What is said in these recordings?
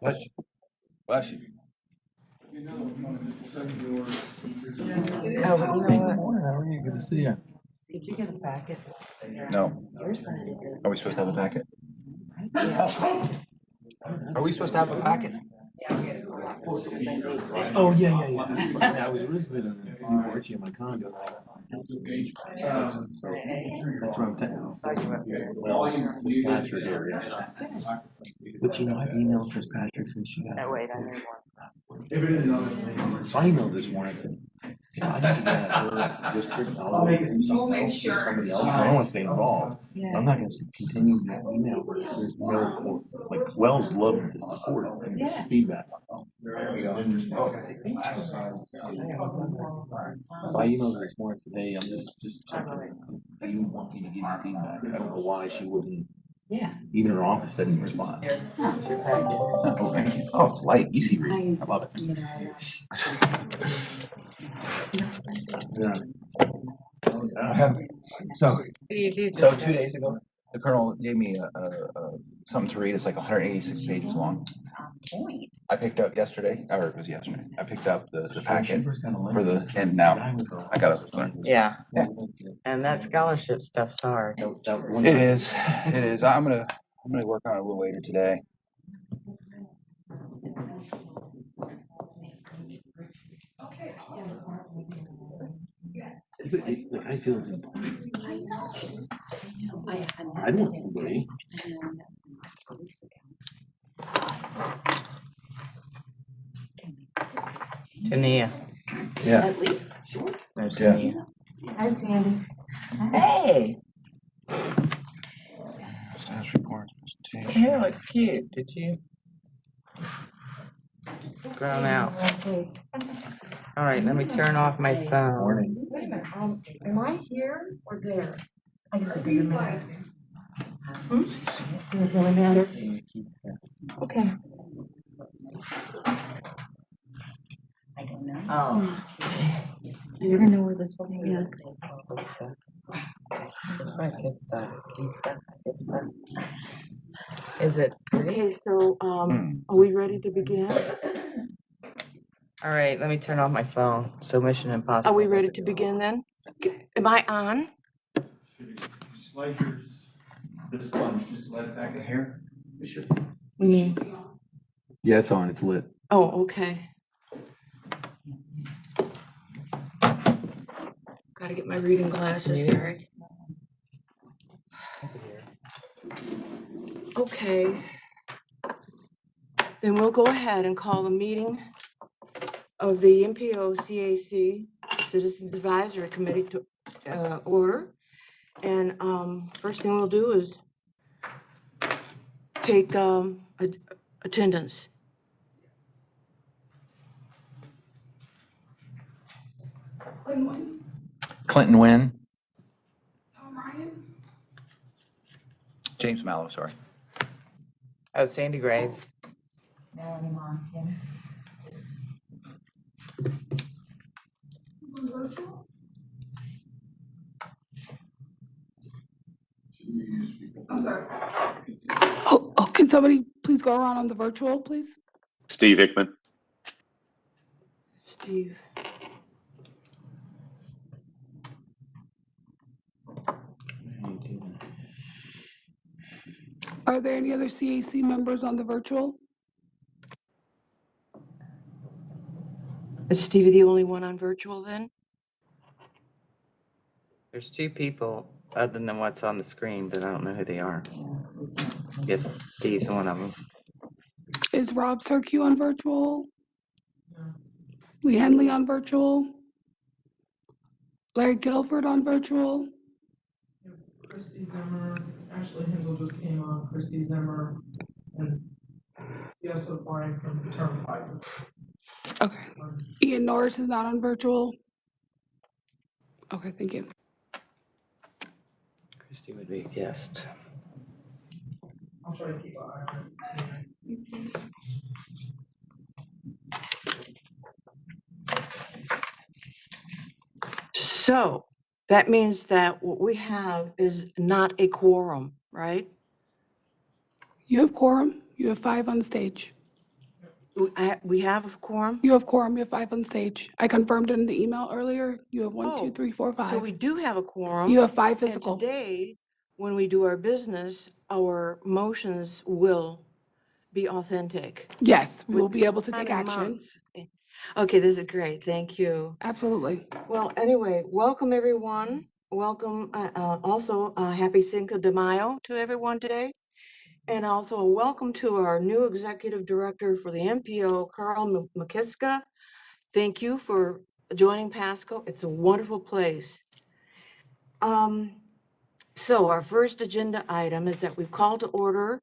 Bless you. Bless you. Oh, but you know what? How are you? Good to see you. Did you get a packet? No. Your side did. Are we supposed to have a packet? Yeah. Are we supposed to have a packet? Oh, yeah. Yeah, I was originally going to report you in my condo. So that's what I'm telling Well, this Patrick area. But you know, I've emailed Chris Patrick since she got. Oh, wait, I knew one. So I emailed this morning. I said, I need to get her district. I'll make sure somebody else. I don't want to stay involved. Yeah. I'm not going to continue the email. There's no, like, Wells loved the support and feedback. So I emailed her this morning and said, hey, I'm just checking. Do you want me to give you feedback? I don't know why she wouldn't. Yeah. Even her office didn't respond. Your packet. Oh, thank you. Oh, it's light, easy reading. I love it. Yeah. I have, so, You do. so 2 days ago, the colonel gave me something to read. It's like 186 pages long. Point. I picked up yesterday, or it was yesterday. I picked up the packet for the, and now I gotta learn. Yeah. Yeah. And that scholarship stuff's hard. It is. It is. I'm gonna work on it a little later today. Like I feel it's important. I don't agree. Tania. Yeah. At least, sure. There's Tania. Hi, Sandy. Hey. Status report, presentation. Hair looks cute. Did you? Grown out. All right, let me turn off my phone. Morning. Wait a minute, am I here or there? I guess it doesn't matter. Does it really matter? Okay. I don't know. Oh. You never know where this thing is. Is it pretty? Okay, so, are we ready to begin? All right, let me turn off my phone. So Mission Impossible. Are we ready doesn't to go begin then? Am I on? Slide yours, this sponge, just slide it back in here. It should. We mean, Yeah, it's on. It's lit. oh, okay. Gotta get my reading glasses, Yeah. sorry. Okay. Then we'll go ahead and call the meeting of the MPO CAC Citizens Advisory Committee to order. And first thing we'll do is take attendance. Clinton Wynn. James Mallow, sorry. Oh, Sandy Graves. I'm sorry. Oh, can somebody please go around on the virtual, please? Steve Hickman. Steve. Are there any other CAC members on the virtual? Is Stevie the only one on virtual then? There's two people other than what's on the screen, but I don't know who they are. Yes, Steve's one of them. Is Rob Cirque on virtual? Lee Henley on virtual? Larry Guilford on virtual? Christy Zimmer, Ashley Hensel just came on, Christy Zimmer, and Joseph Brian from Turnpike. Okay. Ian Norris is not on virtual? Okay, thank you. Christy would be a guest. I'll try to keep an eye on it. So that means that what we have is not a quorum, right? You have quorum. You have 5 on stage. We have a quorum? You have quorum, you have 5 on stage. I confirmed it in the email earlier. You have one, Oh, two, three, four, So five. we do have a quorum. You have 5 And physical. today, when we do our business, our motions will be authentic. Yes, we With will be able to time take and action. months. Okay, this is great. Thank you. Absolutely. Well, anyway, welcome everyone. Welcome, also, happy Cinco de Mayo to everyone today. And also a welcome to our new executive director for the MPO, Carl McKiska. Thank you for joining Pasco. It's a wonderful place. So our first agenda item is that we've called to order.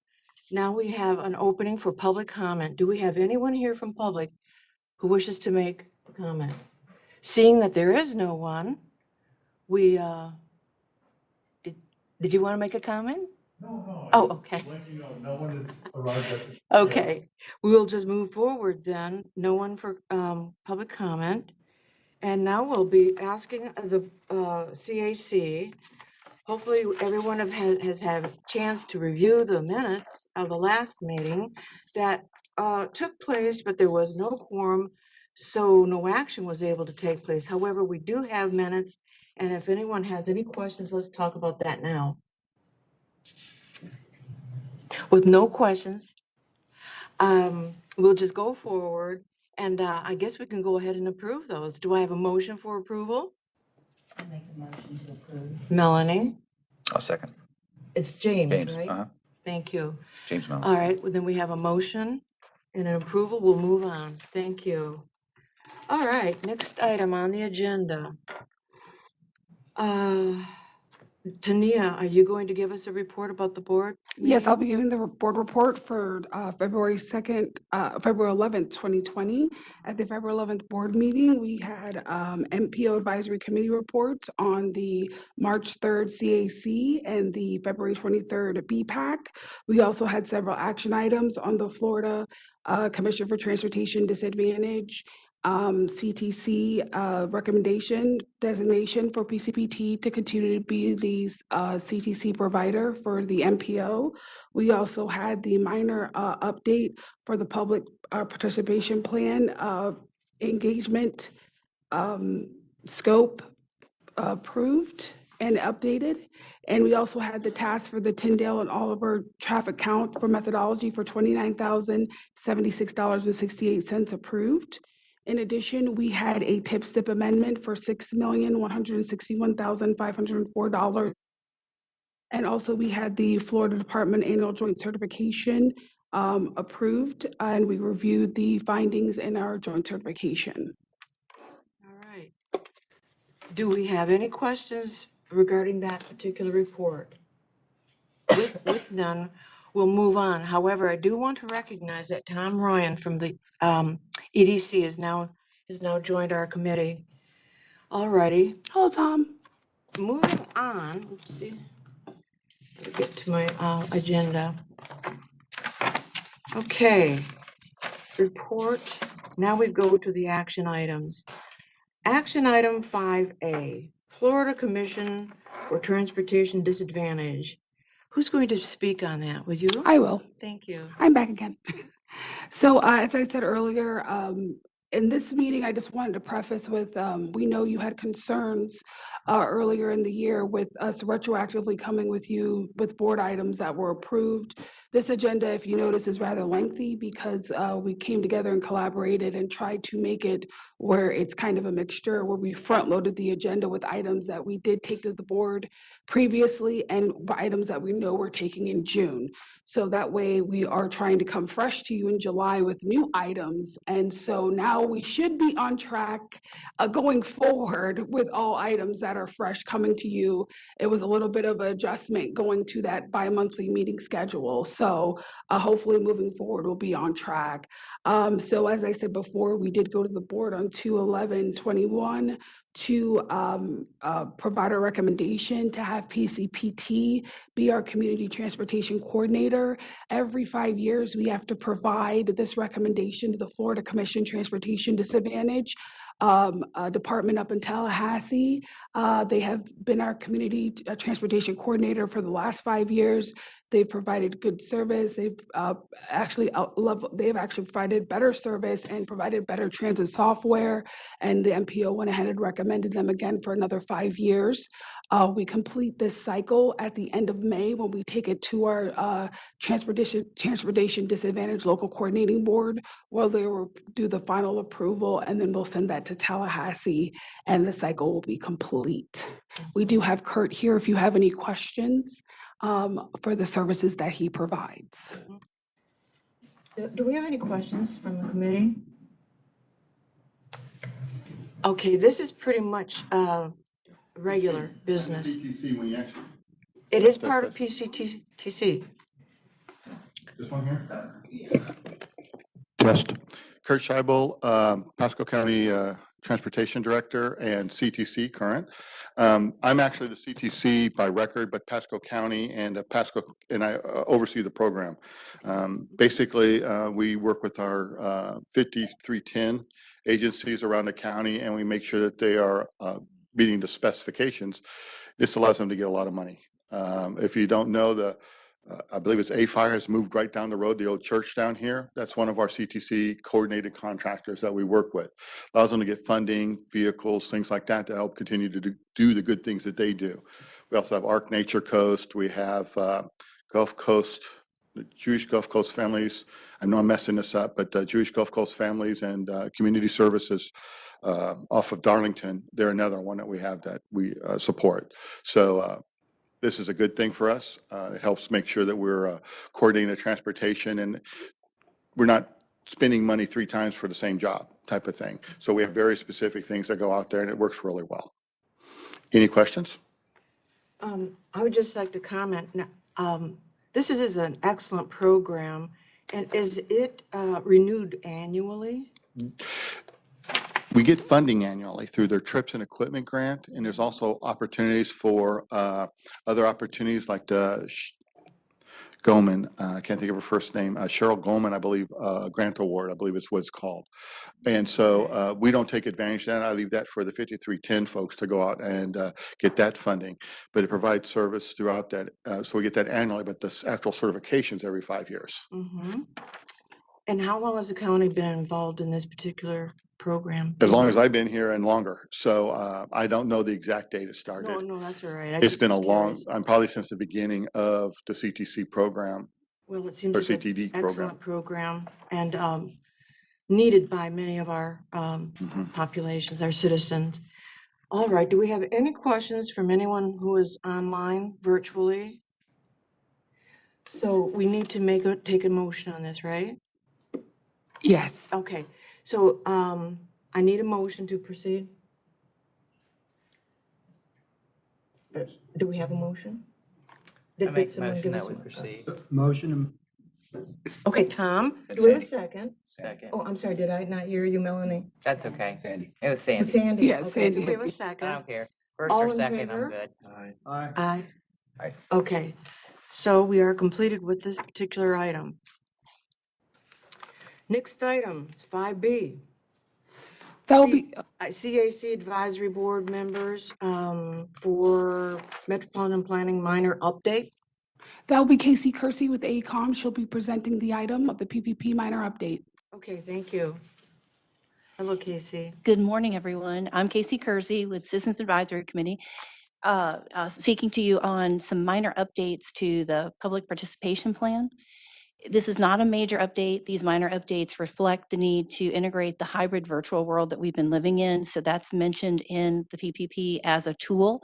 Now we have an opening for public comment. Do we have anyone here from public who wishes to make a comment? Seeing that there is no one, we, did you want to make a comment? No. Oh, okay. No one has arrived at. Okay, we will just move forward then. No one for public comment. And now we'll be asking the CAC, hopefully everyone has had a chance to review the minutes of the last meeting that took place, but there was no quorum, so no action was able to take place. However, we do have minutes, and if anyone has any questions, let's talk about that now. With no questions, we'll just go forward, and I guess we can go ahead and approve those. Do I have a motion for approval? I make a motion to approve. Melanie? I'll second. It's James, James, right? Thank you. James Mellon. All right, well, then we have a motion and an approval. We'll move on. Thank you. All right, next item on the agenda. Tania, are you going to give us a report about the board? Yes, I'll be giving the board report for February 11th, 2020. At the February 11th board meeting, we had MPO Advisory Committee reports on the March 3rd CAC and the February 23rd BPAC. We also had several action items on the Florida Commission for Transportation Disadvantage CTC recommendation designation for PCPT to continue to be the CTC provider for the MPO. We also had the minor update for the public participation plan engagement scope approved and updated. And we also had the task for the Tyndale and Oliver traffic count for methodology for $29,076.68 approved. In addition, we had a tip-stip amendment for $6,161,504. And also we had the Florida Department Annual Joint Certification approved, and we reviewed the findings in our joint certification. All right. Do we have any questions regarding that particular report? With none, we'll move on. However, I do want to recognize that Tom Ryan from the EDC has now joined our committee. All righty. Hello, Tom. Moving on, let's see. Let me get to my agenda. Okay. Report. Now we go to the action items. Action item 5A, Florida Commission for Transportation Disadvantage. Who's going to speak on that? Will you? I will. Thank you. I'm back again. So as I said earlier, in this meeting, I just wanted to preface with, we know you had concerns earlier in the year with us retroactively coming with you with board items that were approved. This agenda, if you notice, is rather lengthy because we came together and collaborated and tried to make it where it's kind of a mixture, where we front-loaded the agenda with items that we did take to the board previously and items that we know we're taking in June. So that way we are trying to come fresh to you in July with new items. And so now we should be on track going forward with all items that are fresh coming to you. It was a little bit of an adjustment going to that bi-monthly meeting schedule. So hopefully moving forward, we'll be on track. So as I said before, we did go to the board on 2/11/21 to provide a recommendation to have PCPT be our community transportation coordinator. Every 5 years, we have to provide this recommendation to the Florida Commission Transportation Disadvantage department up in Tallahassee. They have been our community transportation coordinator for the last 5 years. They've provided good service. They've they've actually provided better service and provided better transit software. And the MPO went ahead and recommended them again for another 5 years. We complete this cycle at the end of May when we take it to our Transportation Disadvantaged Local Coordinating Board, where they will do the final approval, and then we'll send that to Tallahassee, and the cycle will be complete. We do have Kurt here if you have any questions for the services that he provides. Do we have any questions from the committee? Okay, this is pretty much regular business. CTC when you actually, It is part of PCTC. this one here? Test. Kurt Scheibel, Pasco County Transportation Director and CTC current. I'm actually the CTC by record, but Pasco County and I oversee the program. Basically, we work with our 5310 agencies around the county, and we make sure that they are meeting the specifications. This allows them to get a lot of money. If you don't know, I believe it's A-Fire has moved right down the road, the old church down here. That's one of our CTC coordinated contractors that we work with. Allows them to get funding, vehicles, things like that to help continue to do the good things that they do. We also have Arc Nature Coast. We have Gulf Coast, the Jewish Gulf Coast families. I know I'm messing this up, but Jewish Gulf Coast families and community services off of Darlington. They're another one that we have that we support. So this is a good thing for us. It helps make sure that we're coordinating the transportation and we're not spending money 3 times for the same job type of thing. So we have very specific things that go out there and it works really well. Any questions? I would just like to comment. This is an excellent program, and is it renewed annually? We get funding annually through their trips and equipment grant, and there's also opportunities for other opportunities like the Goldman, I can't think of her first name, Cheryl Goldman, I believe, grant award, I believe is what it's called. And so we don't take advantage of that. I leave that for the 5310 folks to go out and get that funding. But it provides service throughout that, so we get that annually, but the actual certifications every 5 years. Mm-hmm. And how long has the county been involved in this particular program? As long as I've been here and longer. So I don't know the exact date it started. No, that's all right. It's been a long, I'm probably since the beginning of the CTC program. Well, it seems or like an CTD program. excellent program and needed by many of our populations, our citizens. All right, do we have any questions from anyone who is online virtually? So we need to take a motion on this, right? Yes. Okay, so I need a motion to proceed. Do we have a motion? I make a someone motion give us that we a- proceed. Motion. Okay, Tom, That's do we have a Sandy. second? Second. Oh, I'm sorry, did I not hear you, Melanie? That's okay. Sandy. It was Oh, Sandy. Sandy. Yeah, Okay, so Sandy we have hit a me. I second. don't care. First All or in second, favor? I'm good. Aye. Aye. Aye. Okay, so we are completed with this particular item. Next item, 5B. That'll be, CAC Advisory Board members for Metropolitan Planning minor update. that'll be Casey Kersey with AECOM. She'll be presenting the item of the PPP minor update. Okay, thank you. Hello, Casey. Good morning, everyone. I'm Casey Kersey with Citizens Advisory Committee, speaking to you on some minor updates to the public participation plan. This is not a major update. These minor updates reflect the need to integrate the hybrid virtual world that we've been living in. So that's mentioned in the PPP as a tool.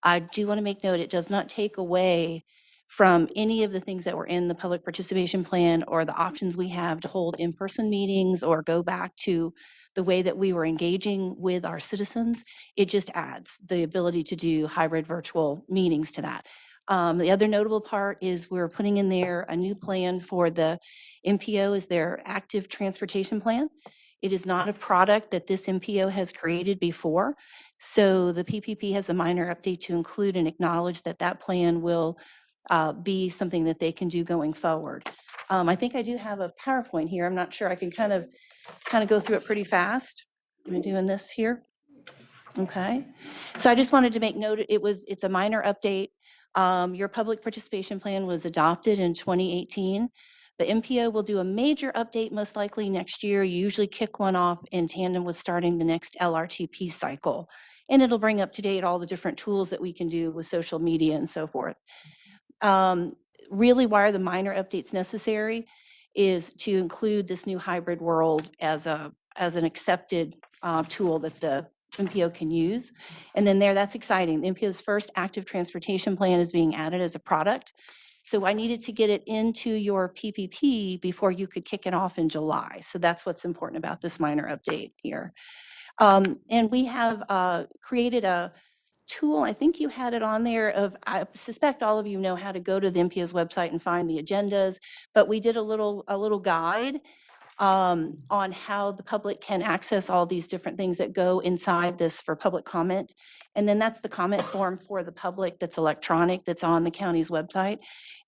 I do want to make note, it does not take away from any of the things that were in the public participation plan or the options we have to hold in-person meetings or go back to the way that we were engaging with our citizens. It just adds the ability to do hybrid virtual meetings to that. The other notable part is we're putting in there a new plan for the MPO as their active transportation plan. It is not a product that this MPO has created before. So the PPP has a minor update to include and acknowledge that that plan will be something that they can do going forward. I think I do have a PowerPoint here. I'm not sure. I can kind of go through it pretty fast. Am I doing this here? Okay. So I just wanted to make note, it's a minor update. Your public participation plan was adopted in 2018. The MPO will do a major update most likely next year. You usually kick one off in tandem with starting the next LRTP cycle. And it'll bring up to date all the different tools that we can do with social media and so forth. Really, why are the minor updates necessary is to include this new hybrid world as an accepted tool that the MPO can use. And then that's exciting. The MPO's first active transportation plan is being added as a product. So I needed to get it into your PPP before you could kick it off in July. So that's what's important about this minor update here. And we have created a tool, I think you had it on there I suspect all of you know how to go to the MPO's website and find the agendas, but we did a little guide on how the public can access all these different things that go inside this for public comment. And then that's the comment form for the public that's electronic, that's on the county's website.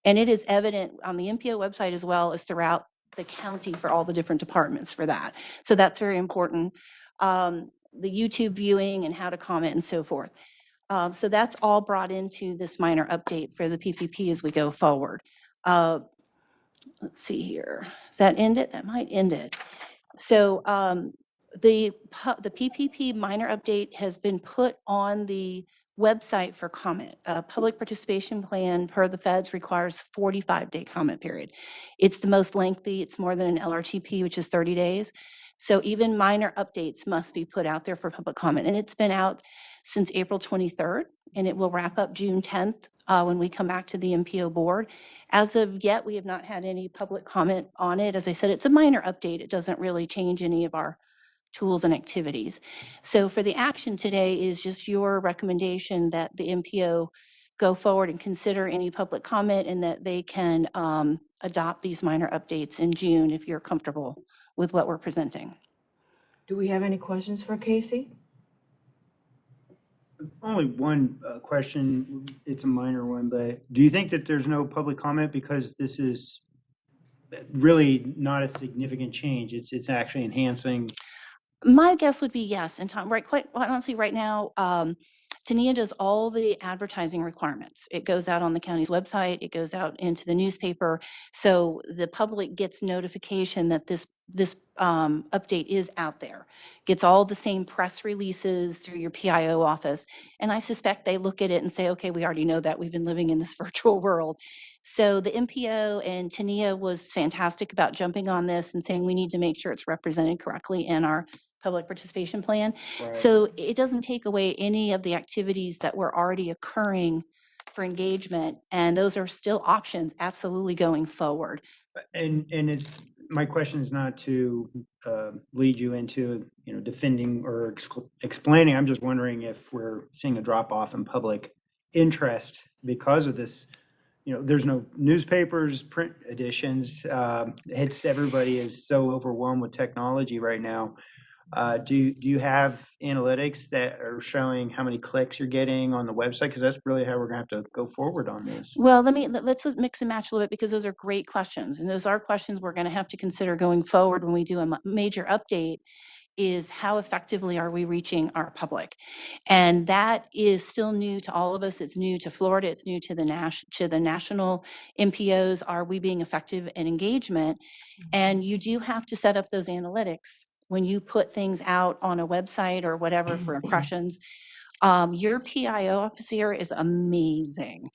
And it is evident on the MPO website as well as throughout the county for all the different departments for that. So that's very important. The YouTube viewing and how to comment and so forth. So that's all brought into this minor update for the PPP as we go forward. Let's see here. Does that end it? That might end it. So the PPP minor update has been put on the website for comment. A public participation plan per the feds requires 45-day comment period. It's the most lengthy. It's more than an LRTP, which is 30 days. So even minor updates must be put out there for public comment. And it's been out since April 23rd, and it will wrap up June 10th when we come back to the MPO board. As of yet, we have not had any public comment on it. As I said, it's a minor update. It doesn't really change any of our tools and activities. So for the action today is just your recommendation that the MPO go forward and consider any public comment and that they can adopt these minor updates in June if you're comfortable with what we're presenting. Do we have any questions for Casey? Only one question, it's a minor one, but do you think that there's no public comment because this is really not a significant change? It's actually enhancing? My guess would be yes. And Tom, quite honestly, right now, Tania does all the advertising requirements. It goes out on the county's website. It goes out into the newspaper. So the public gets notification that this update is out there. Gets all the same press releases through your PIO office. And I suspect they look at it and say, okay, we already know that. We've been living in this virtual world. So the MPO and Tania was fantastic about jumping on this and saying we need to make sure it's represented correctly in our public participation plan. Right. So it doesn't take away any of the activities that were already occurring for engagement. And those are still options absolutely going forward. And it's, my question is not to lead you into, defending or explaining. I'm just wondering if we're seeing a drop off in public interest because of this. There's no newspapers, print editions. Everybody is so overwhelmed with technology right now. Do you have analytics that are showing how many clicks you're getting on the website? Because that's really how we're going to have to go forward on this. Well, let's mix and match a little bit because those are great questions. And those are questions we're going to have to consider going forward when we do a major update is how effectively are we reaching our public? And that is still new to all of us. It's new to Florida. It's new to the national MPOs. Are we being effective in engagement? And you do have to set up those analytics when you put things out on a website or whatever for impressions. Your PIO officer is amazing.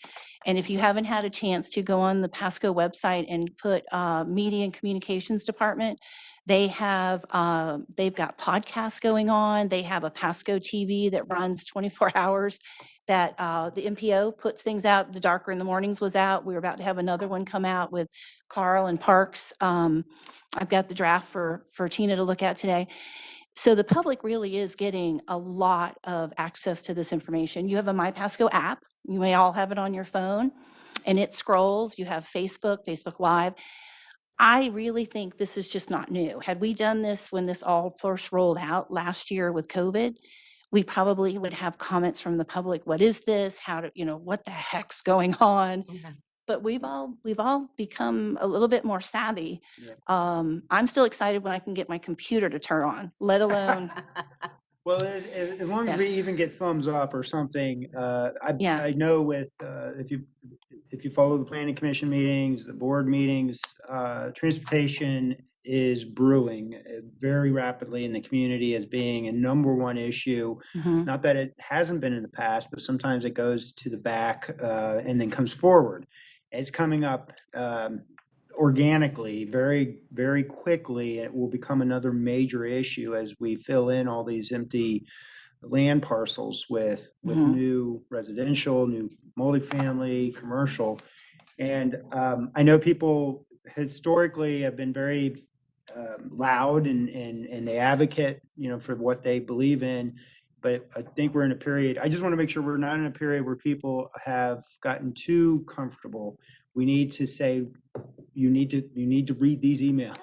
And if you haven't had a chance to go on the Pasco website and put media and communications department, they've got podcasts going on. They have a Pasco TV that runs 24 hours that the MPO puts things out. The Darker in the Mornings was out. We were about to have another one come out with Carl and Parks. I've got the draft for Tina to look at today. So the public really is getting a lot of access to this information. You have a My Pasco app. You may all have it on your phone, and it scrolls. You have Facebook Live. I really think this is just not new. Had we done this when this all first rolled out last year with COVID, we probably would have comments from the public. What is this? What the heck's going on? Yeah. But we've all become a little bit more savvy. Yeah. I'm still excited when I can get my computer to turn on, let alone Well, as long as Yeah. we even get thumbs up or something, Yeah. I know with, if you follow the planning commission meetings, the board meetings, transportation is brewing very rapidly in the community as being a number one issue. Mhm. Not that it hasn't been in the past, but sometimes it goes to the back, and then comes forward. It's coming up, organically, very, very quickly. It will become another major issue as we fill in all these empty land parcels with Mhm. new residential, new multifamily, commercial. And I know people historically have been very loud and they advocate, for what they believe in. But I think we're in a period, I just want to make sure we're not in a period where people have gotten too comfortable. We need to say, you need to read these emails.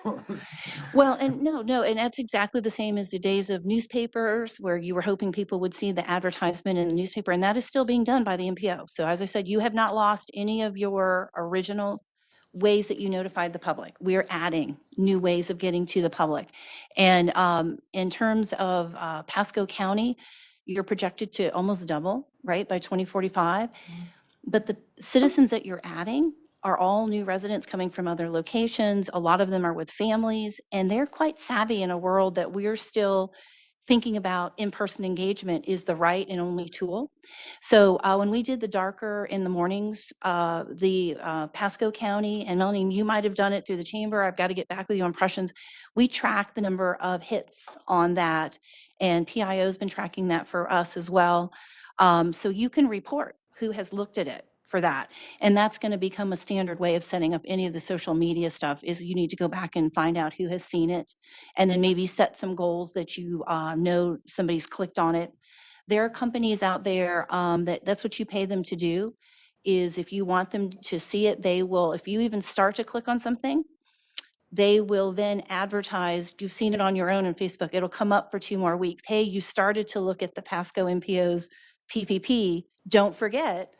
Well, and no, and that's exactly the same as the days of newspapers where you were hoping people would see the advertisement in the newspaper, and that is still being done by the MPO. So as I said, you have not lost any of your original ways that you notified the public. We are adding new ways of getting to the public. And in terms of Pasco County, you're projected to almost double, right, by 2045. But the citizens that you're adding are all new residents coming from other locations. A lot of them are with families, and they're quite savvy in a world that we're still thinking about in-person engagement is the right and only tool. So when we did the darker in the mornings, the Pasco County, and Melanie, you might have done it through the chamber. I've got to get back with you on impressions. We track the number of hits on that, and PIO's been tracking that for us as well. So you can report who has looked at it for that. And that's going to become a standard way of setting up any of the social media stuff is you need to go back and find out who has seen it and then maybe set some goals that you know somebody's clicked on it. There are companies out there that's what you pay them to do is if you want them to see it, they will, if you even start to click on something, they will then advertise, you've seen it on your own on Facebook, it'll come up for 2 more weeks. Hey, you started to look at the Pasco MPO's PPP, don't forget,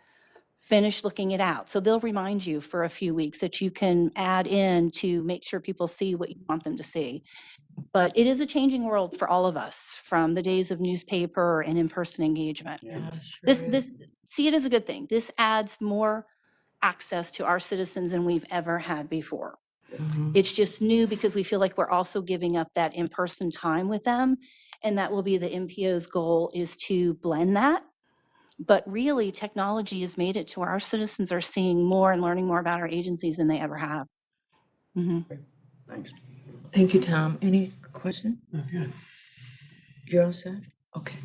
finish looking it out. So they'll remind you for a few weeks that you can add in to make sure people see what you want them to see. But it is a changing world for all of us from the days of newspaper and in-person engagement. Yeah, This see it as a good thing. This adds more access to our citizens than we've ever had before. Mhm. It's just new because we feel like we're also giving up that in-person time with them. And that will be the MPO's goal is to blend that. But really, technology has made it to where our citizens are seeing more and learning more about our agencies than they ever have. Mhm. Thanks. Thank you, Tom. Any question? Good. You're all set? Okay.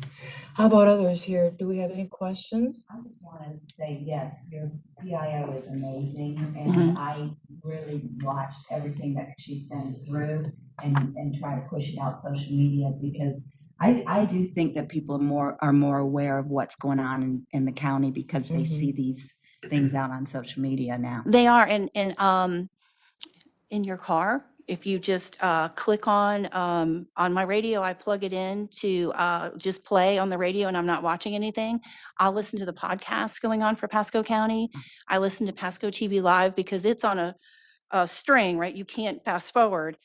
How about others here? Do we have any questions? I just want to say, yes, your PIO is amazing, Mhm. and I really watched everything that she sends through and try to push it out social media because I do think that people are more aware of what's going on in the county because they see these things out on social media now. They are, and in your car, if you just click on my radio, I plug it in to just play on the radio and I'm not watching anything. I'll listen to the podcasts going on for Pasco County. I listen to Pasco TV Live because it's on a string, right? You can't fast forward.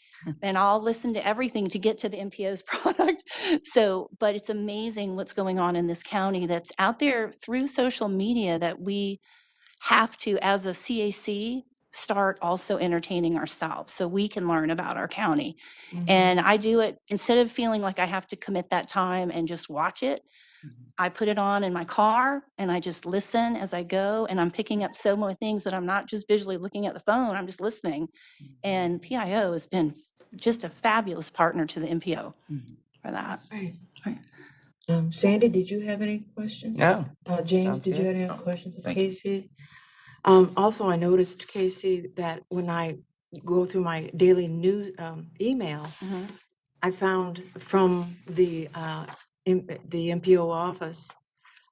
And I'll listen to everything to get to the MPO's product. So, but it's amazing what's going on in this county that's out there through social media that we have to, as a CAC, start also entertaining ourselves so we can learn about our county. And I do it instead of feeling like I have to commit that time and just watch it. I put it on in my car and I just listen as I go and I'm picking up so many things that I'm not just visually looking at the phone, I'm just listening. And PIO has been just a fabulous partner to the MPO for that. Right. Right. Sandy, did you have any questions? No. James, Sounds did you good. have any questions of Thank you. Casey? Also, I noticed, Casey, that when I go through my daily news email, Mhm. I found from the MPO office,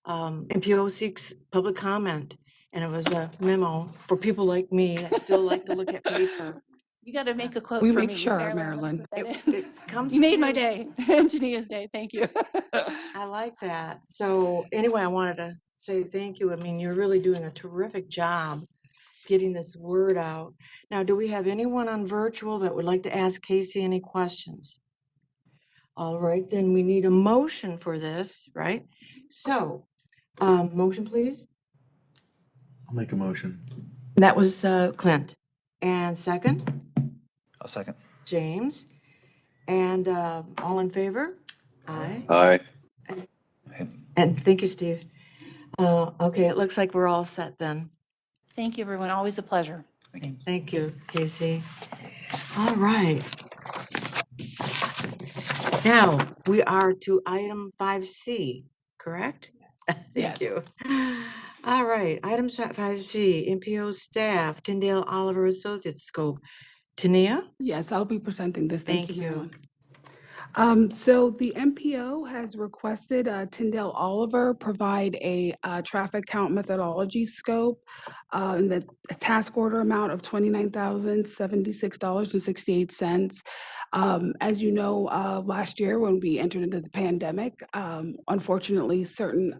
MPO seeks public comment, and it was a memo for people like me that still like to look at paper. You got to make a quote We for make me. sure, Marilyn, Marilyn. put that It, in. it comes You made my through. day, Jania's day. Thank you. I like that. So anyway, I wanted to say thank you. I mean, you're really doing a terrific job getting this word out. Now, do we have anyone on virtual that would like to ask Casey any questions? All right, then we need a motion for this, right? So, motion, please. I'll make a motion. That was Clint. And second, I'll second. James. And all in favor? Aye. Aye. And thank you, Steve. Okay, it looks like we're all set then. Thank you, everyone. Always a pleasure. Thank you, Casey. All right. Now, we are to item 5C, correct? Yes. Thank you. All right, item 5C, MPO staff, Tyndale Oliver Associates scope. Tania? Yes, I'll be presenting this. Thank Thank you, you. Marilyn. So the MPO has requested Tyndale Oliver provide a traffic count methodology scope and the task order amount of $29,076.68. As you know, last year when we entered into the pandemic, unfortunately, certain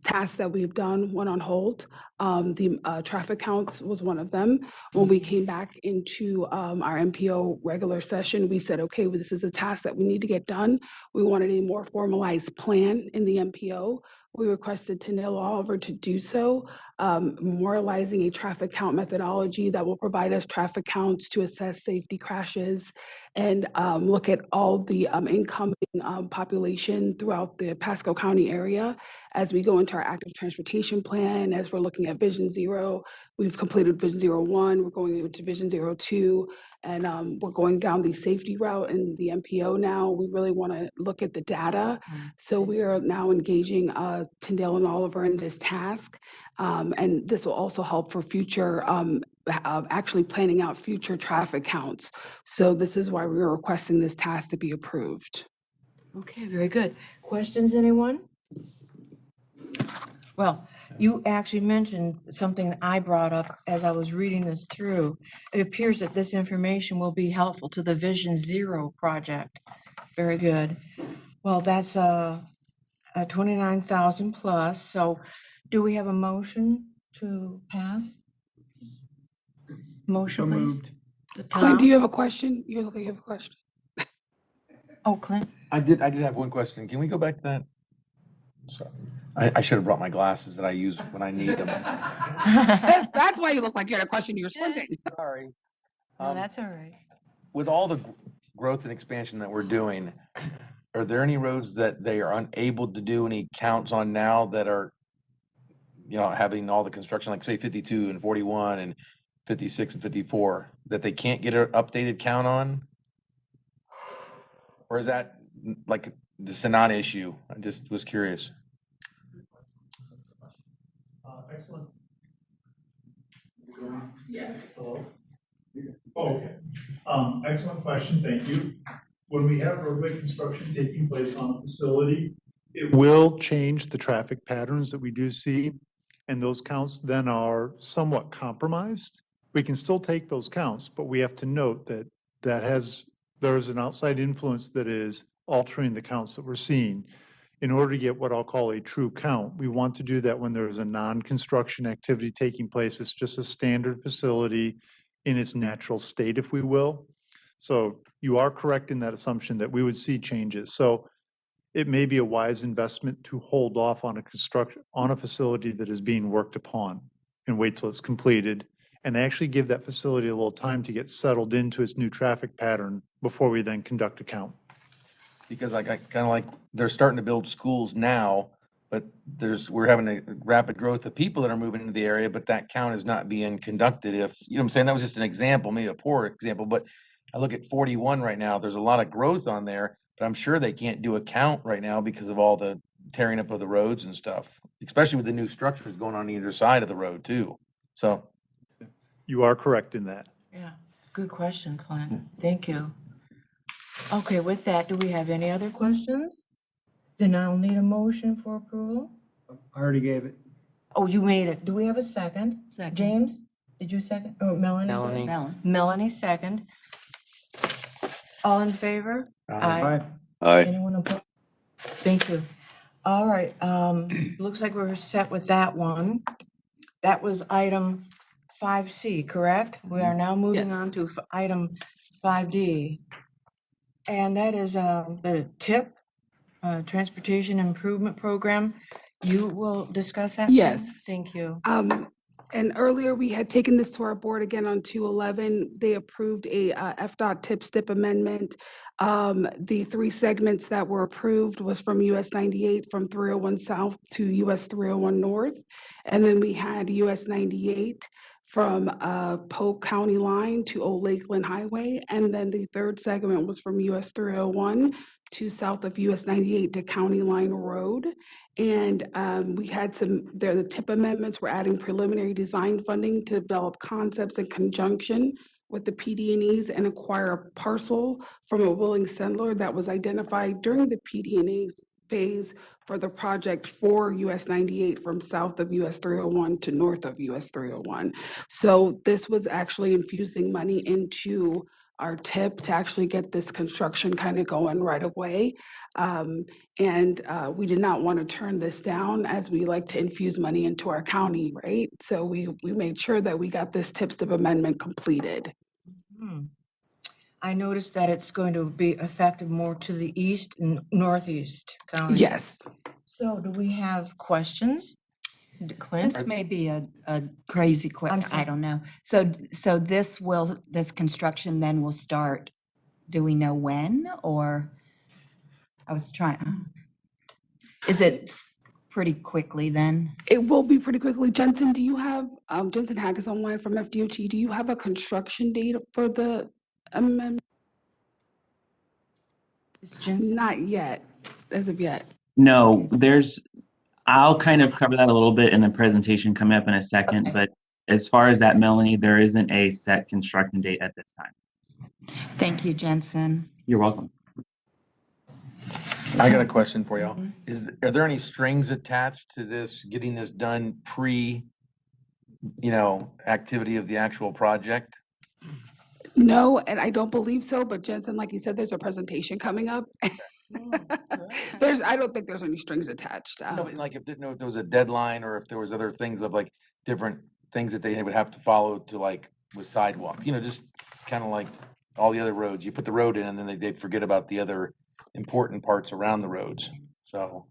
tasks that we've done went on hold. The traffic counts was one of them. When we came back into our MPO regular session, we said, okay, well, this is a task that we need to get done. We wanted a more formalized plan in the MPO. We requested Tyndale Oliver to do so, memorializing a traffic count methodology that will provide us traffic counts to assess safety crashes and look at all the incoming population throughout the Pasco County area as we go into our active transportation plan, as we're looking at Vision Zero. We've completed Vision Zero 1, we're going into Vision Zero 2, and we're going down the safety route in the MPO now. We really want to look at the data. So we are now engaging Tyndale and Oliver in this task. And this will also help for future, actually planning out future traffic counts. So this is why we're requesting this task to be approved. Okay, very good. Questions, anyone? Well, you actually mentioned something I brought up as I was reading this through. It appears that this information will be helpful to the Vision Zero project. Very good. Well, that's 29,000 plus. So do we have a motion to pass? Motion, please. moved. Clint, do Tom? you have a question? You look like you have a question. Oh, Clint. I did have one question. Can we go back to that? Sorry. I should have brought my glasses that I use when I need them. That's why you look like you had a question. You're squinting. Sorry. No, that's all right. With all the growth and expansion that we're doing, are there any roads that they are unable to do any counts on now that are, having all the construction, like say 52 and 41 and 56 and 54, that they can't get an updated count on? Or is that like just a non-issue? I just was curious. Excellent. Yeah. Hello? Oh, okay. Excellent question, thank you. When we have roadway construction taking place on a facility, it will change the traffic patterns that we do see, and those counts then are somewhat compromised. We can still take those counts, but we have to note that there is an outside influence that is altering the counts that we're seeing. In order to get what I'll call a true count, we want to do that when there is a non-construction activity taking place. It's just a standard facility in its natural state, if we will. So you are correct in that assumption that we would see changes. So it may be a wise investment to hold off on a facility that is being worked upon and wait till it's completed and actually give that facility a little time to get settled into its new traffic pattern before we then conduct a count. Because I kind of like, they're starting to build schools now, but we're having a rapid growth of people that are moving into the area, but that count is not being conducted. If, you know what I'm saying? That was just an example, maybe a poor example, but I look at 41 right now, there's a lot of growth on there, but I'm sure they can't do a count right now because of all the tearing up of the roads and stuff, especially with the new structures going on either side of the road too. So. You are correct in that. Yeah, good question, Clint. Thank you. Okay, with that, do we have any other questions? Then I'll need a motion for approval. I already gave it. Oh, you made it. Do we have a second? Second. James, did you second? Oh, Melanie? Melanie. Melanie, second. All in favor? Aye. Anyone opposed? Thank you. All right, looks like we're set with that one. That was item 5C, correct? We are now moving Yes. on to item 5D. And that is the TIP, Transportation Improvement Program. You will discuss that? Pam? Yes. Thank you. And earlier, we had taken this to our board again on 2/11. They approved a FDOT tip-stip amendment. The 3 segments that were approved was from US 98 from 301 South to US 301 North. And then we had US 98 from Polk County line to Old Lakeland Highway. And then the 3rd segment was from US 301 to south of US 98 to County Line Road. And we had the TIP amendments, we're adding preliminary design funding to develop concepts in conjunction with the PD&Es and acquire a parcel from a willing settler that was identified during the PD&Es phase for the project for US 98 from south of US 301 to north of US 301. So this was actually infusing money into our TIP to actually get this construction kind of going right away. We did not want to turn this down, as we like to infuse money into our county, right? So we made sure that we got this TIP-STIP amendment completed. I noticed that it's going to be effective more to the east and northeast county. Yes. So do we have questions? Clint? This may be a crazy I'm question, sorry. I don't know. So this construction then will start, do we know when, or? I was trying, is it pretty quickly then? It will be pretty quickly. Jensen, do you have, Jensen Hack is online from FDOT. Do you have a construction date for the amendment? Not yet, as of yet. No, I'll kind of cover that a little bit in the presentation coming up in a second, Okay. but as far as that, Melanie, there isn't a set construction date at this time. Thank you, Jensen. You're welcome. I got a question for y'all. Mm-hmm. Are there any strings attached to this, getting this done activity of the actual project? No, and I don't believe so, but Jensen, like you said, there's a presentation coming up. I don't think there's any strings attached. No, but like if there was a deadline, or if there was other things of like different things that they would have to follow to, like with sidewalk, just kind of like all the other roads. You put the road in and then they forget about the other important parts around the roads. So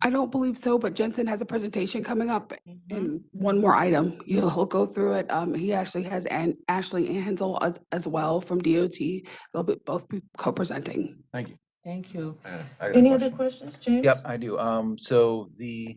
I don't believe so, but Jensen has a presentation coming up Mm-hmm. and one more item. He'll go through it. He actually has Ashley Ansel as well from DOT. They'll both be co-presenting. thank you. Thank you. I got a Any other question. questions, James? Yep, I do. So the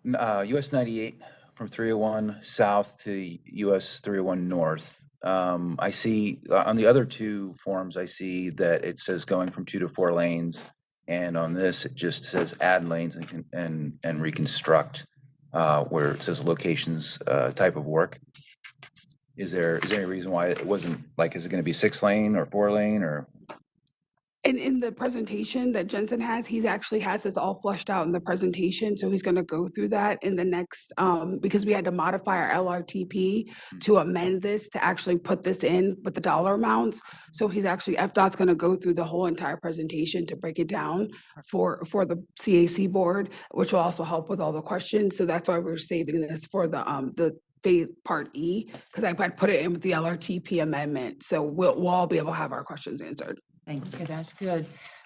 US 98 from 301 south to US 301 north. I see on the other 2 forms, I see that it says going from 2 to 4 lanes. And on this, it just says add lanes and reconstruct, where it says locations, type of work. Is there any reason why it wasn't, like, is it gonna be 6 lane or 4 lane or? And in the presentation that Jensen has, he actually has this all flushed out in the presentation. So he's going to go through that in the next, because we had to modify our LRTP to amend this to actually put this in with the dollar amounts. So he's actually, FDOT's going to go through the whole entire presentation to break it down for the CAC board, which will also help with all the questions. So that's why we're saving this for the phase part E, because I put it in with the LRTP amendment. So we'll all be able to have our questions answered. Thank you, that's good.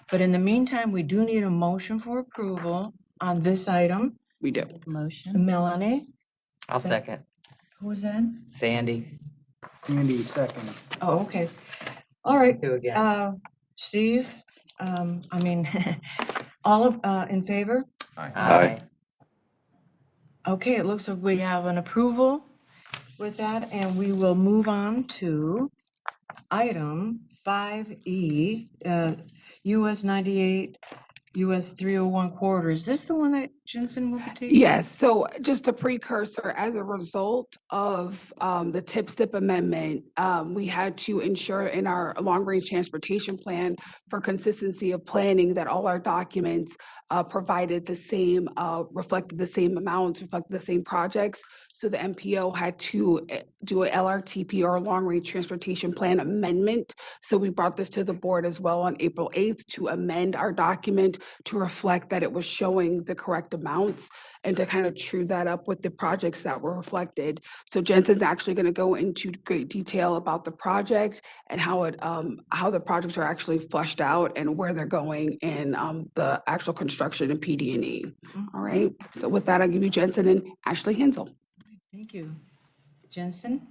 But in the meantime, we do need a motion for approval on this item. We do. Motion. Melanie, I'll second. who was that? Sandy, Andy, second. Oh, okay. All right, 2 again. Steve, all in favor? Aye. Okay, it looks like we have an approval with that, and we will move on to item 5E, US 98, US 301 corridor. Is this the one that Jensen will be taking? Yes, so just a precursor, as a result of the TIP-STIP amendment, we had to ensure in our long-range transportation plan for consistency of planning that all our documents provided the same, reflected the same amounts, reflected the same projects. So the MPO had to do a LRTP or a long-range transportation plan amendment. So we brought this to the board as well on April 8th to amend our document to reflect that it was showing the correct amounts and to kind of true that up with the projects that were reflected. So Jensen's actually going to go into great detail about the project and how the projects are actually fleshed out and where they're going in the actual construction and PD&E. All right. So with that, I'll give you Jensen and Ashley Hensel. Thank you. Jensen?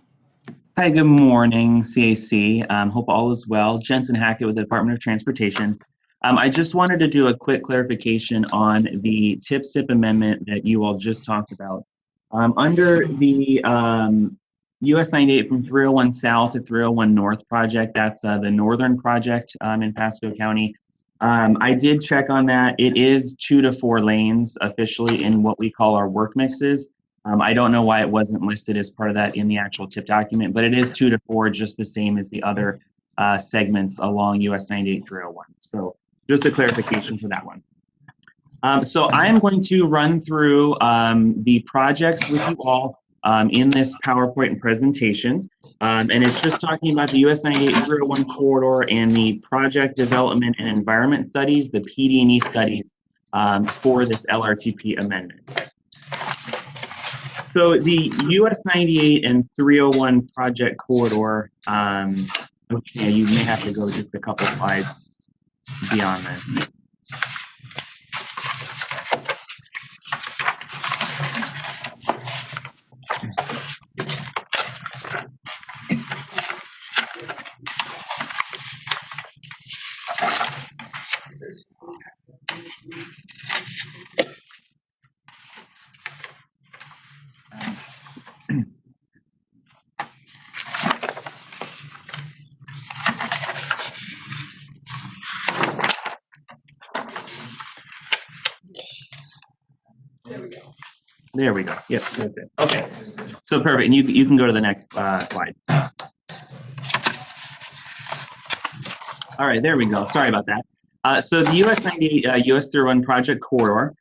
Hi, good morning, CAC. Hope all is well. Jensen Hackett with the Department of Transportation. I just wanted to do a quick clarification on the TIP-SIP amendment that you all just talked about. Under the US 98 from 301 South to 301 North project, that's the northern project in Pasco County. I did check on that. It is 2 to 4 lanes officially in what we call our work mixes. I don't know why it wasn't listed as part of that in the actual TIP document, but it is 2 to 4, just the same as the other segments along US 98 301. So just a clarification for that one. So I am going to run through the projects with you all in this PowerPoint presentation. And it's just talking about the US 98 301 corridor and the project development and environment studies, the PD&E studies for this LRTP amendment. So the US 98 and 301 project corridor, which, yeah, you may have to go just a couple slides beyond this. There we go. Yep, that's it. Okay. So perfect. And you can go to the next slide. All right, there we go. Sorry about that. So the US 98 US 301 project corridor,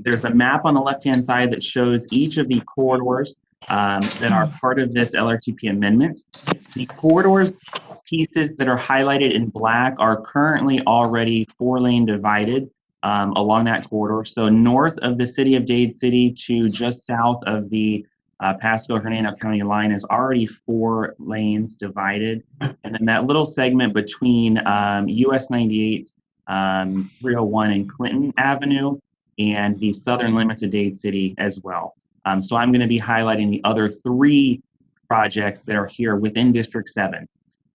there's a map on the left-hand side that shows each of the corridors that are part of this LRTP amendment. The corridors pieces that are highlighted in black are currently already 4-lane divided along that corridor. So north of the city of Dade City to just south of the Pasco-Hernando County line is already 4 lanes divided. And then that little segment between US 98, 301 and Clinton Avenue and the southern limits of Dade City as well. So I'm going to be highlighting the other 3 projects that are here within District 7.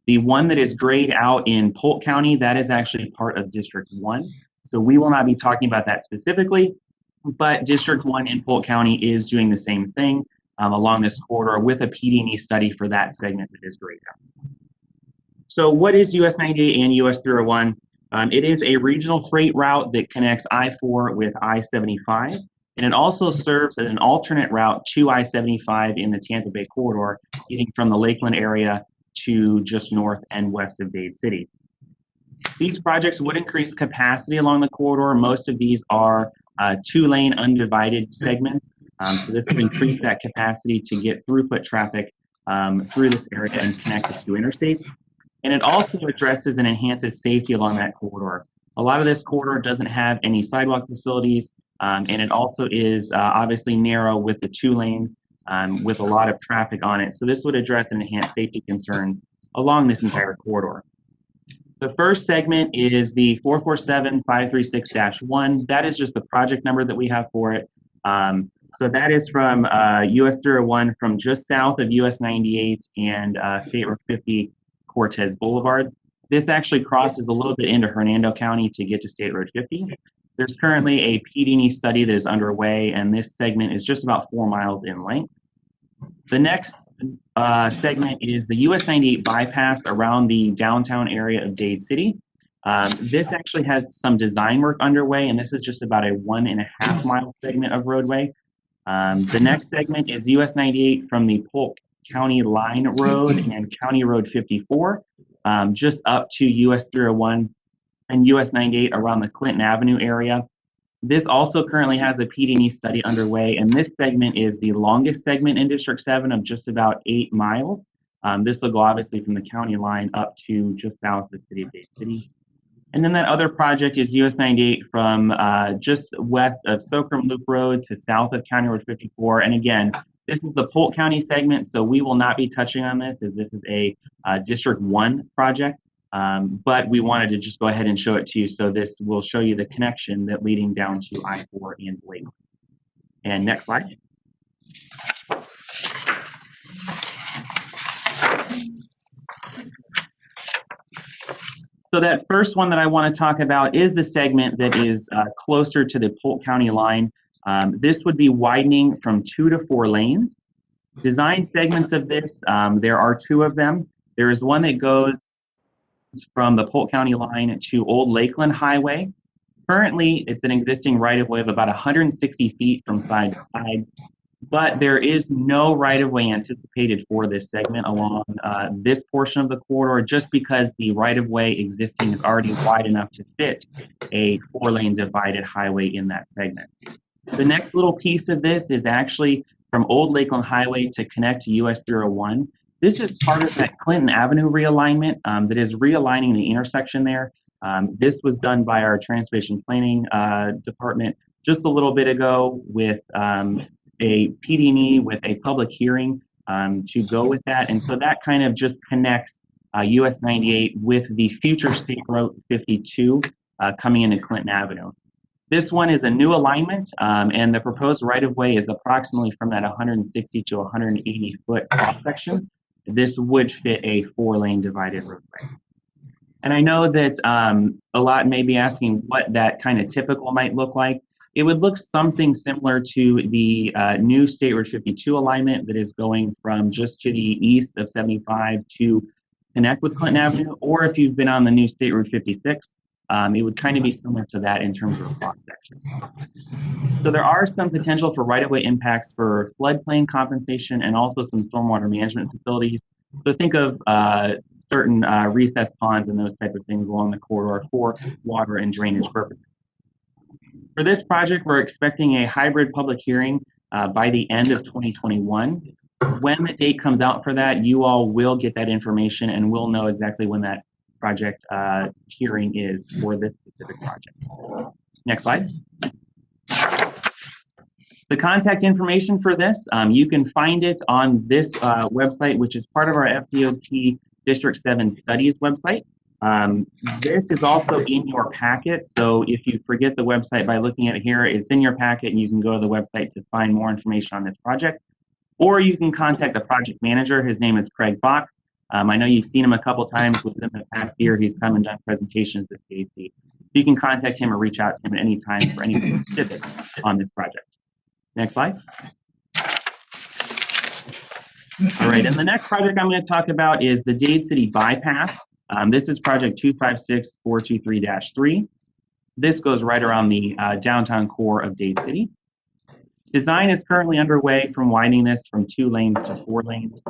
The one that is grayed out in Polk County, that is actually part of District 1. So we will not be talking about that specifically, but District 1 in Polk County is doing the same thing along this corridor with a PD&E study for that segment that is grayed out. So what is US 98 and US 301? It is a regional freight route that connects I-4 with I-75, and it also serves as an alternate route to I-75 in the Tampa Bay corridor, getting from the Lakeland area to just north and west of Dade City. These projects would increase capacity along the corridor. Most of these are 2-lane undivided segments. So this would increase that capacity to get throughput traffic through this area and connect the 2 interstates. And it also addresses and enhances safety along that corridor. A lot of this corridor doesn't have any sidewalk facilities, and it also is obviously narrow with the 2 lanes with a lot of traffic on it. So this would address and enhance safety concerns along this entire corridor. The first segment is the 447-536-1. That is just the project number that we have for it. So that is from US 301 from just south of US 98 and State Road 50 Cortez Boulevard. This actually crosses a little bit into Hernando County to get to State Road 50. There's currently a PD&E study that is underway, and this segment is just about 4 miles in length. The next segment is the US 98 bypass around the downtown area of Dade City. This actually has some design work underway, and this is just about a 1.5 mile segment of roadway. The next segment is US 98 from the Polk County Line Road and County Road 54, just up to US 301 and US 98 around the Clinton Avenue area. This also currently has a PD&E study underway, and this segment is the longest segment in District 7 of just about 8 miles. This will go obviously from the county line up to just south of the city of Dade City. And then that other project is US 98 from just west of Socrum Loop Road to south of County Road 54. And again, this is the Polk County segment, so we will not be touching on this as this is a District 1 project. But we wanted to just go ahead and show it to you. So this will show you the connection that leading down to I-4 and Lakeland. And next slide. So that first one that I want to talk about is the segment that is closer to the Polk County line. This would be widening from 2 to 4 lanes. Design segments of this, there are 2 of them. There is one that goes from the Polk County line to Old Lakeland Highway. Currently, it's an existing right-of-way of about 160 feet from side to side, but there is no right-of-way anticipated for this segment along this portion of the corridor, just because the right-of-way existing is already wide enough to fit a 4-lane divided highway in that segment. The next little piece of this is actually from Old Lakeland Highway to connect to US 301. This is part of that Clinton Avenue realignment that is realigning the intersection there. This was done by our Transportation Planning Department just a little bit ago with a PD&E with a public hearing to go with that. And so that kind of just connects US 98 with the future State Route 52 coming into Clinton Avenue. This one is a new alignment, and the proposed right-of-way is approximately from that 160 to 180 foot cross section. This would fit a 4-lane divided roadway. And I know that a lot may be asking what that kind of typical might look like. It would look something similar to the new State Road 52 alignment that is going from just to the east of 75 to connect with Clinton Avenue, or if you've been on the new State Road 56, it would kind of be similar to that in terms of a cross section. So there are some potential for right-of-way impacts for floodplain compensation and also some stormwater management facilities. So think of certain recessed ponds and those type of things along the corridor for water and drainage purposes. For this project, we're expecting a hybrid public hearing by the end of 2021. When the date comes out for that, you all will get that information and we'll know exactly when that project hearing is for this specific project. Next slide. The contact information for this, you can find it on this website, which is part of our FDOT District 7 Studies website. This is also in your packet, so if you forget the website by looking at it here, it's in your packet and you can go to the website to find more information on this project. Or you can contact the project manager. His name is Craig Fox. I know you've seen him a couple times within the past year. He's come and done presentations at CAC. You can contact him or reach out to him at any time for anything specific on this project. Next slide. All right, and the next project I'm going to talk about is the Dade City Bypass. This is project 256423-3. This goes right around the downtown core of Dade City. Design is currently underway from widening this from 2 lanes to 4 lanes.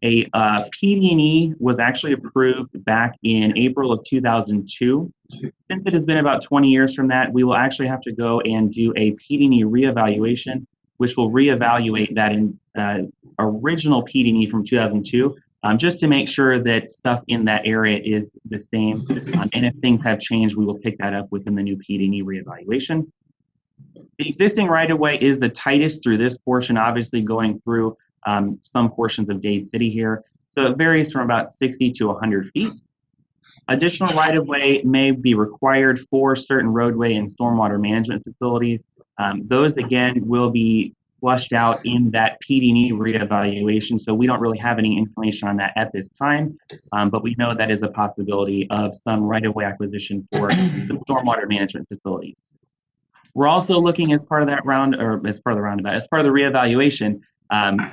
A PD&E was actually approved back in April of 2002. Since it has been about 20 years from that, we will actually have to go and do a PD&E reevaluation, which will reevaluate that original PD&E from 2002, just to make sure that stuff in that area is the same. And if things have changed, we will pick that up within the new PD&E reevaluation. The existing right-of-way is the tightest through this portion, obviously going through some portions of Dade City here. So it varies from about 60 to 100 feet. Additional right-of-way may be required for certain roadway and stormwater management facilities. Those, again, will be flushed out in that PD&E reevaluation, so we don't really have any information on that at this time, but we know that is a possibility of some right-of-way acquisition for the stormwater management facilities. We're also looking as part of that as part of the reevaluation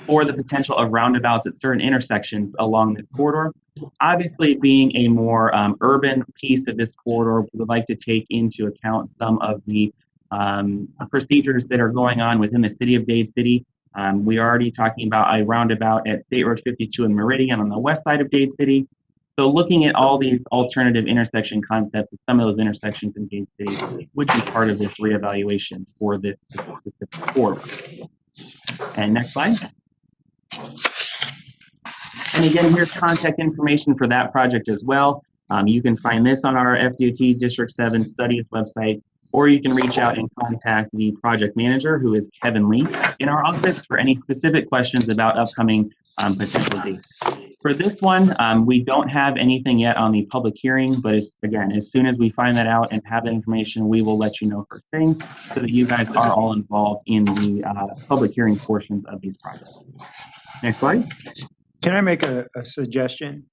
for the potential of roundabouts at certain intersections along this corridor. Obviously, being a more urban piece of this corridor, we would like to take into account some of the procedures that are going on within the city of Dade City. We are already talking about a roundabout at State Road 52 and Meridian on the west side of Dade City. So looking at all these alternative intersection concepts, some of those intersections in Gate City would be part of this reevaluation for this specific corridor. And next slide. And again, here's contact information for that project as well. You can find this on our FDOT District 7 Studies website, or you can reach out and contact the project manager, who is Kevin Lee, in our office for any specific questions about upcoming potential dates. For this one, we don't have anything yet on the public hearing, but again, as soon as we find that out and have that information, we will let you know first thing so that you guys are all involved in the public hearing portions of these projects. Next slide. Can I make a suggestion?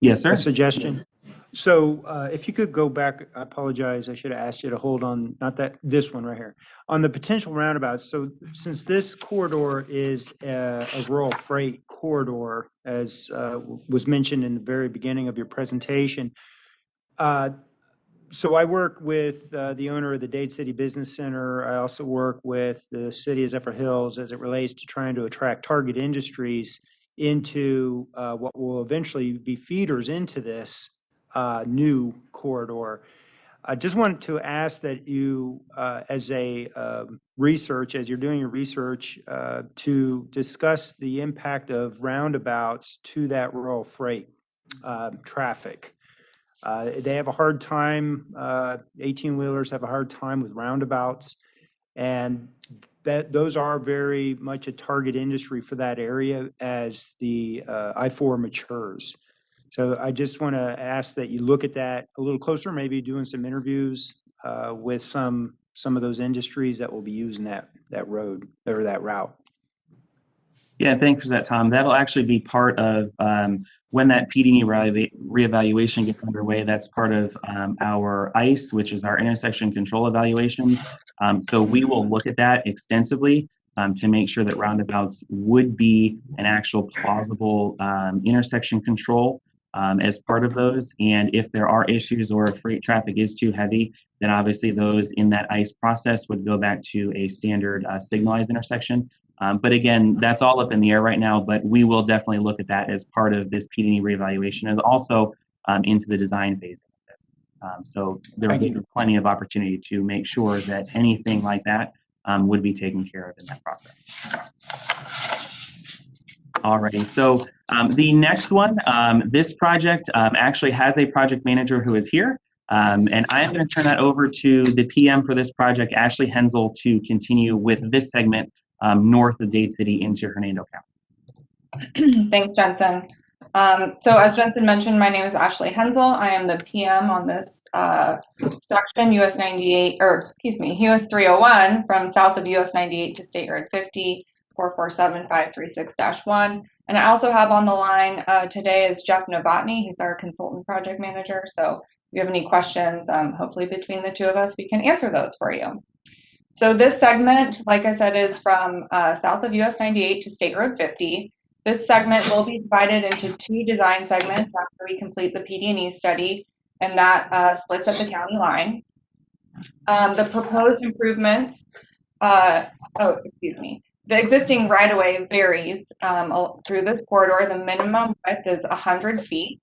Yes, sir. A suggestion? So if you could go back, I apologize, I should have asked you to hold on, not that, this one right here. On the potential roundabouts, so since this corridor is a rural freight corridor, as was mentioned in the very beginning of your presentation, so I work with the owner of the Dade City Business Center. I also work with the city of Zephyr Hills as it relates to trying to attract target industries into what will eventually be feeders into this new corridor. I just wanted to ask that you, as a as you're doing your research, to discuss the impact of roundabouts to that rural freight traffic. They have a hard time, 18-wheelers have a hard time with roundabouts, and those are very much a target industry for that area as the I-4 matures. So I just want to ask that you look at that a little closer, maybe doing some interviews with some of those industries that will be using that road or that route. Yeah, thanks for that, Tom. That'll actually be part of when that PD reevaluation gets underway. That's part of our ICE, which is our intersection control evaluations. So we will look at that extensively to make sure that roundabouts would be an actual plausible intersection control as part of those. And if there are issues or if freight traffic is too heavy, then obviously those in that ICE process would go back to a standard signalized intersection. But again, that's all up in the air right now, but we will definitely look at that as part of this PD reevaluation and also into the design phase of this. So there will be plenty of opportunity to make sure that anything like that would be taken care of in that process. Alrighty, so the next one, this project actually has a project manager who is here. And I'm going to turn that over to the PM for this project, Ashley Hensel, to continue with this segment north of Dade City into Hernando County. Thanks, Jensen. So as Jensen mentioned, my name is Ashley Hensel. I am the PM on this section, US 98, or excuse me, US 301 from south of US 98 to State Road 50, 447-536-1. And I also have on the line today is Jeff Novotny. He's our consultant project manager. So if you have any questions, hopefully between the two of us, we can answer those for you. So this segment, like I said, is from south of US 98 to State Road 50. This segment will be divided into two design segments after we complete the PD&E study, and that splits at the county line. The proposed improvements, the existing right-of-way varies through this corridor. The minimum width is 100 feet.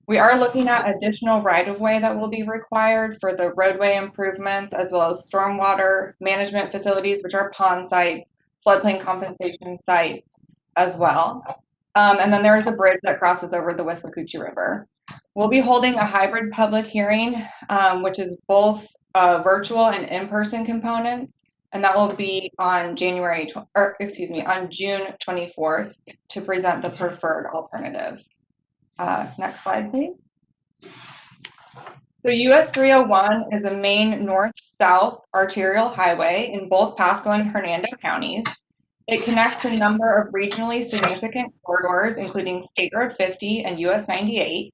We are looking at additional right-of-way that will be required for the roadway improvements, as well as stormwater management facilities, which are pond sites, floodplain compensation sites as well. And then there is a bridge that crosses over the Withlacoochee River. We'll be holding a hybrid public hearing, which is both virtual and in-person components, and that will be on June 24th to present the preferred alternative. Next slide, please. So US 301 is a main north-south arterial highway in both Pasco and Hernando counties. It connects a number of regionally significant corridors, including State Road 50 and US 98.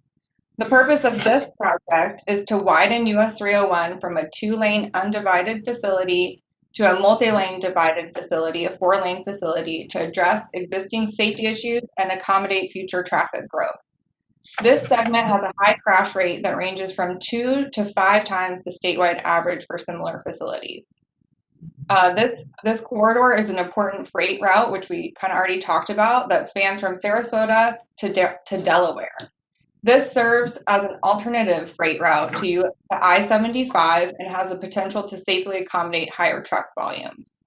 The purpose of this project is to widen US 301 from a 2-lane undivided facility to a multi-lane divided facility, a 4-lane facility, to address existing safety issues and accommodate future traffic growth. This segment has a high crash rate that ranges from 2 to 5 times the statewide average for similar facilities. This corridor is an important freight route, which we kind of already talked about, that spans from Sarasota to Delaware. This serves as an alternative freight route to I-75 and has the potential to safely accommodate higher truck volumes.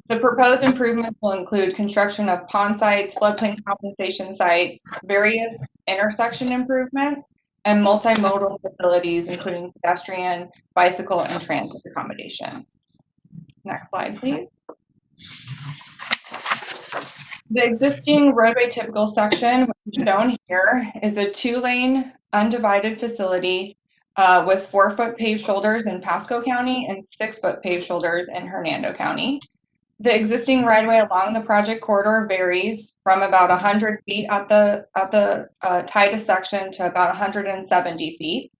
The proposed improvements will include construction of pond sites, floodplain compensation sites, various intersection improvements, and multimodal facilities, including pedestrian, bicycle, and transit accommodations. Next slide, please. The existing roadway typical section, which is shown here, is a 2-lane undivided facility with 4-foot paved shoulders in Pasco County and 6-foot paved shoulders in Hernando County. The existing right-of-way along the project corridor varies from about 100 feet at the tightest section to about 170 feet.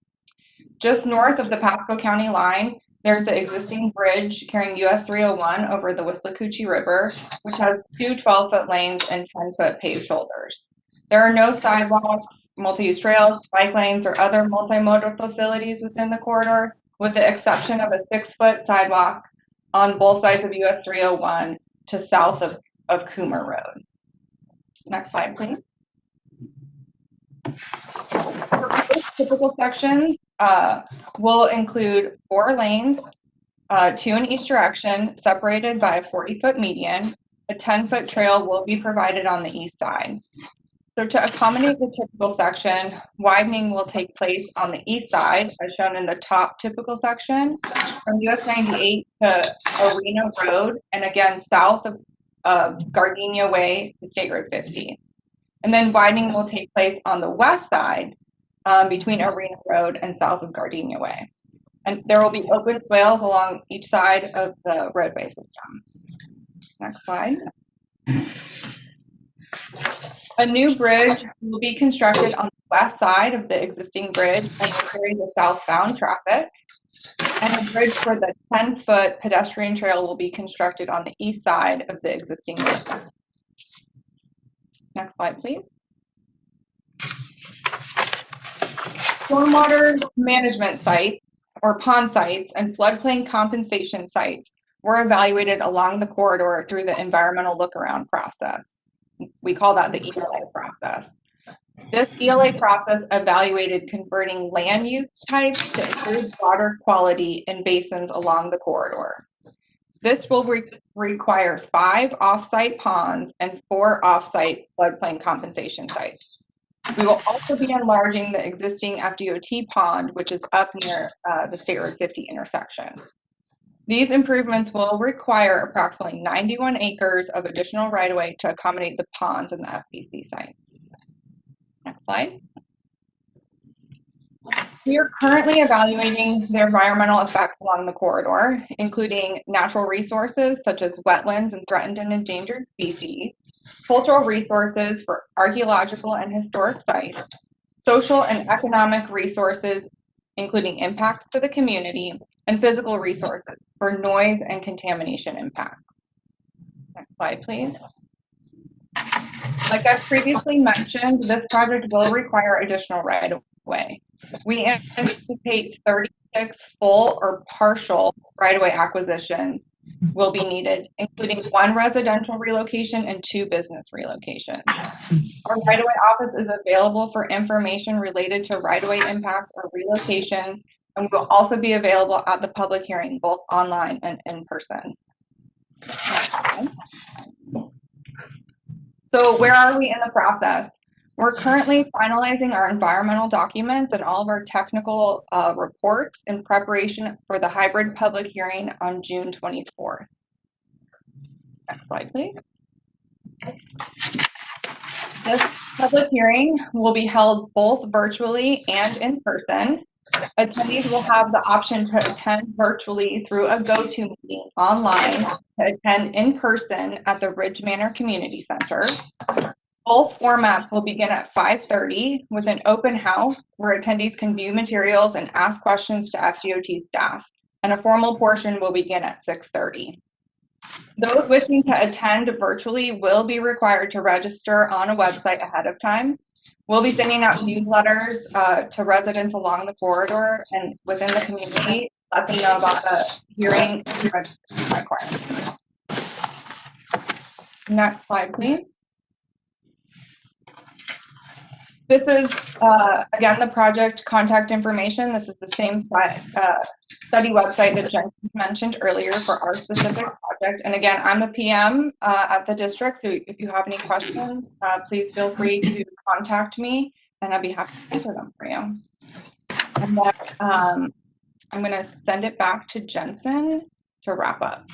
Just north of the Pasco County line, there's the existing bridge carrying US 301 over the Withlacoochee River, which has 2 12-foot lanes and 10-foot paved shoulders. There are no sidewalks, multi-use trails, bike lanes, or other multimodal facilities within the corridor, with the exception of a 6-foot sidewalk on both sides of US 301 to south of Coomer Road. Next slide, please. Typical sections will include 4 lanes, 2 in each direction, separated by a 40-foot median. A 10-foot trail will be provided on the east side. So to accommodate the typical section, widening will take place on the east side, as shown in the top typical section, from US 98 to Arena Road, and again south of Gardenia Way to State Road 50. And then widening will take place on the west side between Arena Road and south of Gardenia Way. And there will be open swales along each side of the roadway system. Next slide. A new bridge will be constructed on the west side of the existing bridge and will carry the southbound traffic. And a bridge for the 10-foot pedestrian trail will be constructed on the east side of the existing bridge. Next slide, please. Stormwater management sites, or pond sites, and floodplain compensation sites were evaluated along the corridor through the environmental look-around process. We call that the ELA process. This ELA process evaluated converting land use types to improve water quality in basins along the corridor. This will require 5 off-site ponds and 4 off-site floodplain compensation sites. We will also be enlarging the existing FDOT pond, which is up near the State Road 50 intersection. These improvements will require approximately 91 acres of additional right-of-way to accommodate the ponds and the FPC sites. Next slide. We are currently evaluating the environmental effects along the corridor, including natural resources such as wetlands and threatened and endangered species, cultural resources for archaeological and historic sites, social and economic resources, including impacts to the community, and physical resources for noise and contamination impacts. Next slide, please. Like I previously mentioned, this project will require additional right-of-way. We anticipate 36 full or partial right-of-way acquisitions will be needed, including 1 residential relocation and 2 business relocations. Our right-of-way office is available for information related to right-of-way impacts or relocations, and will also be available at the public hearing, both online and in person. So where are we in the process? We're currently finalizing our environmental documents and all of our technical reports in preparation for the hybrid public hearing on June 24th. Next slide, please. This public hearing will be held both virtually and in person. Attendees will have the option to attend virtually through a go-to meeting online, to attend in person at the Ridge Manor Community Center. Both formats will begin at 5:30 with an open house where attendees can view materials and ask questions to FDOT staff, and a formal portion will begin at 6:30. Those wishing to attend virtually will be required to register on a website ahead of time. We'll be sending out newsletters to residents along the corridor and within the community, let them know about the hearing and registration requirements. Next slide, please. This is, again, the project contact information. This is the same study website that Jen mentioned earlier for our specific project. And again, I'm a PM at the district, so if you have any questions, please feel free to contact me, and I'd be happy to answer them for you. And then I'm going to send it back to Jensen to wrap up.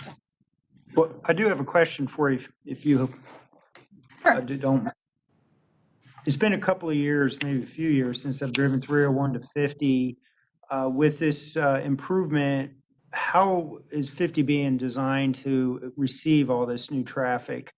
Well, I do have a question for you, if you don't. It's been a couple of years, maybe a few years, since I've driven 301 to 50. With this improvement, how is 50 being designed to receive all this new traffic?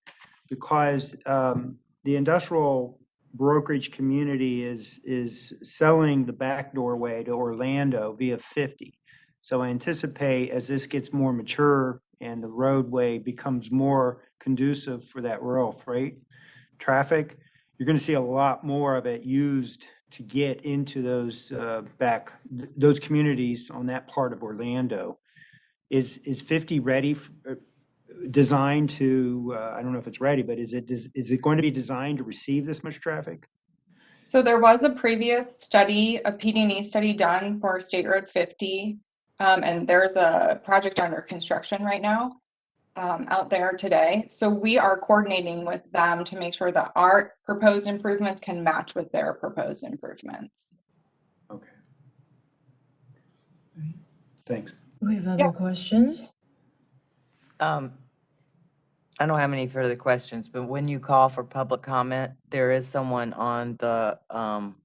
Because the industrial brokerage community is selling the back doorway to Orlando via 50. So I anticipate as this gets more mature and the roadway becomes more conducive for that rural freight traffic, you're going to see a lot more of it used to get into those those communities on that part of Orlando. Is 50 ready, designed to, I don't know if it's ready, but is it going to be designed to receive this much traffic? So there was a previous study, a PD&E study done for State Road 50, and there's a project under construction right now out there today. So we are coordinating with them to make sure that our proposed improvements can match with their proposed improvements. Okay. Thanks. Do we have other questions? I don't have any further questions, but when you call for public comment, there is someone on the, on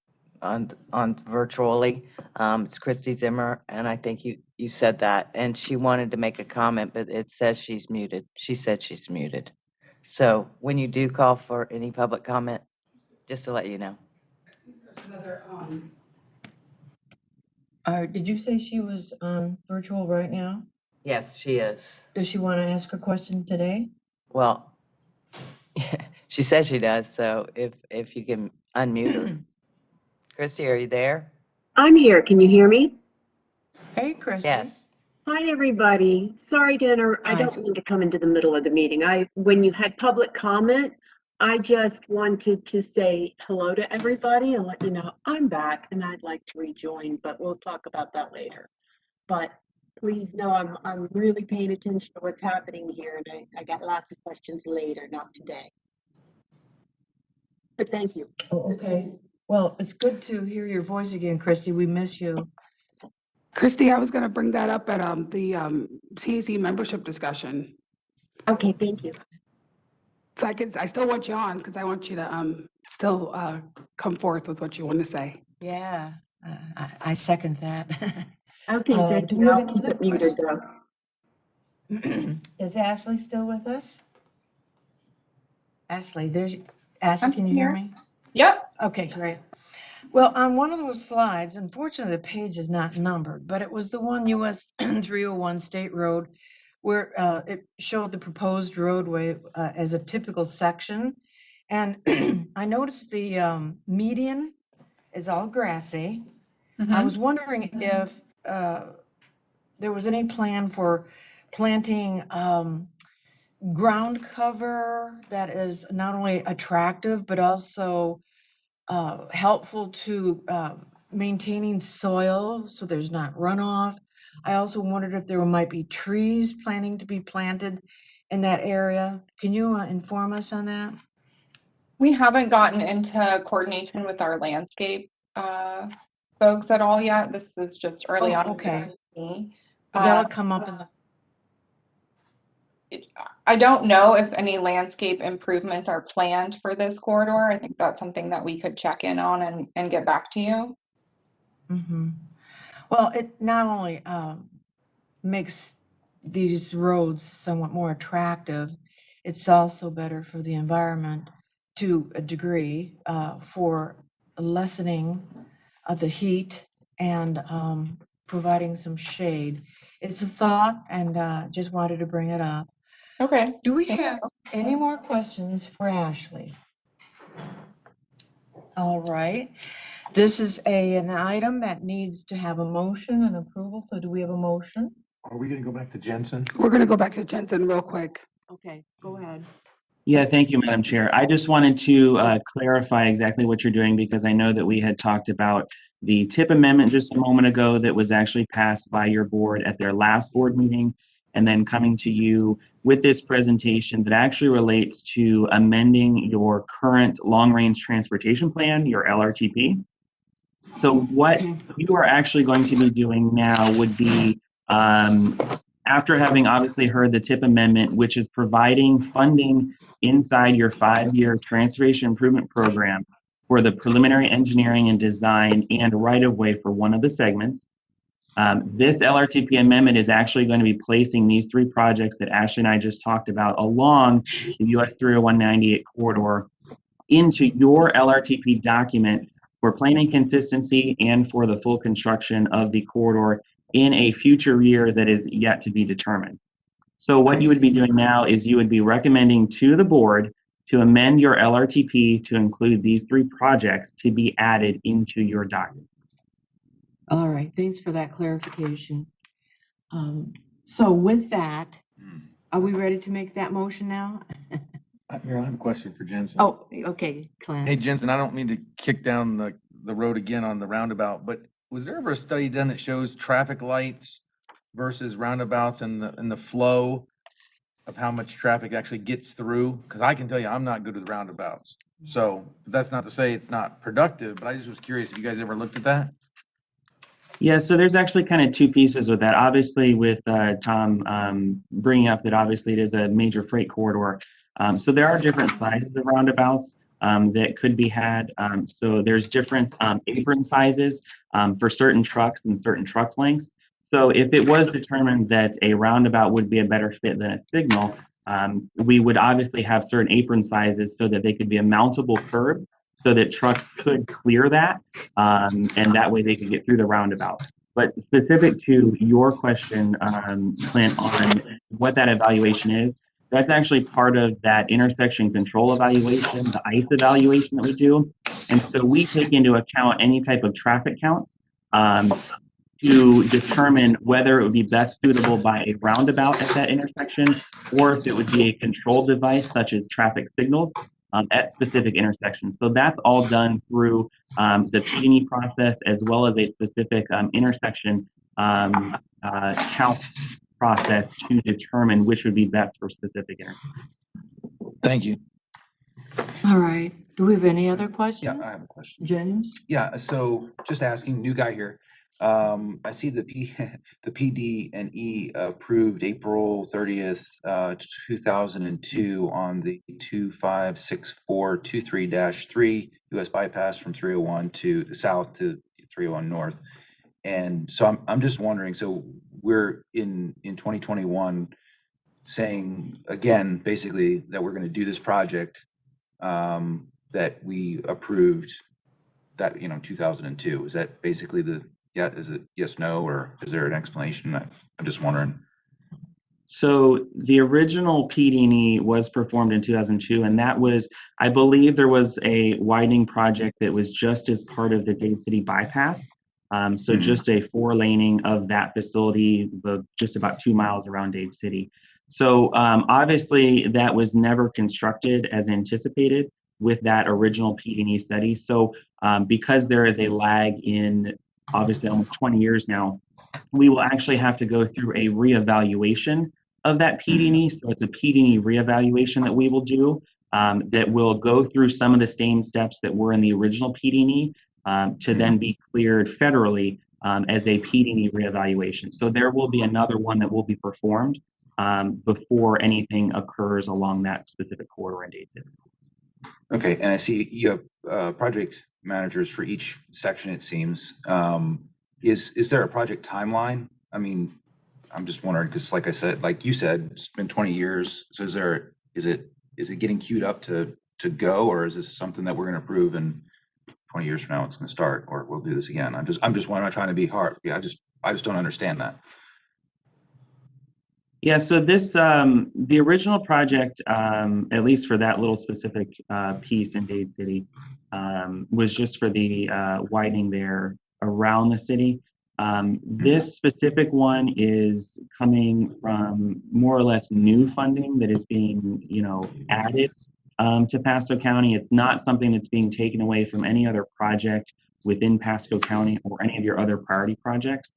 virtually. It's Christy Zimmer, and I think you said that, and she wanted to make a comment, but it says she's muted. She said she's muted. So when you do call for any public comment, just to let you know. Did you say she was on virtual right now? Yes, she is. Does she want to ask a question today? Well, she says she does, so if you can unmute her. Christy, are you there? I'm here. Can you hear me? Hey, Christy. Yes. Hi, everybody. Sorry, Dinner. I don't mean to come into the middle of the meeting. When you had public comment, I just wanted to say hello to everybody and let you know I'm back and I'd like to rejoin, but we'll talk about that later. But please know I'm really paying attention to what's happening here, and I got lots of questions later, not today. But thank you. Oh, okay. Well, it's good to hear your voice again, Christy. We miss you. Christy, I was going to bring that up at the CAC membership discussion. Okay, thank you. So I still want you on because I want you to still come forth with what you want to say. Yeah, I second that. Okay, thank do we you. have I'll any keep other it muted though. Is Ashley still with us? Ashley, Ashley, I'm can you hear here. me? Yep. Okay, great. Well, on one of those slides, unfortunately, the page is not numbered, but it was the one US 301 State Road where it showed the proposed roadway as a typical section. And I noticed the median is all grassy. I was wondering if there was any plan for planting ground cover that is not only attractive, but also helpful to maintaining soil so there's not runoff. I also wondered if there might be trees planning to be planted in that area. Can you inform us on that? We haven't gotten into coordination with our landscape folks at all yet. This is just early on. Okay. Me. That'll come up in the. I don't know if any landscape improvements are planned for this corridor. I think that's something that we could check in on and get back to you. Well, it not only makes these roads somewhat more attractive, it's also better for the environment to a degree for lessening of the heat and providing some shade. It's a thought, and just wanted to bring it up. Okay. Do we have any more questions for Ashley? All right. This is an item that needs to have a motion and approval. So do we have a motion? Are we gonna go back to Jensen? We're going to go back to Jensen real quick. Okay, go ahead. Yeah, thank you, Madam Chair. I just wanted to clarify exactly what you're doing because I know that we had talked about the TIP amendment just a moment ago that was actually passed by your board at their last board meeting, and then coming to you with this presentation that actually relates to amending your current long-range transportation plan, your LRTP. So what you are actually going to be doing now would be, after having obviously heard the TIP amendment, which is providing funding inside your 5-year transportation improvement program for the preliminary engineering and design and right-of-way for one of the segments. This LRTP amendment is actually going to be placing these 3 projects that Ashley and I just talked about along the US 30198 corridor into your LRTP document for planning consistency and for the full construction of the corridor in a future year that is yet to be determined. So what you would be doing now is you would be recommending to the board to amend your LRTP to include these 3 projects to be added into your document. All right, thanks for that clarification. So with that, are we ready to make that motion now? Mayor, I have a question for Jensen. Oh, okay, Clint. Hey, Jensen, I don't mean to kick down the road again on the roundabout, but was there ever a study done that shows traffic lights versus roundabouts and the flow of how much traffic actually gets through? Because I can tell you, I'm not good with roundabouts. So that's not to say it's not productive, but I just was curious if you guys ever looked at that? Yeah, so there's actually kind of 2 pieces with that. Obviously, with Tom bringing up that obviously it is a major freight corridor. So there are different sizes of roundabouts that could be had. So there's different apron sizes for certain trucks and certain truck lengths. So if it was determined that a roundabout would be a better fit than a signal, we would obviously have certain apron sizes so that they could be a mountable curb so that trucks could clear that, and that way they could get through the roundabout. But specific to your question, Clint, on what that evaluation is, that's actually part of that intersection control evaluation, the ICE evaluation that we do. And so we take into account any type of traffic count to determine whether it would be best suitable by a roundabout at that intersection, or if it would be a control device such as traffic signals at specific intersections. So that's all done through the PD&E process as well as a specific intersection count process to determine which would be best for specific intersections. Thank you. All right, do we have any other questions? Yeah, I have a question. James? Yeah, so just asking, new guy here. I see the PD&E approved April 30th, 2002 on the 256423-3 US bypass from 301 to the south to 301 north. And so I'm just wondering, so we're in 2021 saying again, basically that we're going to do this project that we approved that, 2002. Is that basically is it yes, no, or is there an explanation? I'm just wondering. So the original PD&E was performed in 2002, and that was, I believe there was a widening project that was just as part of the Dade City bypass. So just a 4-laning of that facility, just about 2 miles around Dade City. So obviously that was never constructed as anticipated with that original PD&E study. So because there is a lag in obviously almost 20 years now, we will actually have to go through a reevaluation of that PD&E. So it's a PD&E reevaluation that we will do that will go through some of the same steps that were in the original PD&E to then be cleared federally as a PD&E reevaluation. So there will be another one that will be performed before anything occurs along that specific corridor in Dade City. Okay, and I see you have project managers for each section, it seems. Is there a project timeline? I mean, I'm just wondering, because like I said, like you said, it's been 20 years. So is it getting queued up to go, or is this something that we're going to approve and 20 years from now it's going to start, or we'll do this again? I'm just not trying to be hard. Yeah, I just don't understand that. Yeah, so this, the original project, at least for that little specific piece in Dade City, was just for the widening there around the city. This specific one is coming from more or less new funding that is being, added to Pasco County. It's not something that's being taken away from any other project within Pasco County or any of your other priority projects.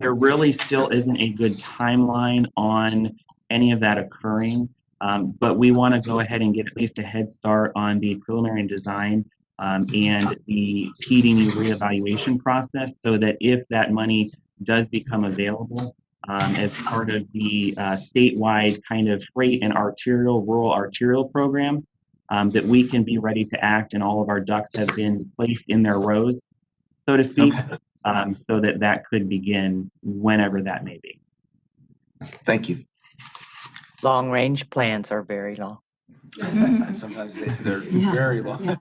There really still isn't a good timeline on any of that occurring, but we want to go ahead and get at least a head start on the preliminary design and the PD reevaluation process, so that if that money does become available as part of the statewide kind of freight and rural arterial program, that we can be ready to act and all of our ducks have been placed in their rows, so to speak, so that that could begin whenever that may be. Thank you. Long-range plans are very long, Sometimes they're Yeah, very long.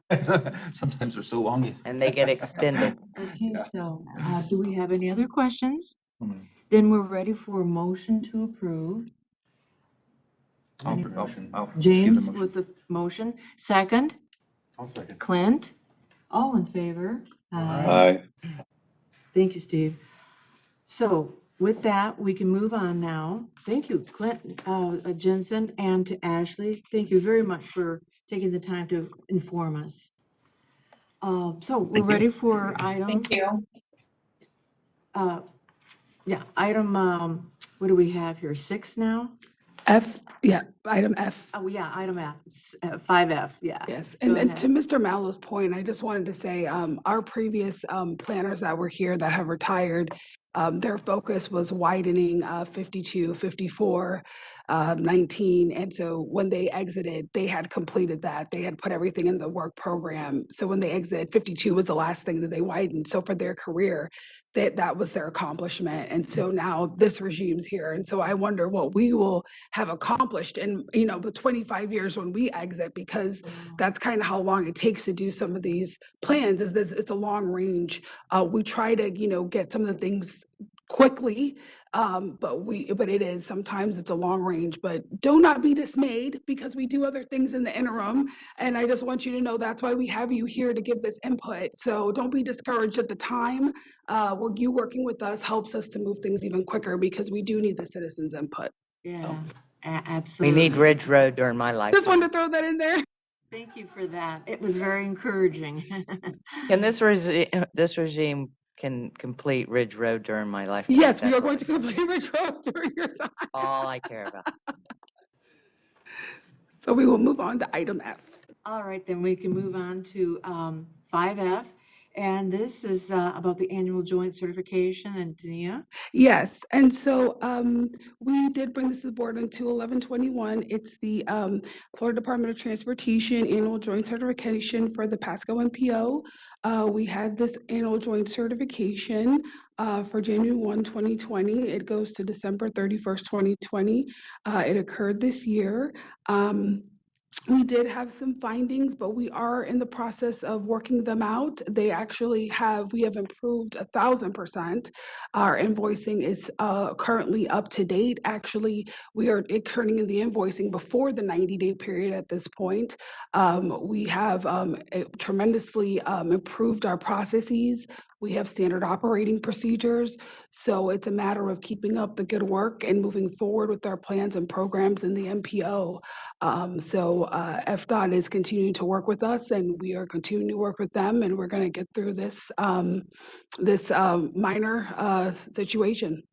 Sometimes they're so long. and they get extended. Okay, so, do we have any other questions? Hmm. Then we're ready for a motion to approve. I'll give the James motion. with the motion, second, I'll second. Clint, all in favor? Aye. Thank you, Steve. So with that, we can move on now. Thank you, Clint, Jensen, and to Ashley. Thank you very much for taking the time to inform us. So we're ready for item. Thank you. Yeah, item, what do we have here? 6 now? Item F. Oh, yeah, item F, 5F, yeah. Yes, Go and ahead. to Mr. Mallow's point, I just wanted to say, our previous planners that were here that have retired, their focus was widening 52, 54, 19. And so when they exited, they had completed that. They had put everything in the work program. So when they exited, 52 was the last thing that they widened. So for their career, that was their accomplishment. And so now this regime's here. And so I wonder what we will have accomplished in, the 25 years when we exit, because that's kind of how long it takes to do some of these plans. It's a long range. We try to, get some of the things quickly, but it is, sometimes it's a long range, but do not be dismayed because we do other things in the interim. And I just want you to know that's why we have you here to give this input. So don't be discouraged at the time. You working with us helps us to move things even quicker because we do need the citizens' input. Yeah, We absolutely. need Ridge Road during my life. Just wanted to throw that in there. Thank you for that. It was very encouraging. Can this regime can complete Ridge Road during my life? Yes, we are going to complete Ridge Road during your time. All I care about. So we will move on to item F. All right, then we can move on to 5F. And this is about the annual joint certification, and Tania? Yes, and so we did bring this to the board on 2/11/21. It's the Florida Department of Transportation Annual Joint Certification for the Pasco MPO. We had this annual joint certification for January 1, 2020. It goes to December 31st, 2020. It occurred this year. We did have some findings, but we are in the process of working them out. We have improved 1,000%. Our invoicing is currently up to date. Actually, we are turning in the invoicing before the 90-day period at this point. We have tremendously improved our processes. We have standard operating procedures. So it's a matter of keeping up the good work and moving forward with our plans and programs in the MPO. FDOT is continuing to work with us, and we are continuing to work with them, and we're going to get through this minor situation.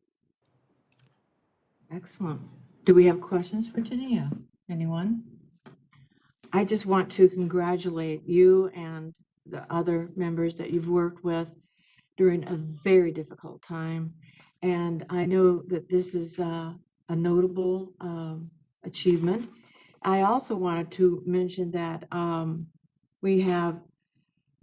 Excellent. Do we have questions for Tania? Anyone? I just want to congratulate you and the other members that you've worked with during a very difficult time. And I know that this is a notable achievement. I also wanted to mention that we have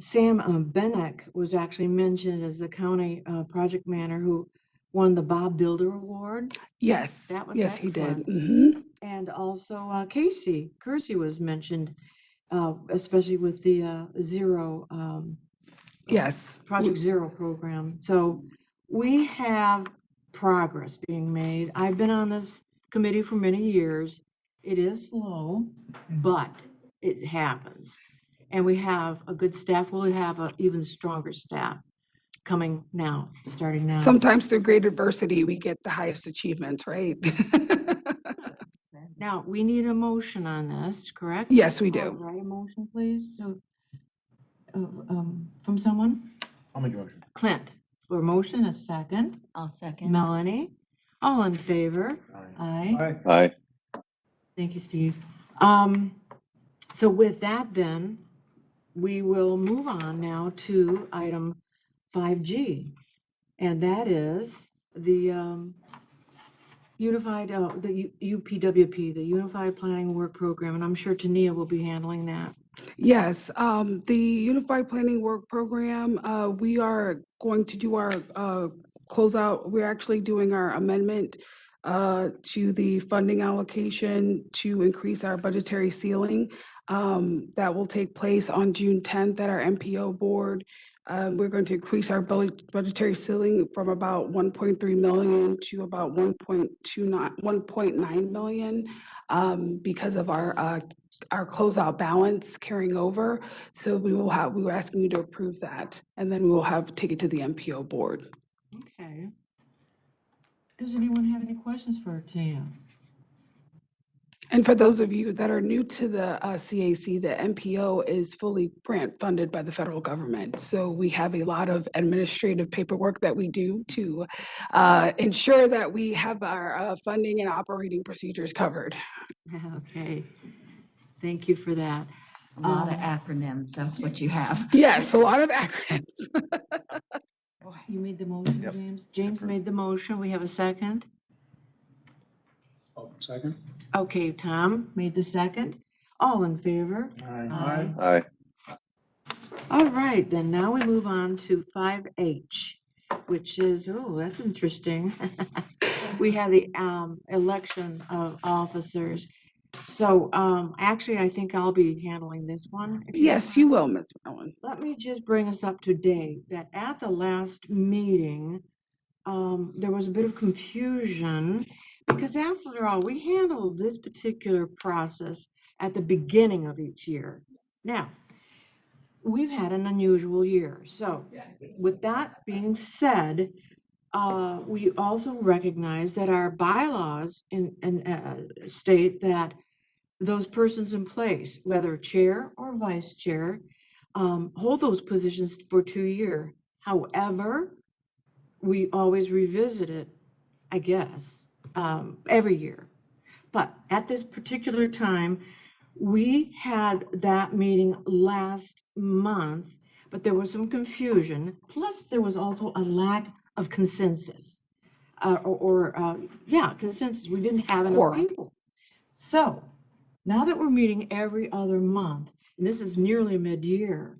Sam Benek was actually mentioned as the county project manager who won the Bob Builder Award. Yes, That was yes, he did. excellent. Mm-hmm. And also Casey Kersey was mentioned, especially with the Zero Yes. Project Zero program. So we have progress being made. I've been on this committee for many years. It is slow, but it happens. And we have a good staff. We'll have an even stronger staff. coming now, starting now? Sometimes through great adversity, we get the highest achievements, right? Now, we need a motion on this, correct? Yes, we I'll do. write a motion, please, so, from someone? I'll make a motion. Clint, for a motion, a second. I'll second. Melanie, all in favor? Aye. Aye. Thank you, Steve. So with that then, we will move on now to item 5G. And that is the Unified, the UPWP, the Unified Planning Work Program, and I'm sure Tania will be handling that. Yes, the Unified Planning Work Program, we are going to do our closeout. We're actually doing our amendment to the funding allocation to increase our budgetary ceiling. That will take place on June 10th at our MPO board. We're going to increase our budgetary ceiling from about 1.3 million to about 1.9 million because of our closeout balance carrying over. So we were asking you to approve that, and then we will take it to the MPO board. Okay. Does anyone have any questions for Tania? And for those of you that are new to the CAC, the MPO is fully grant funded by the federal government. So we have a lot of administrative paperwork that we do to ensure that we have our funding and operating procedures covered. Okay. Thank you for that. A lot of acronyms, that's what you have. Yes, a lot of acronyms. You made the motion, Yep. James? James made the motion. We have a second? Second? Okay, Tom made the second. All in favor? Aye. Aye. All right, then now we move on to 5H, which is, oh, that's interesting. We have the election of officers. So actually, I think I'll be handling this one. if Yes, you will, Ms. Mellon. Let me just bring us up to date that at the last meeting, there was a bit of confusion because after all, we handle this particular process at the beginning of each year. Now, we've had an unusual year. So with that being said, we also recognize that our bylaws state that those persons in place, whether chair or vice chair, hold those positions for 2 years. However, we always revisit it, I guess, every year. But at this particular time, we had that meeting last month, but there was some confusion. Plus, there was also a lack of consensus, consensus. We didn't have enough Quorum. people. So now that we're meeting every other month, and this is nearly mid-year,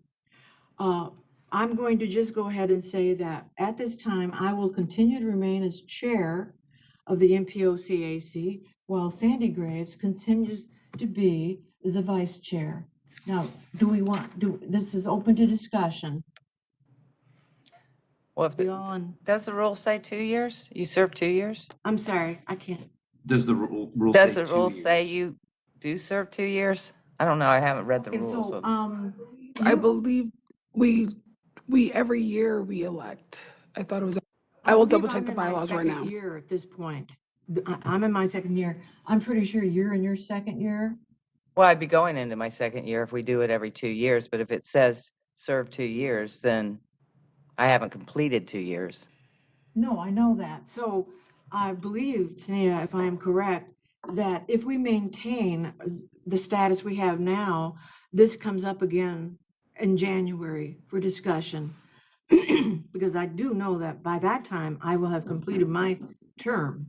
I'm going to just go ahead and say that at this time, I will continue to remain as chair of the MPO CAC, while Sandy Graves continues to be the vice chair. Now, this is open to discussion. Well, if We all on, does the rule say 2 years? You serve 2 years? I'm sorry, I can't. Does the rule Does say the rule 2 years? say you do serve 2 years? I don't know. I haven't read the Okay, rules. so, I believe we every year we elect. I thought it was, I will double check the bylaws right now. I'm in my second year at this point. I'm in my second year. I'm pretty sure you're in your second year. Well, I'd be going into my second year if we do it every 2 years, but if it says serve 2 years, then I haven't completed 2 years. No, I know that. So I believe, Tania, if I am correct, that if we maintain the status we have now, this comes up again in January for discussion. Because I do know that by that time, I will have completed my term.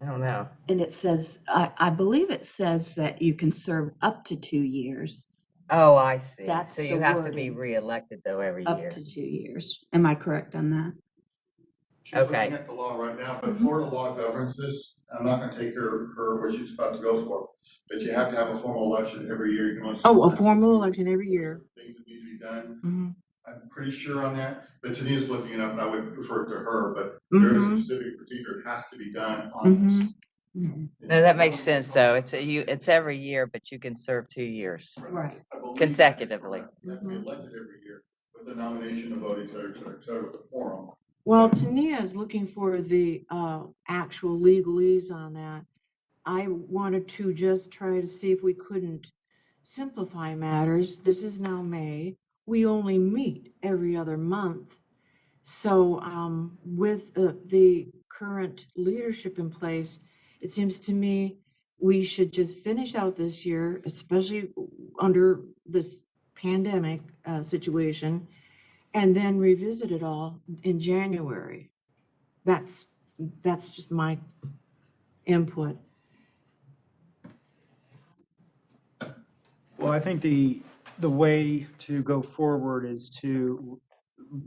I don't know. And it says, I believe it says that you can serve up to 2 years, Oh, I see. That's So you the have to be wording. reelected though every up year. to 2 years. Am I correct on that? She's looking Okay. at the law right now, but Florida law governs this. I'm not gonna take her where she's about to go for, but you have to have a formal election every year. You can only- Oh, a formal election every year. Things that need to be done. Mhm. I'm pretty sure on that, but Tania's looking it up and I would refer to her, but there is a specific procedure. It has to be done on this. No, that makes sense, though. It's every year, but you can serve 2 years Right. I believe consecutively. You're elected every year with the nomination, a vote, et cetera, with a forum. Well, Tania is looking for the actual legalese on that. I wanted to just try to see if we couldn't simplify matters. This is now May. We only meet every other month. So with the current leadership in place, it seems to me we should just finish out this year, especially under this pandemic situation, and then revisit it all in January. That's just my input. Well, I think the way to go forward is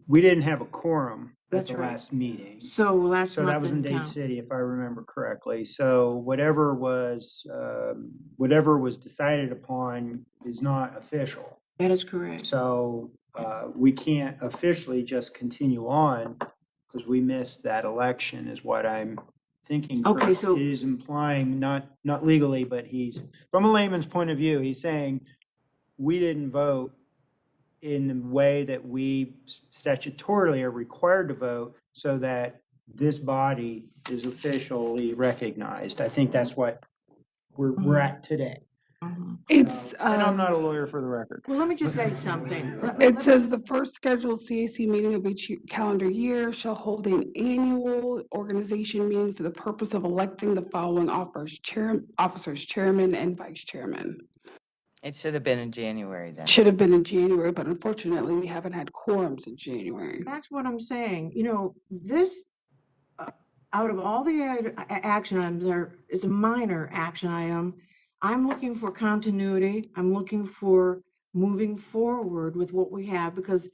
we didn't have a quorum at That's the right. last meeting. So last So month that was in didn't Dade count. City, if I remember correctly. So whatever was decided upon is not official. That is correct. So we can't officially just continue on because we missed that election is what I'm thinking. Okay, Chris so- is implying, not legally, but he's, from a layman's point of view, he's saying we didn't vote in the way that we statutorily are required to vote so that this body is officially recognized. I think that's what we're at today. It's, And I'm not a lawyer for the record. Well, let me just say something. It says the first scheduled CAC meeting of each calendar year shall hold an annual organization meeting for the purpose of electing the following officers, chairman and vice chairman. It should have been in January then. Should have been in January, but unfortunately, we haven't had quorums in January. That's what I'm saying. You know, this, out of all the action items, is a minor action item. I'm looking for continuity. I'm looking for moving forward with what we have because,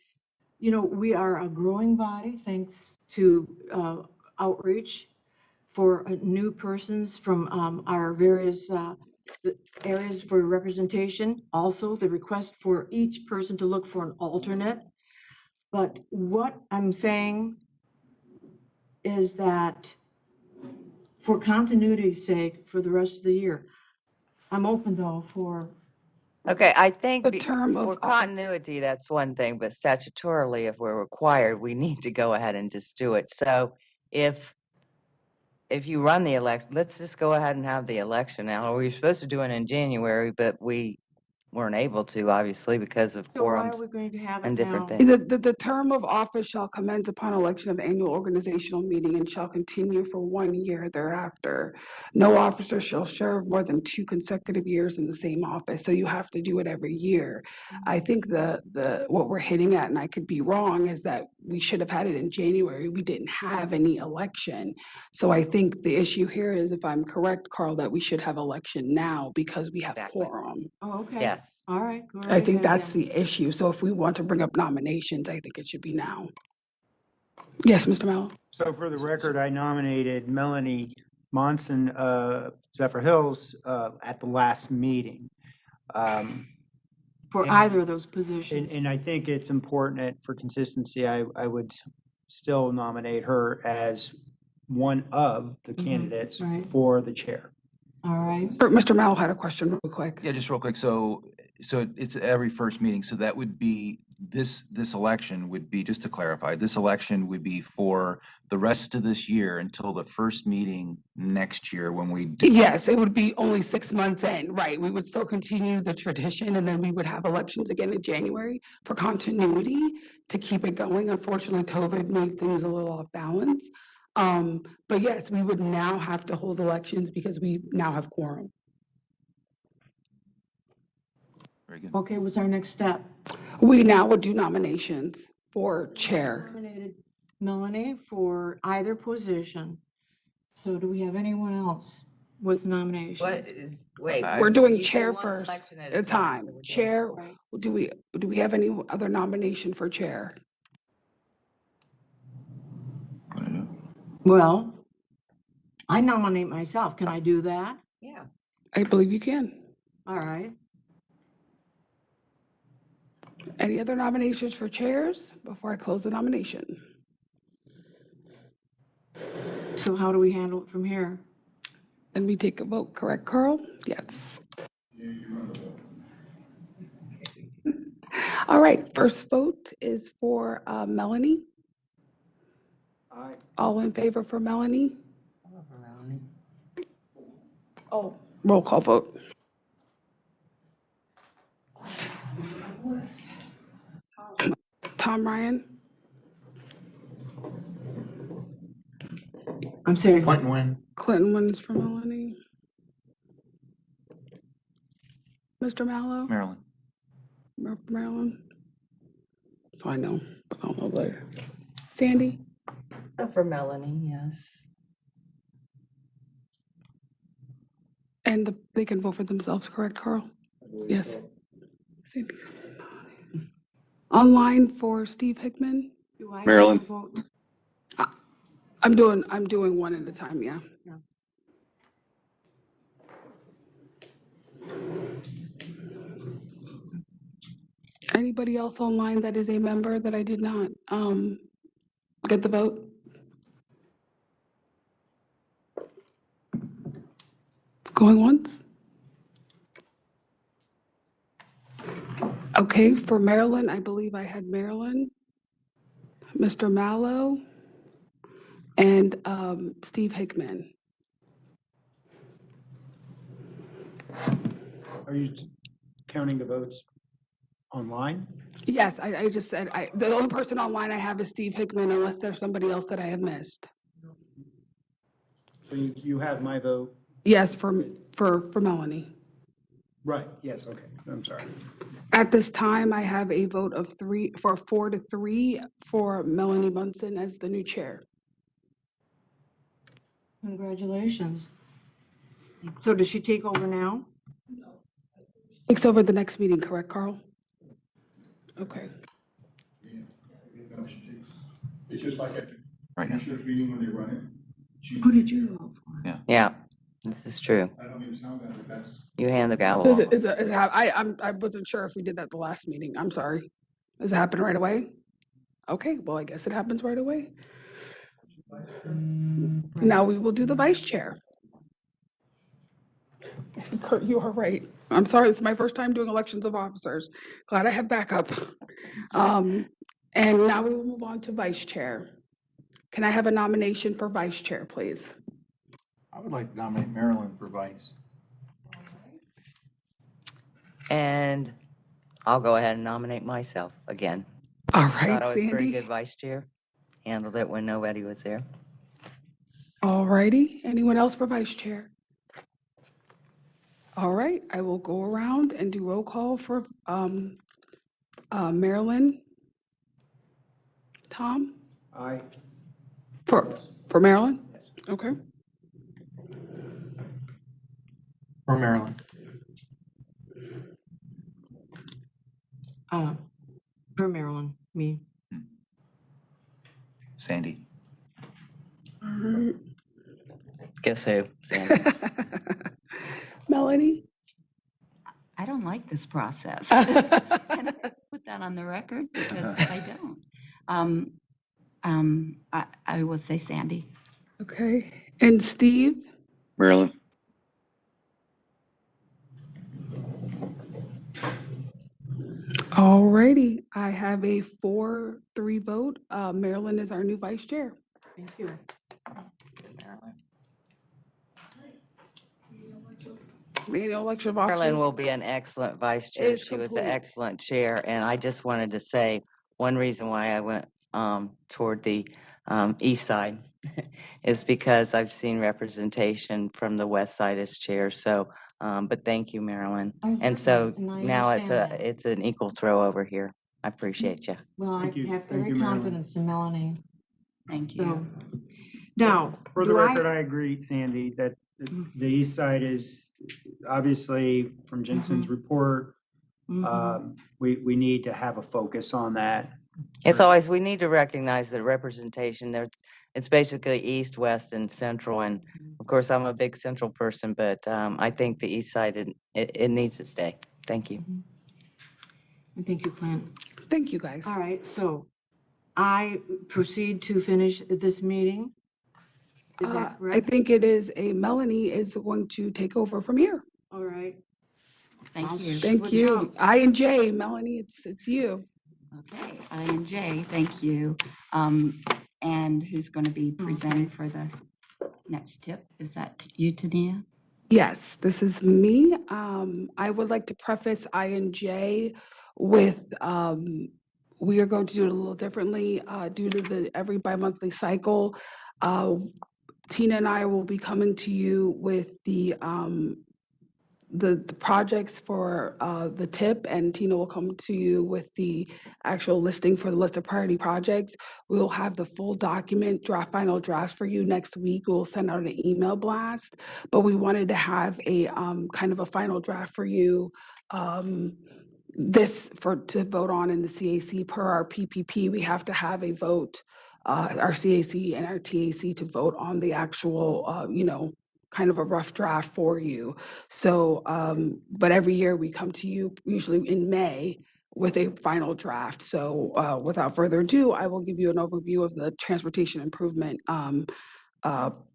you know, we are a growing body thanks to outreach for new persons from our various areas for representation. Also, the request for each person to look for an alternate. But what I'm saying is that for continuity's sake, for the rest of the year, I'm open though for, Okay, I think The term for of continuity, that's one thing, but statutorily, if we're required, we need to go ahead and just do it. So if you run the election, let's just go ahead and have the election now. We were supposed to do it in January, but we weren't able to, obviously, because of so why are quorums we going to have it and different now? things. The term of office shall commence upon election of the annual organizational meeting and shall continue for 1 year thereafter. No officer shall serve more than 2 consecutive years in the same office, so you have to do it every year. I think what we're hitting at, and I could be wrong, is that we should have had it in January. We didn't have any election. So I think the issue here is, if I'm correct, Carl, that we should have election now because we have Exactly. quorum. Oh, okay. Yes. All right. Go I right think ahead that's then. the issue. So if we want to bring up nominations, I think it should be now. Yes, Mr. Mello? So for the record, I nominated Melanie Monson, Zephyr Hills, at the last meeting. For and- either of those positions. And I think it's important for consistency, I would still nominate her as one of the candidates right. for the chair. All right. Mr. Mello had a question real quick. Yeah, just real quick. So it's every first meeting. So that would be, this election would be, just to clarify, this election would be for the rest of this year until the first meeting next year when we do. Yes, it would be only 6 months in, right? We would still continue the tradition and then we would have elections again in January for continuity to keep it going. Unfortunately, COVID made things a little off balance. But yes, we would now have to hold elections because we now have quorum. Very good. Okay, what's our next step? We now would do nominations for chair. Nominated Melanie for either position. So do we have anyone else with nomination? Wait. We're doing you do chair one first election at a time. so we're doing- Chair, Right. do we have any other nomination for chair? Well, I nominate myself. Can I do that? Yeah. I believe you can. All right. Any other nominations for chairs before I close the nomination? So how do we handle it from here? Let me take a vote, correct, Carl? Yes. All right, first vote is for Melanie. Aye. All in favor for Melanie? Oh, roll call vote. Tom Ryan, I'm saying, Clinton win. Clinton wins for Melanie. Mr. Mallow? Maryland. Maryland? So I know, but I don't know later. Sandy? For Melanie, yes. And they can vote for themselves, correct, Carl? Yes. Sandy. Online for Steve Hickman? do I have Maryland. to vote? I'm doing one at a time, yeah. Anybody else online that is a member that I did not get the vote? Going once? Okay, for Maryland, I believe I had Maryland, Mr. Mallow, and Steve Hickman. Are you counting the votes online? Yes, I just said, the only person online I have is Steve Hickman unless there's somebody else that I have missed. So you have my vote? Yes, for Melanie. Right, yes, okay, I'm sorry. At this time, I have a vote of 4 to 3 for Melanie Munson as the new chair. Congratulations. So does she take over now? Takes over the next meeting, correct, Carl? Okay. It's just like a Right now. commissioners meeting when they run it. Who did you vote for? Yeah, this is true. I don't mean to sound bad, but that's. You hand the gavel off. I wasn't sure if we did that the last meeting. I'm sorry. Does it happen right away? Okay, well, I guess it happens right away. Now we will do the vice chair. Kurt, you are right. I'm sorry, it's my first time doing elections of officers. Glad I have backup. And now we will move on to vice chair. Can I have a nomination for vice chair, please? I would like to nominate Maryland for vice. And I'll go ahead and nominate myself again. All Thought right, I was pretty Sandy. good vice chair. Handled it when nobody was there. All righty. Anyone else for vice chair? All right, I will go around and do roll call for Maryland. Tom? Aye. For Maryland? Okay. For Maryland. For Maryland, me. Sandy. Guess who? Sandy. Melanie? I don't like this process. Can I put that on the record? Because I don't. I will say Sandy. Okay, and Steve? Maryland. All righty, I have a 4-3 vote. Maryland is our new vice chair. Thank you. The annual election of Marilyn officers. will be an excellent vice chair. Is She was an complete. excellent chair, and I just wanted to say, one reason why I went toward the east side is because I've seen representation from the west side as chair, so, but thank you, Marilyn. And so And I now understand that. it's an equal throw over here. I appreciate you. Well, I Thank you. have Thank every you, Marilyn. confidence in Melanie. Thank So, you. now, For the do record, I, I agree, Sandy, that the east side is obviously from Jensen's report. We need to have a focus on that. It's always, we need to recognize the representation there. It's basically east, west, and central, and of course, I'm a big central person, but I think the east side, it needs to stay. Thank you. thank you, Clint. Thank you, guys. All right, so I proceed to finish this meeting. Is that I correct? think it is Melanie is going to take over from here. All right. Thank I'll you. Thank switch you. out. I and J, Melanie, it's you. Okay, I and J, thank you. And who's going to be presenting for the next tip? Is that you, Tania? Yes, this is me. I would like to preface I and J with we are going to do it a little differently due to the every bi-monthly cycle. Tina and I will be coming to you with the projects for the tip, and Tina will come to you with the actual listing for the list of priority projects. We will have the full document, final drafts for you next week. We'll send out an email blast, but we wanted to have a kind of a final draft for you. To vote on in the CAC per our PPP, we have to have a vote, our CAC and our TAC to vote on the actual, kind of a rough draft for you. So, but every year we come to you, usually in May, with a final draft. So without further ado, I will give you an overview of the transportation improvement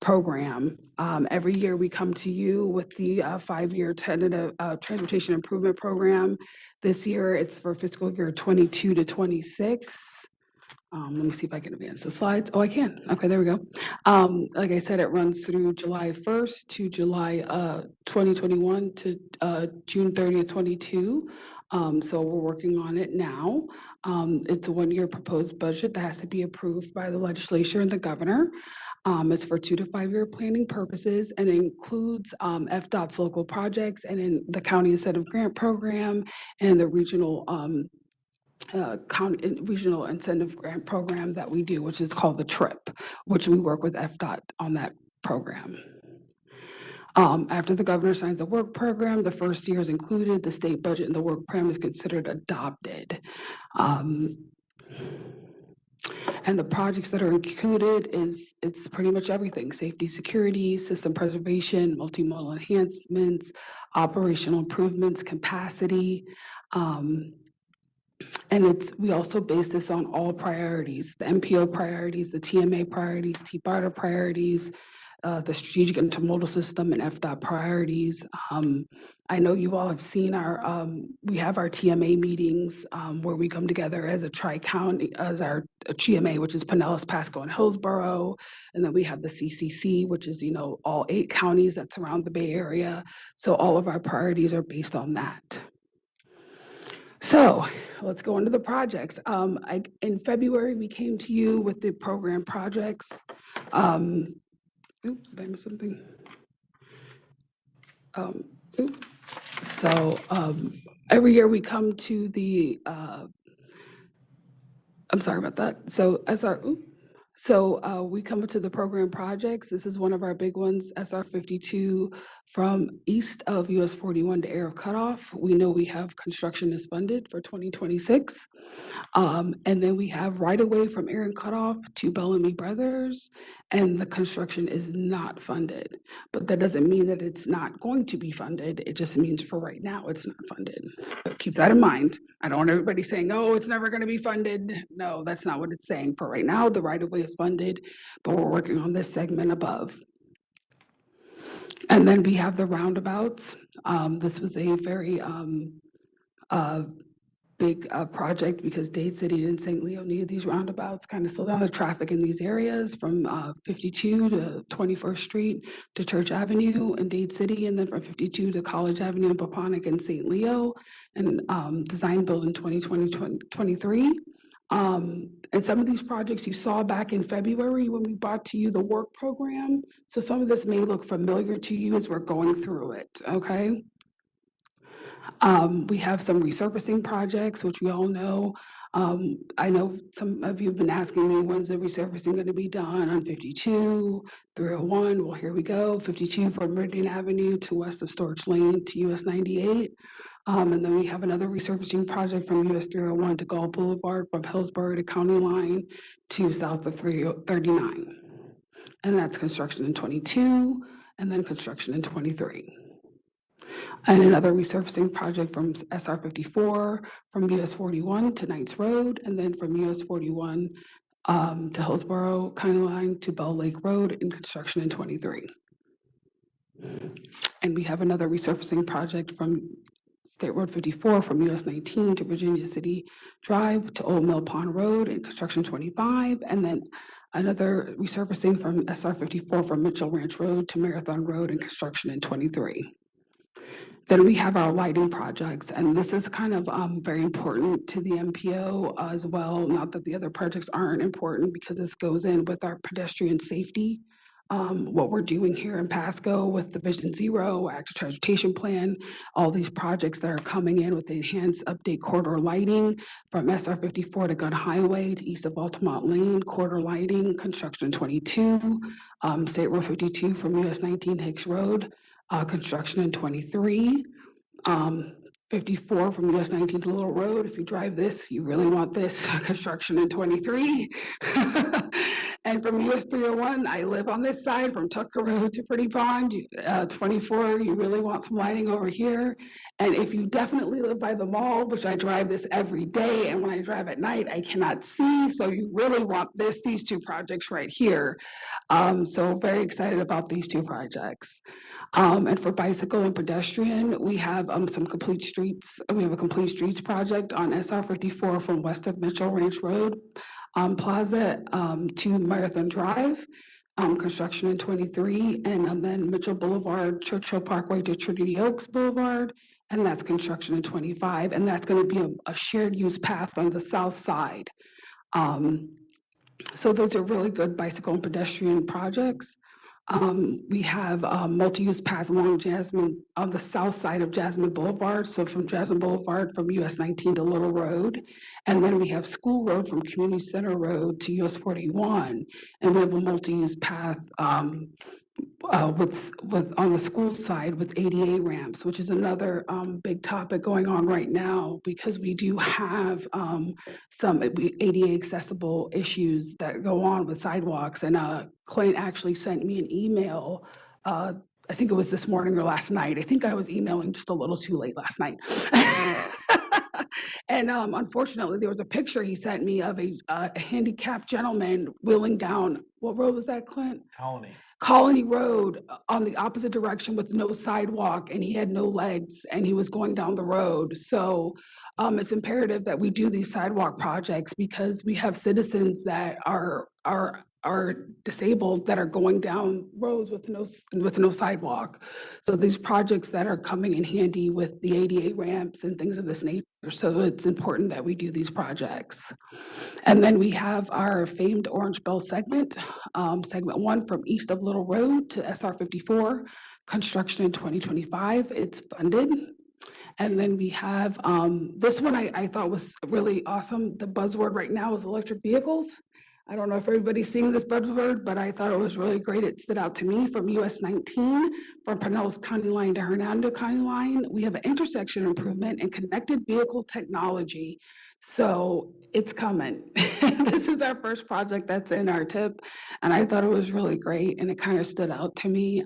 program. Every year we come to you with the 5-year tentative transportation improvement program. This year it's for fiscal year 22 to 26. Let me see if I can advance the slides. Oh, I can. Okay, there we go. Like I said, it runs through July 1st to July 2021 to June 30th, 22. So we're working on it now. It's a 1-year proposed budget that has to be approved by the legislature and the governor. It's for 2 to 5-year planning purposes and includes FDOT's local projects and in the county incentive grant program and the regional regional incentive grant program that we do, which is called the TRIP, which we work with FDOT on that program. After the governor signs the work program, the first year is included, the state budget and the work program is considered adopted. And the projects that are included it's pretty much everything: safety, security, system preservation, multimodal enhancements, operational improvements, capacity. And we also base this on all priorities: the MPO priorities, the TMA priorities, T-BARTA priorities, the strategic intermodal system and FDOT priorities. I know you all have seen we have our TMA meetings where we come together as a tri-county, as our TMA, which is Pinellas, Pasco, and Hillsborough. And then we have the CCC, which is, all 8 counties that surround the Bay Area. So all of our priorities are based on that. So let's go into the projects. In February, we came to you with the program projects. Oops, did I miss something? Oops. So every year we come to the, I'm sorry about that. So we come to the program projects. This is one of our big ones, SR 52 from east of US 41 to Arab Cutoff. We know we have construction is funded for 2026. And then we have right away from Aaron Cutoff to Bellamy Brothers, and the construction is not funded. But that doesn't mean that it's not going to be funded. It just means for right now, it's not funded. So keep that in mind. I don't want everybody saying, oh, it's never going to be funded. No, that's not what it's saying. For right now, the right of way is funded, but we're working on this segment above. And then we have the roundabouts. This was a very big project because Dade City and St. Leo needed these roundabouts, kind of slow down the traffic in these areas from 52 to 21st Street to Church Avenue in Dade City, and then from 52 to College Avenue in Papanek and St. Leo, and design build in 2020-23. And some of these projects you saw back in February when we brought to you the work program. So some of this may look familiar to you as we're going through it, okay? We have some resurfacing projects, which we all know. I know some of you have been asking me, when's the resurfacing going to be done on 52, 301? Well, here we go. 52 from Meridian Avenue to west of Storage Lane to US 98. And then we have another resurfacing project from US 301 to Gulf Boulevard from Hillsborough to County Line to south of 39. And that's construction in 22 and then construction in 23. And another resurfacing project from SR 54 from US 41 to Knights Road, and then from US 41 to Hillsborough County Line to Bell Lake Road in construction in 23. And we have another resurfacing project from State Road 54 from US 19 to Virginia City Drive to Old Mill Pond Road in construction 25. And then another resurfacing from SR 54 from Mitchell Ranch Road to Marathon Road in construction in 23. Then we have our lighting projects, and this is kind of very important to the MPO as well. Not that the other projects aren't important, because this goes in with our pedestrian safety. What we're doing here in Pasco with the Vision Zero, active transportation plan, all these projects that are coming in with the enhanced update corridor lighting from SR 54 to Gun Highway to east of Altamont Lane, corridor lighting, construction 22, State Road 52 from US 19 Hicks Road, construction in 23. 54 from US 19 to Little Road. If you drive this, you really want this, construction in 23. And from US 301, I live on this side from Tucker Road to Pretty Pond, 24, you really want some lighting over here. And if you definitely live by the mall, which I drive this every day, and when I drive at night, I cannot see, so you really want these two projects right here. So very excited about these two projects. And for bicycle and pedestrian, we have some complete streets. We have a complete streets project on SR 54 from west of Mitchell Ranch Road Plaza to Marathon Drive, construction in 23, and then Mitchell Boulevard, Churchill Parkway to Trinity Oaks Boulevard, and that's construction in 25, and that's going to be a shared use path on the south side. So those are really good bicycle and pedestrian projects. We have multi-use paths along Jasmine, on the south side of Jasmine Boulevard. So from Jasmine Boulevard from US 19 to Little Road. And then we have School Road from Community Center Road to US 41. And we have a multi-use path with on the school side with ADA ramps, which is another big topic going on right now, because we do have some ADA accessible issues that go on with sidewalks. And Clint actually sent me an email, I think it was this morning or last night. I think I was emailing just a little too late last night. And unfortunately, there was a picture he sent me of a handicapped gentleman wheeling down, what road was that, Clint? Colony Road on the opposite direction with no sidewalk, and he had no legs, and he was going down the road. So it's imperative that we do these sidewalk projects, because we have citizens that are disabled that are going down roads with no sidewalk. So these projects that are coming in handy with the ADA ramps and things of this nature. So it's important that we do these projects. And then we have our famed Orange Bell segment, segment 1 from east of Little Road to SR 54, construction in 2025. It's funded. And then we have this one I thought was really awesome. The buzzword right now is electric vehicles. I don't know if everybody's seeing this buzzword, but I thought it was really great. It stood out to me from US 19, from Pinellas County Line to Hernando County Line. We have an intersection improvement and connected vehicle technology. So it's coming. This is our first project that's in our TIP, and I thought it was really great, and it kind of stood out to me.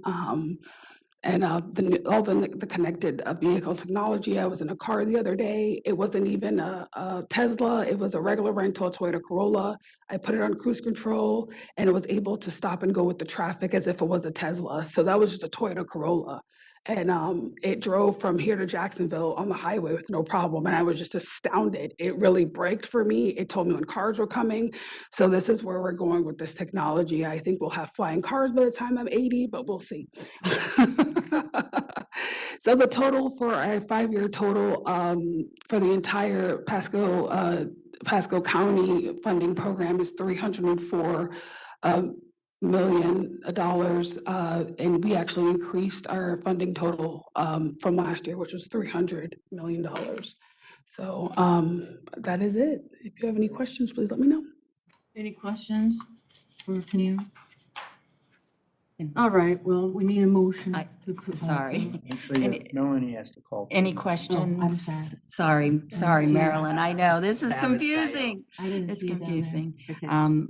And all the connected vehicle technology. I was in a car the other day. It wasn't even a Tesla. It was a regular rental Toyota Corolla. I put it on cruise control, and it was able to stop and go with the traffic as if it was a Tesla. So that was just a Toyota Corolla. And it drove from here to Jacksonville on the highway with no problem. And I was just astounded. It really braked for me. It told me when cars were coming. So this is where we're going with this technology. I think we'll have flying cars by the time I'm 80, but we'll see. So the total for a 5-year total for the entire Pasco County funding program is $304 million, and we actually increased our funding total from last year, which was $300 million. So that is it. If you have any questions, please let me know. Any questions for Pam? All right, well, we need a motion. Sorry. Actually, Melanie has to call. Any questions? Sorry, Marilyn. I know, this is confusing. It's confusing.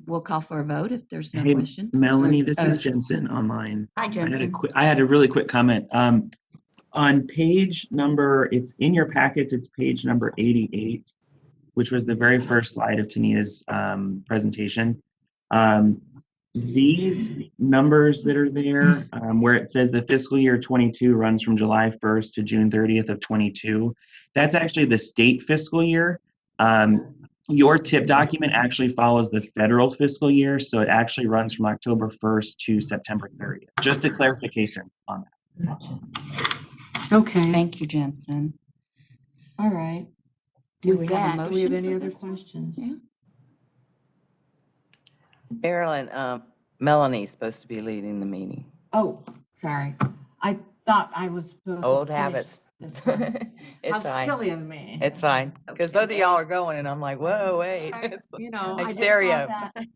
We'll call for a vote if there's no Hey, questions. Melanie, this is Jensen online. Hi, Jensen. I had a really quick comment. On page number, it's in your packets, it's page number 88. which was the very first slide of Tania's presentation. These numbers that are there, where it says the fiscal year 22 runs from July 1st to June 30th of 22, that's actually the state fiscal year. Your TIP document actually follows the federal fiscal year, so it actually runs from October 1st to September 30th. Just a clarification on that. Okay. Thank you, Jensen. All right. Do we have a do we have motion any for other this? questions? Yeah. Marilyn, Melanie's supposed to be leading the meeting. Oh, sorry. I thought I was supposed to. Old finish habits. this one. How It's fine. silly of me. It's fine, because both of y'all are going, and I'm like, whoa, wait. It's You know, like I just stereo. thought that.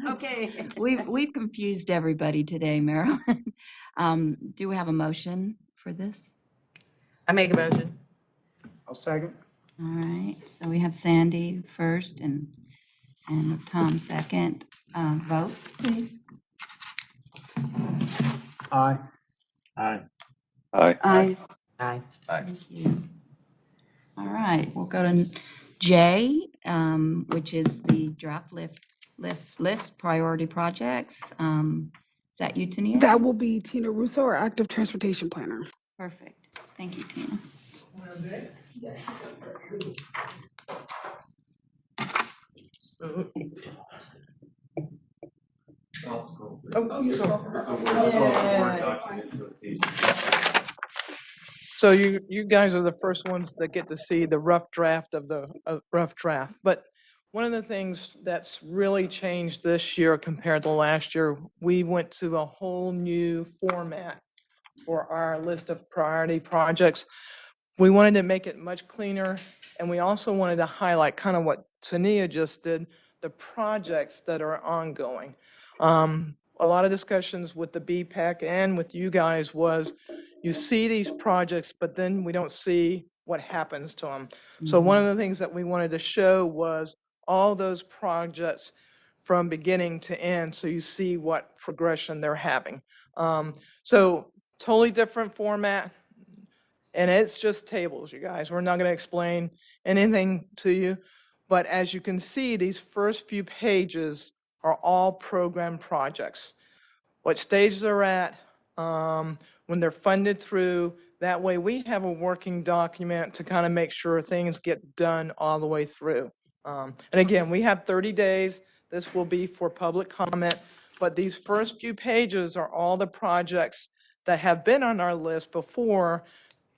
Okay. We've confused everybody today, Marilyn. Do we have a motion for this? I make a motion. I'll second. All right, so we have Sandy first and Tom second. Vote, please. Aye. Aye. Aye. Aye. Aye. Thank you. All right, we'll go to J, which is the draft list priority projects. Is that you, Tania? That will be Tina Russo, our active transportation planner. Perfect. Thank you, Tina. So you guys are the first ones that get to see the rough draft of the rough draft. But one of the things that's really changed this year compared to last year, we went to a whole new format for our list of priority projects. We wanted to make it much cleaner, and we also wanted to highlight kind of what Tania just did, the projects that are ongoing. A lot of discussions with the BPAC and with you guys was, you see these projects, but then we don't see what happens to them. So one of the things that we wanted to show was all those projects from beginning to end, so you see what progression they're having. So totally different format, and it's just tables, you guys. We're not going to explain anything to you, but as you can see, these first few pages are all program projects. What stage they're at, when they're funded through. That way we have a working document to kind of make sure things get done all the way through. And again, we have 30 days. This will be for public comment, but these first few pages are all the projects that have been on our list before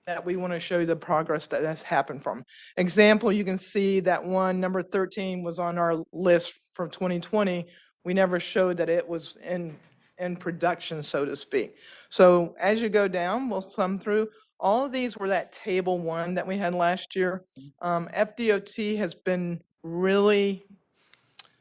that we want to show you the progress that has happened from. Example, you can see that one, number 13, was on our list from 2020. We never showed that it was in production, so to speak. So as you go down, we'll sum through. All of these were that table one that we had last year. FDOT has been really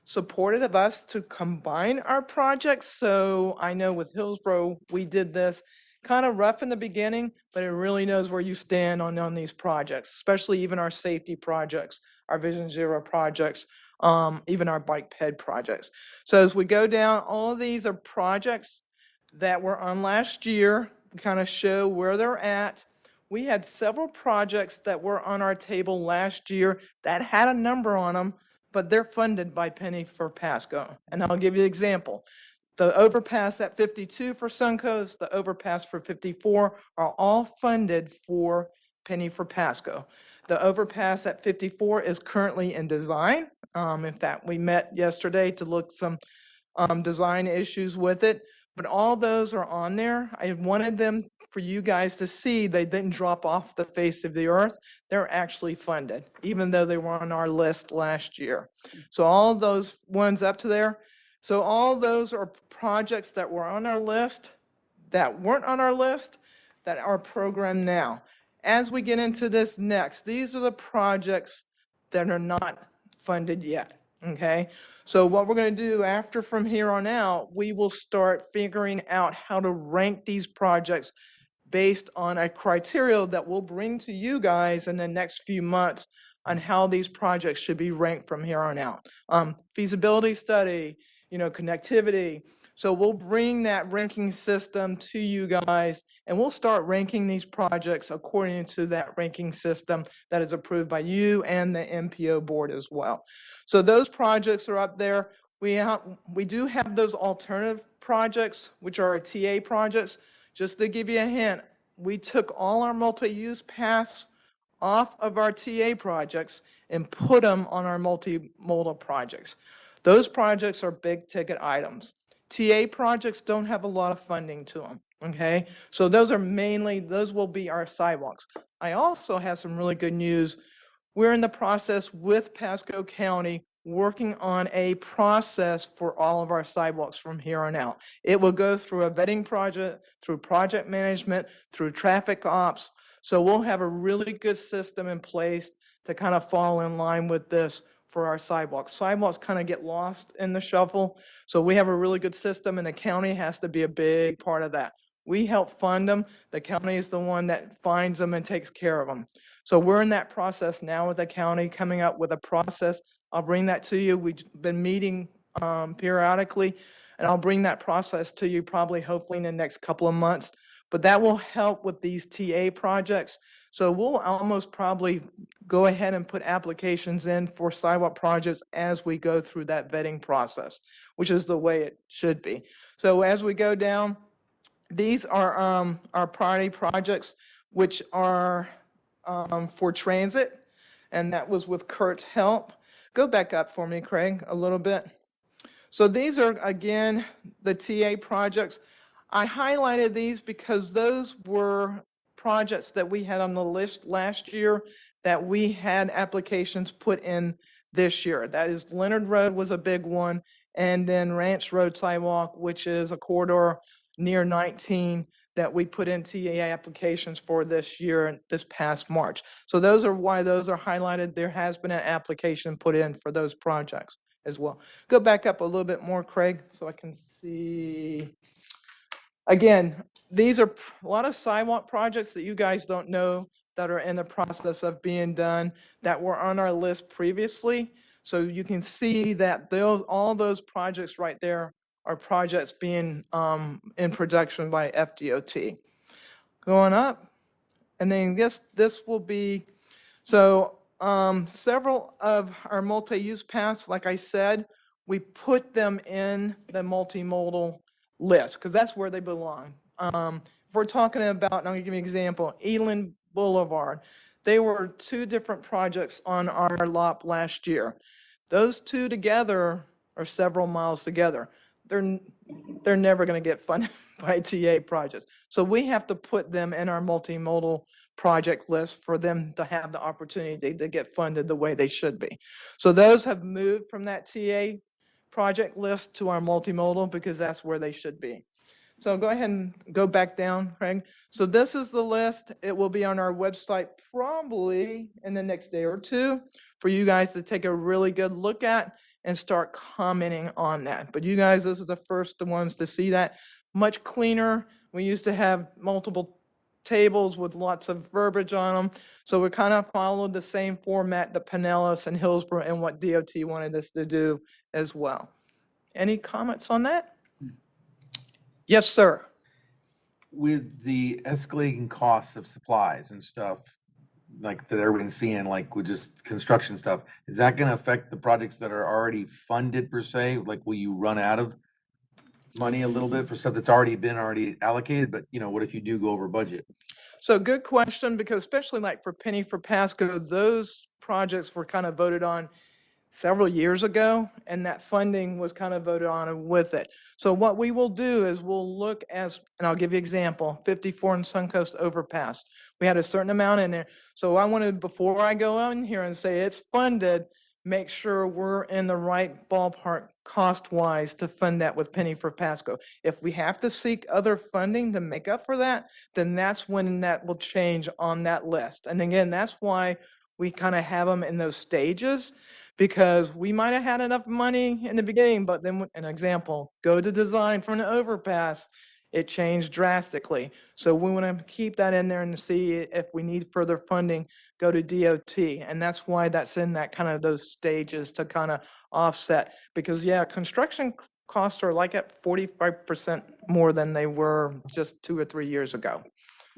supportive of us to combine our projects. So I know with Hillsborough, we did this kind of rough in the beginning, but it really knows where you stand on these projects, especially even our safety projects, our Vision Zero projects, even our bike ped projects. So as we go down, all of these are projects that were on last year, kind of show where they're at. We had several projects that were on our table last year that had a number on them, but they're funded by Penny for Pasco. And I'll give you an example. The overpass at 52 for Suncoast, the overpass for 54 are all funded for Penny for Pasco. The overpass at 54 is currently in design. In fact, we met yesterday to look some design issues with it, but all those are on there. I wanted them for you guys to see they didn't drop off the face of the earth. They're actually funded, even though they were on our list last year. So all those ones up to there. So all those are projects that were on our list, that weren't on our list, that are programmed now. As we get into this next, these are the projects that are not funded yet, okay? So what we're going to do after from here on out, we will start figuring out how to rank these projects based on a criteria that we'll bring to you guys in the next few months on how these projects should be ranked from here on out. Feasibility study, connectivity, So we'll bring that ranking system to you guys, and we'll start ranking these projects according to that ranking system that is approved by you and the MPO board as well. So those projects are up there. We do have those alternative projects, which are our TA projects. Just to give you a hint, we took all our multi-use paths off of our TA projects and put them on our multimodal projects. Those projects are big ticket items. TA projects don't have a lot of funding to them, okay? So those will be our sidewalks. I also have some really good news. We're in the process with Pasco County working on a process for all of our sidewalks from here on out. It will go through a vetting project, through project management, through traffic ops. So we'll have a really good system in place to kind of fall in line with this for our sidewalks. Sidewalks kind of get lost in the shuffle. So we have a really good system, and the county has to be a big part of that. We help fund them. The county is the one that finds them and takes care of them. So we're in that process now with the county, coming up with a process. I'll bring that to you. We've been meeting periodically, and I'll bring that process to you probably, hopefully, in the next couple of months. But that will help with these TA projects. So we'll almost probably go ahead and put applications in for sidewalk projects as we go through that vetting process, which is the way it should be. So as we go down, these are our priority projects, which are for transit, and that was with Kurt's help. Go back up for me, Craig, a little bit. So these are, again, the TA projects. I highlighted these because those were projects that we had on the list last year that we had applications put in this year. That is, Leonard Road was a big one, and then Ranch Road Sidewalk, which is a corridor near 19 that we put in TA applications for this year, this past March. So those are why those are highlighted. There has been an application put in for those projects as well. Go back up a little bit more, Craig, so I can see. Again, these are a lot of sidewalk projects that you guys don't know that are in the process of being done that were on our list previously. So you can see that all those projects right there are projects being in production by FDOT. Going up, and then this will be, so several of our multi-use paths, like I said, we put them in the multimodal list because that's where they belong. If we're talking about, and I'm gonna give you an example, Eland Boulevard, they were two different projects on our lot last year. Those two together are several miles together. They're never going to get funded by TA projects. So we have to put them in our multimodal project list for them to have the opportunity to get funded the way they should be. So those have moved from that TA project list to our multimodal because that's where they should be. So go ahead and go back down, Craig. So this is the list. It will be on our website probably in the next day or two for you guys to take a really good look at and start commenting on that. But you guys, this is the first ones to see that. Much cleaner. We used to have multiple tables with lots of verbiage on them. So we kind of followed the same format that Pinellas and Hillsborough and what DOT wanted us to do as well. Any comments on that? Yes, sir. With the escalating costs of supplies and stuff, like that everyone's seeing, like with just construction stuff, is that going to affect the projects that are already funded per se? Like, will you run out of money a little bit for stuff that's already been allocated? But what if you do go over budget? So good question, because especially like for Penny for Pasco, those projects were kind of voted on several years ago, and that funding was kind of voted on with it. So what we will do is we'll look and I'll give you an example, 54 and Suncoast Overpass. We had a certain amount in there. So I wanted, before I go in here and say it's funded, make sure we're in the right ballpark cost-wise to fund that with Penny for Pasco. If we have to seek other funding to make up for that, then that's when that will change on that list. And again, that's why we kind of have them in those stages, because we might have had enough money in the beginning, but then, an example, go to design for an overpass, it changed drastically. So we want to keep that in there and see if we need further funding, go to DOT. And that's why that's in that kind of those stages to kind of offset. Because yeah, construction costs are like at 45% more than they were just 2 or 3 years ago.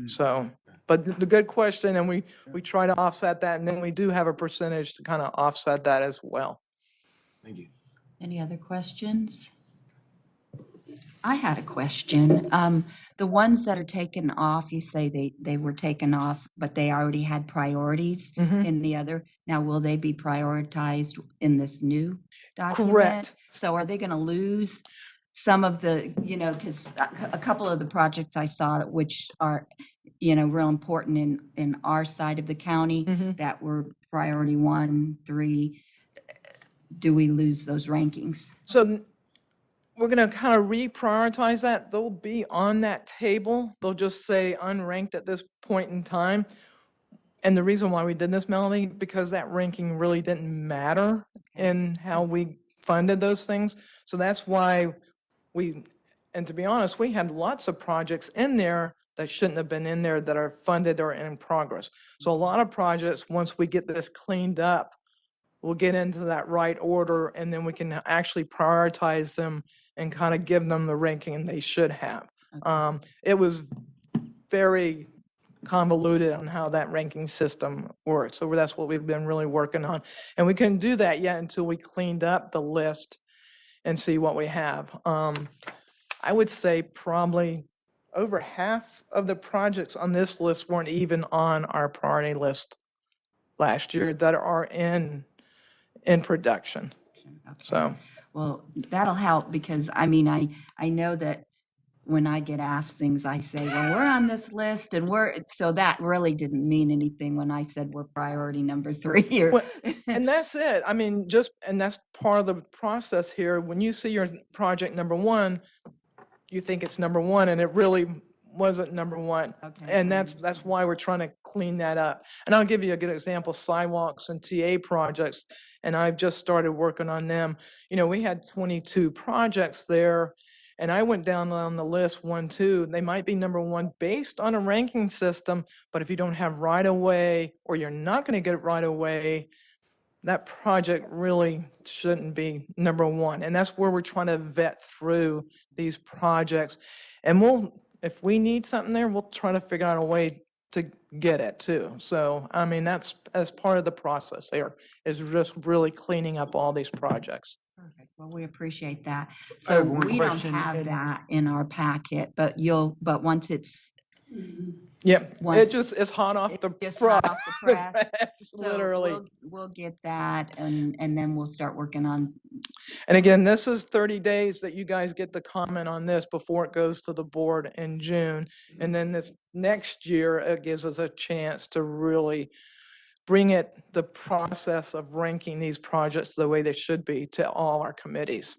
So, but the good question, and we try to offset that, and then we do have a percentage to kind of offset that as well. Thank you. Any other questions? I had a question. The ones that are taken off, you say they were taken off, but they already had priorities in the other. Now, will they be prioritized in this new document? Correct. So are they going to lose some of the, because a couple of the projects I saw, which are, real important in our side of the county, that were priority 1, 3, do we lose those rankings? So we're going to kind of reprioritize that. They'll be on that table. They'll just say unranked at this point in time. And the reason why we did this, Melanie, because that ranking really didn't matter in how we funded those things. So that's why and to be honest, we had lots of projects in there that shouldn't have been in there that are funded or in progress. So a lot of projects, once we get this cleaned up, we'll get into that right order, and then we can actually prioritize them and kind of give them the ranking they should have. It was very convoluted on how that ranking system works. So that's what we've been really working on. And we couldn't do that yet until we cleaned up the list and see what we have. I would say probably over half of the projects on this list weren't even on our priority list last year that are in production. So, well, that'll help because I know that when I get asked things, I say, well, we're on this list and so that really didn't mean anything when I said we're priority number 3 or. well, and that's it. And that's part of the process here. When you see your project number 1, you think it's number 1 and it really wasn't number 1. Okay. And that's why we're trying to clean that up. And I'll give you a good example, sidewalks and TA projects. And I've just started working on them. We had 22 projects there. And I went down on the list 1, 2. They might be number 1 based on a ranking system, but if you don't have right away or you're not going to get it right away, that project really shouldn't be number 1. And that's where we're trying to vet through these projects. And if we need something there, we'll try to figure out a way to get it too. So, that's as part of the process there is just really cleaning up all these projects. Perfect. Well, we appreciate that. I have So one we don't question, have Ed. that in our packet, but once it's. Yep, once it's hot off the just press. hot off the press. So Literally. We'll get that and then we'll start working on. And again, this is 30 days that you guys get to comment on this before it goes to the board in June. And then this next year, it gives us a chance to really bring the process of ranking these projects the way they should be to all our committees.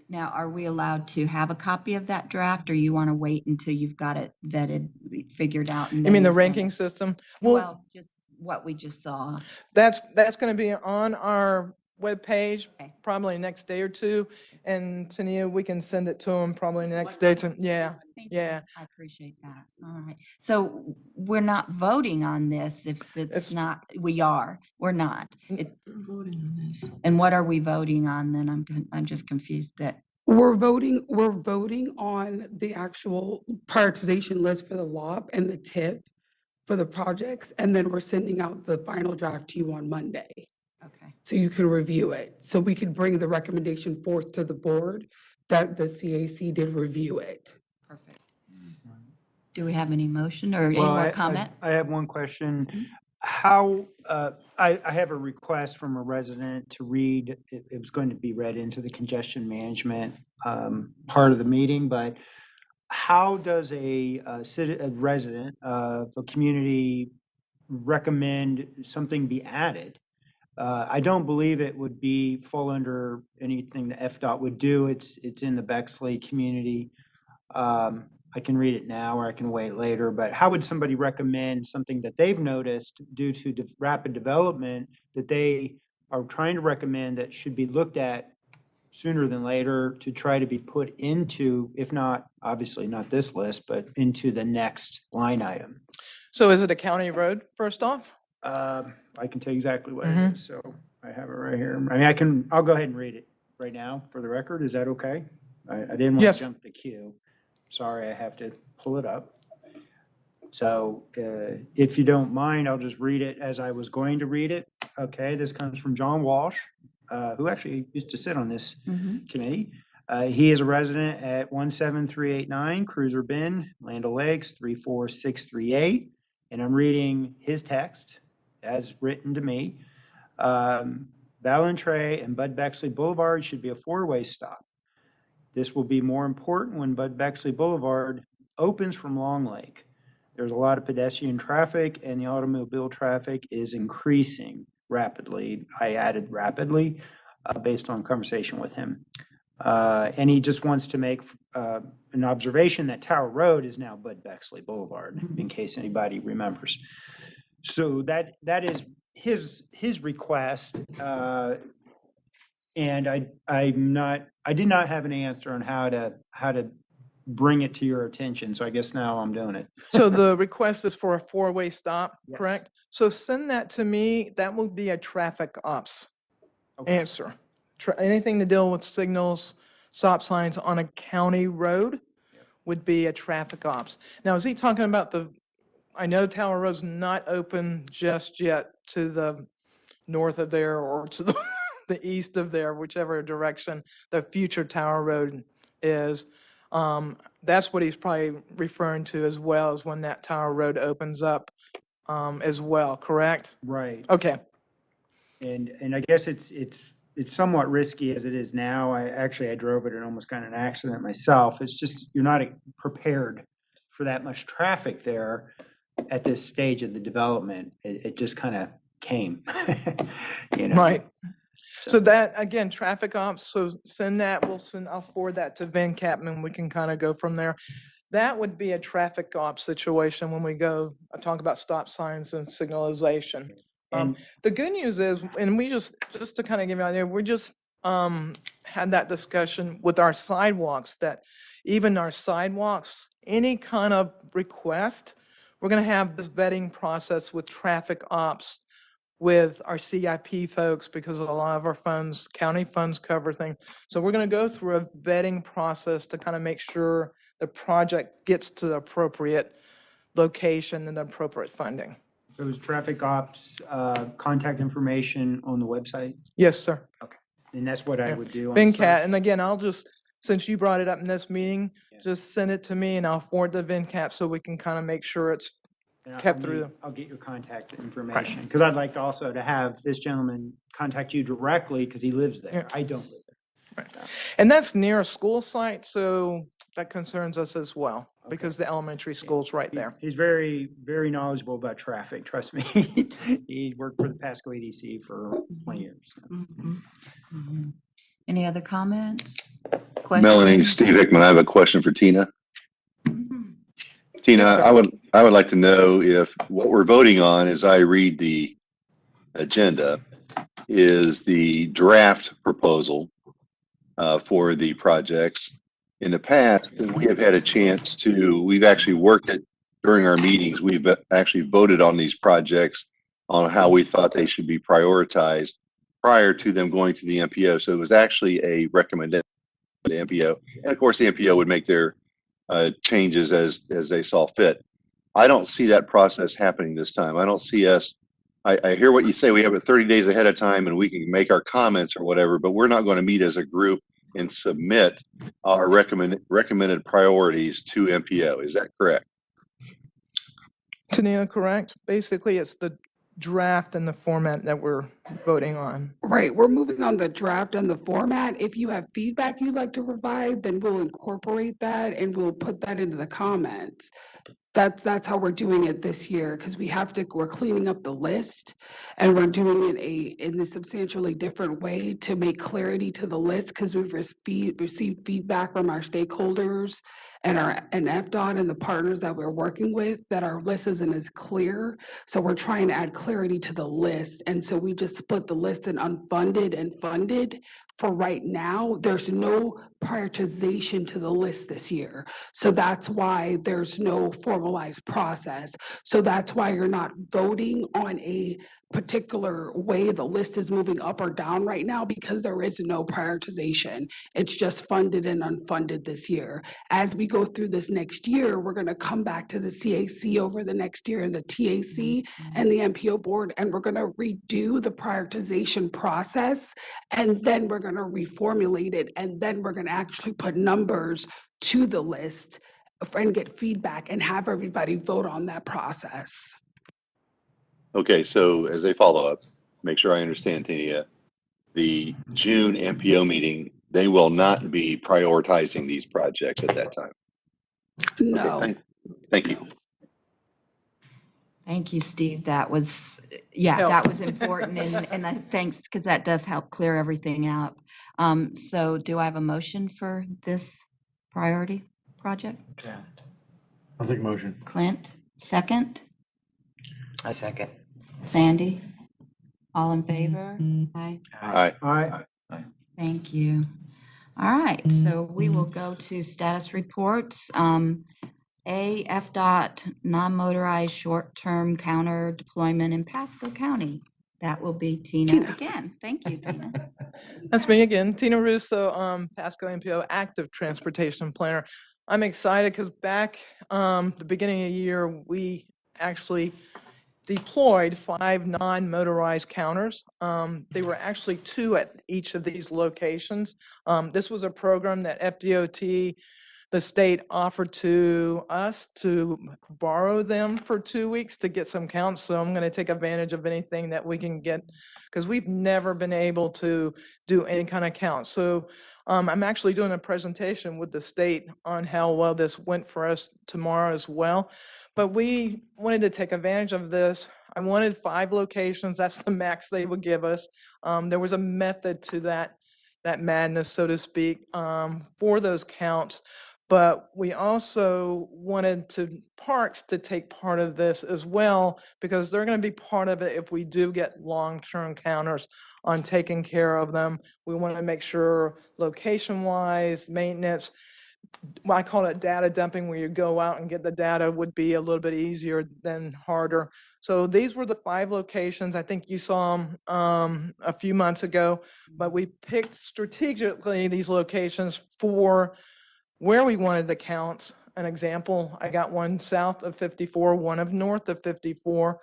Now, are we allowed to have a copy of that draft or you want to wait until you've got it vetted, figured out? You mean the ranking system? Well, just what we just saw. That's going to be on our webpage Okay. probably next day or 2. And Tania, we can send it to them probably next day. Yeah. Thank you. Yeah. I appreciate that. All right. So we're not voting on this if it's not, we're not. We're voting on this. And what are we voting on then? I'm just confused that. We're voting on the actual prioritization list for the LOP and the TIP for the projects, and then we're sending out the final draft to you on Monday. Okay. So you can review it. So we could bring the recommendation forth to the board that the CAC did review it. Perfect. Do we have any motion or any Well, more comment? I have one question. How, I have a request from a resident to read, it was going to be read into the congestion management part of the meeting, but how does a resident of a community recommend something be added? I don't believe it would fall under anything the FDOT would do. It's in the Bexley community. I can read it now or I can wait later, but how would somebody recommend something that they've noticed due to rapid development that they are trying to recommend that should be looked at sooner than later to try to be put into, if not, obviously not this list, but into the next line item? So is it a county road, first off? I can tell you exactly what it is, so I have it right here. I'll go ahead and read it. right now for the record. Is that okay? I didn't want Yes. to jump the queue. Sorry, I have to pull it up. So if you don't mind, I'll just read it as I was going to read it. Okay, this comes from John Walsh, who actually used to sit on this committee. He is a resident at 17389 Cruiser Bend, Land O'Lakes 34638. And I'm reading his text as written to me. Ballantrae and Bud Bexley Boulevard should be a four-way stop. This will be more important when Bud Bexley Boulevard opens from Long Lake. There's a lot of pedestrian traffic and the automobile traffic is increasing rapidly. I added rapidly based on conversation with him. And he just wants to make an observation that Tower Road is now Bud Bexley Boulevard, in case anybody remembers. So that is his request. And I did not have an answer on how to bring it to your attention. So I guess now I'm doing it. So the request is for a four-way stop, Yes. correct? So send that to me. That will be a traffic ops Okay. answer. Anything to deal with signals, stop signs on a county road would be a traffic ops. Now, is he talking about I know Tower Road's not open just yet to the north of there or to the east of there, whichever direction the future Tower Road is. That's what he's probably referring to as well, as when that Tower Road opens up as well, correct? Right. Okay. And I guess it's somewhat risky as it is now. I drove it and almost got in an accident myself. It's just, you're not prepared for that much traffic there at this stage of the development. It just kind of came, you know? Right. So that, again, traffic ops, so send that, I'll forward that to Van Capman, and we can kind of go from there. That would be a traffic ops situation when we go talk about stop signs and signalization. The good news is, and we just to kind of give you an idea, we just had that discussion with our sidewalks, that even our sidewalks, any kind of request, we're going to have this vetting process with traffic ops with our CIP folks, because a lot of our funds, county funds cover things. So we're going to go through a vetting process to kind of make sure the project gets to the appropriate location and the appropriate funding. Those traffic ops, contact information on the website? Yes, sir. Okay. And that's what I would do on VinCat, site? and again, I'll just, since you brought it up in this meeting, just send it to me and I'll forward the VinCat so we can kind of make sure it's And kept through. I'll get your contact information, because I'd like to also to have this gentleman contact you directly, because he lives there. Yeah. I don't live there. And that's near a school site, so that concerns us as well, because the elementary school's right there. He's very, very knowledgeable about traffic, trust me. He worked for the Pasco EDC for 20 years. Any other comments? Melanie, Questions? Steve Hickman, I have a question for Tina. Tina, Yes, sir. I would like to know if what we're voting on, as I read the agenda, is the draft proposal for the projects. In the past, we have had a chance we've actually worked it during our meetings. We've actually voted on these projects on how we thought they should be prioritized prior to them going to the MPO. So it was actually a recommendation to the MPO. And of course, the MPO would make their changes as they saw fit. I don't see that process happening this time. I don't see us, I hear what you say, we have it 30 days ahead of time and we can make our comments or whatever, but we're not going to meet as a group and submit our recommended priorities to MPO. Is that correct? Tanina, correct? Basically, it's the draft and the format that we're voting on. Right, we're moving on the draft and the format. If you have feedback you'd like to provide, then we'll incorporate that and we'll put that into the comments. That's how we're doing it this year, because we're cleaning up the list and we're doing it in a substantially different way to make clarity to the list, because we've received feedback from our stakeholders and FDOT and the partners that we're working with that our list isn't as clear. So we're trying to add clarity to the list. And so we just split the list in unfunded and funded. For right now, there's no prioritization to the list this year. So that's why there's no formalized process. So that's why you're not voting on a particular way the list is moving up or down right now because there is no prioritization. It's just funded and unfunded this year. As we go through this next year, we're going to come back to the CAC over the next year and the TAC and the MPO board, and we're going to redo the prioritization process, and then we're going to reformulate it, and then we're going to actually put numbers to the list and get feedback and have everybody vote on that process. Okay, so as a follow-up, make sure I understand, Tina, the June MPO meeting, they will not be prioritizing these projects at that time. No. Okay, thank you. Thank you, Steve. That was, yeah, Help. that was important, and thanks, because that does help clear everything out. So do I have a motion for this priority project? I'll take motion. Clint, second? A second. Sandy? All in favor? Aye. Aye. Aye. Thank you. All right, so we will go to status reports. AF non-motorized short-term counter deployment in Pasco County. That will be Tina again. Thank you, Tina. That's me again, Tina Russo, Pasco MPO Active Transportation Planner. I'm excited because back the beginning of the year, we actually deployed 5 non-motorized counters. They were actually 2 at each of these locations. This was a program that FDOT, the state, offered to us to borrow them for 2 weeks to get some counts. So I'm going to take advantage of anything that we can get because we've never been able to do any kind of count. So I'm actually doing a presentation with the state on how well this went for us tomorrow as well. But we wanted to take advantage of this. I wanted 5 locations. That's the max they would give us. There was a method to that madness, so to speak, for those counts. But we also wanted parks to take part of this as well, because they're going to be part of it if we do get long-term counters on taking care of them. We want to make sure location-wise, maintenance, well, I call it data dumping, where you go out and get the data, would be a little bit easier than harder. So these were the 5 locations. I think you saw them a few months ago, but we picked strategically these locations for where we wanted the counts. An example, I got one south of 54, one of north of 54,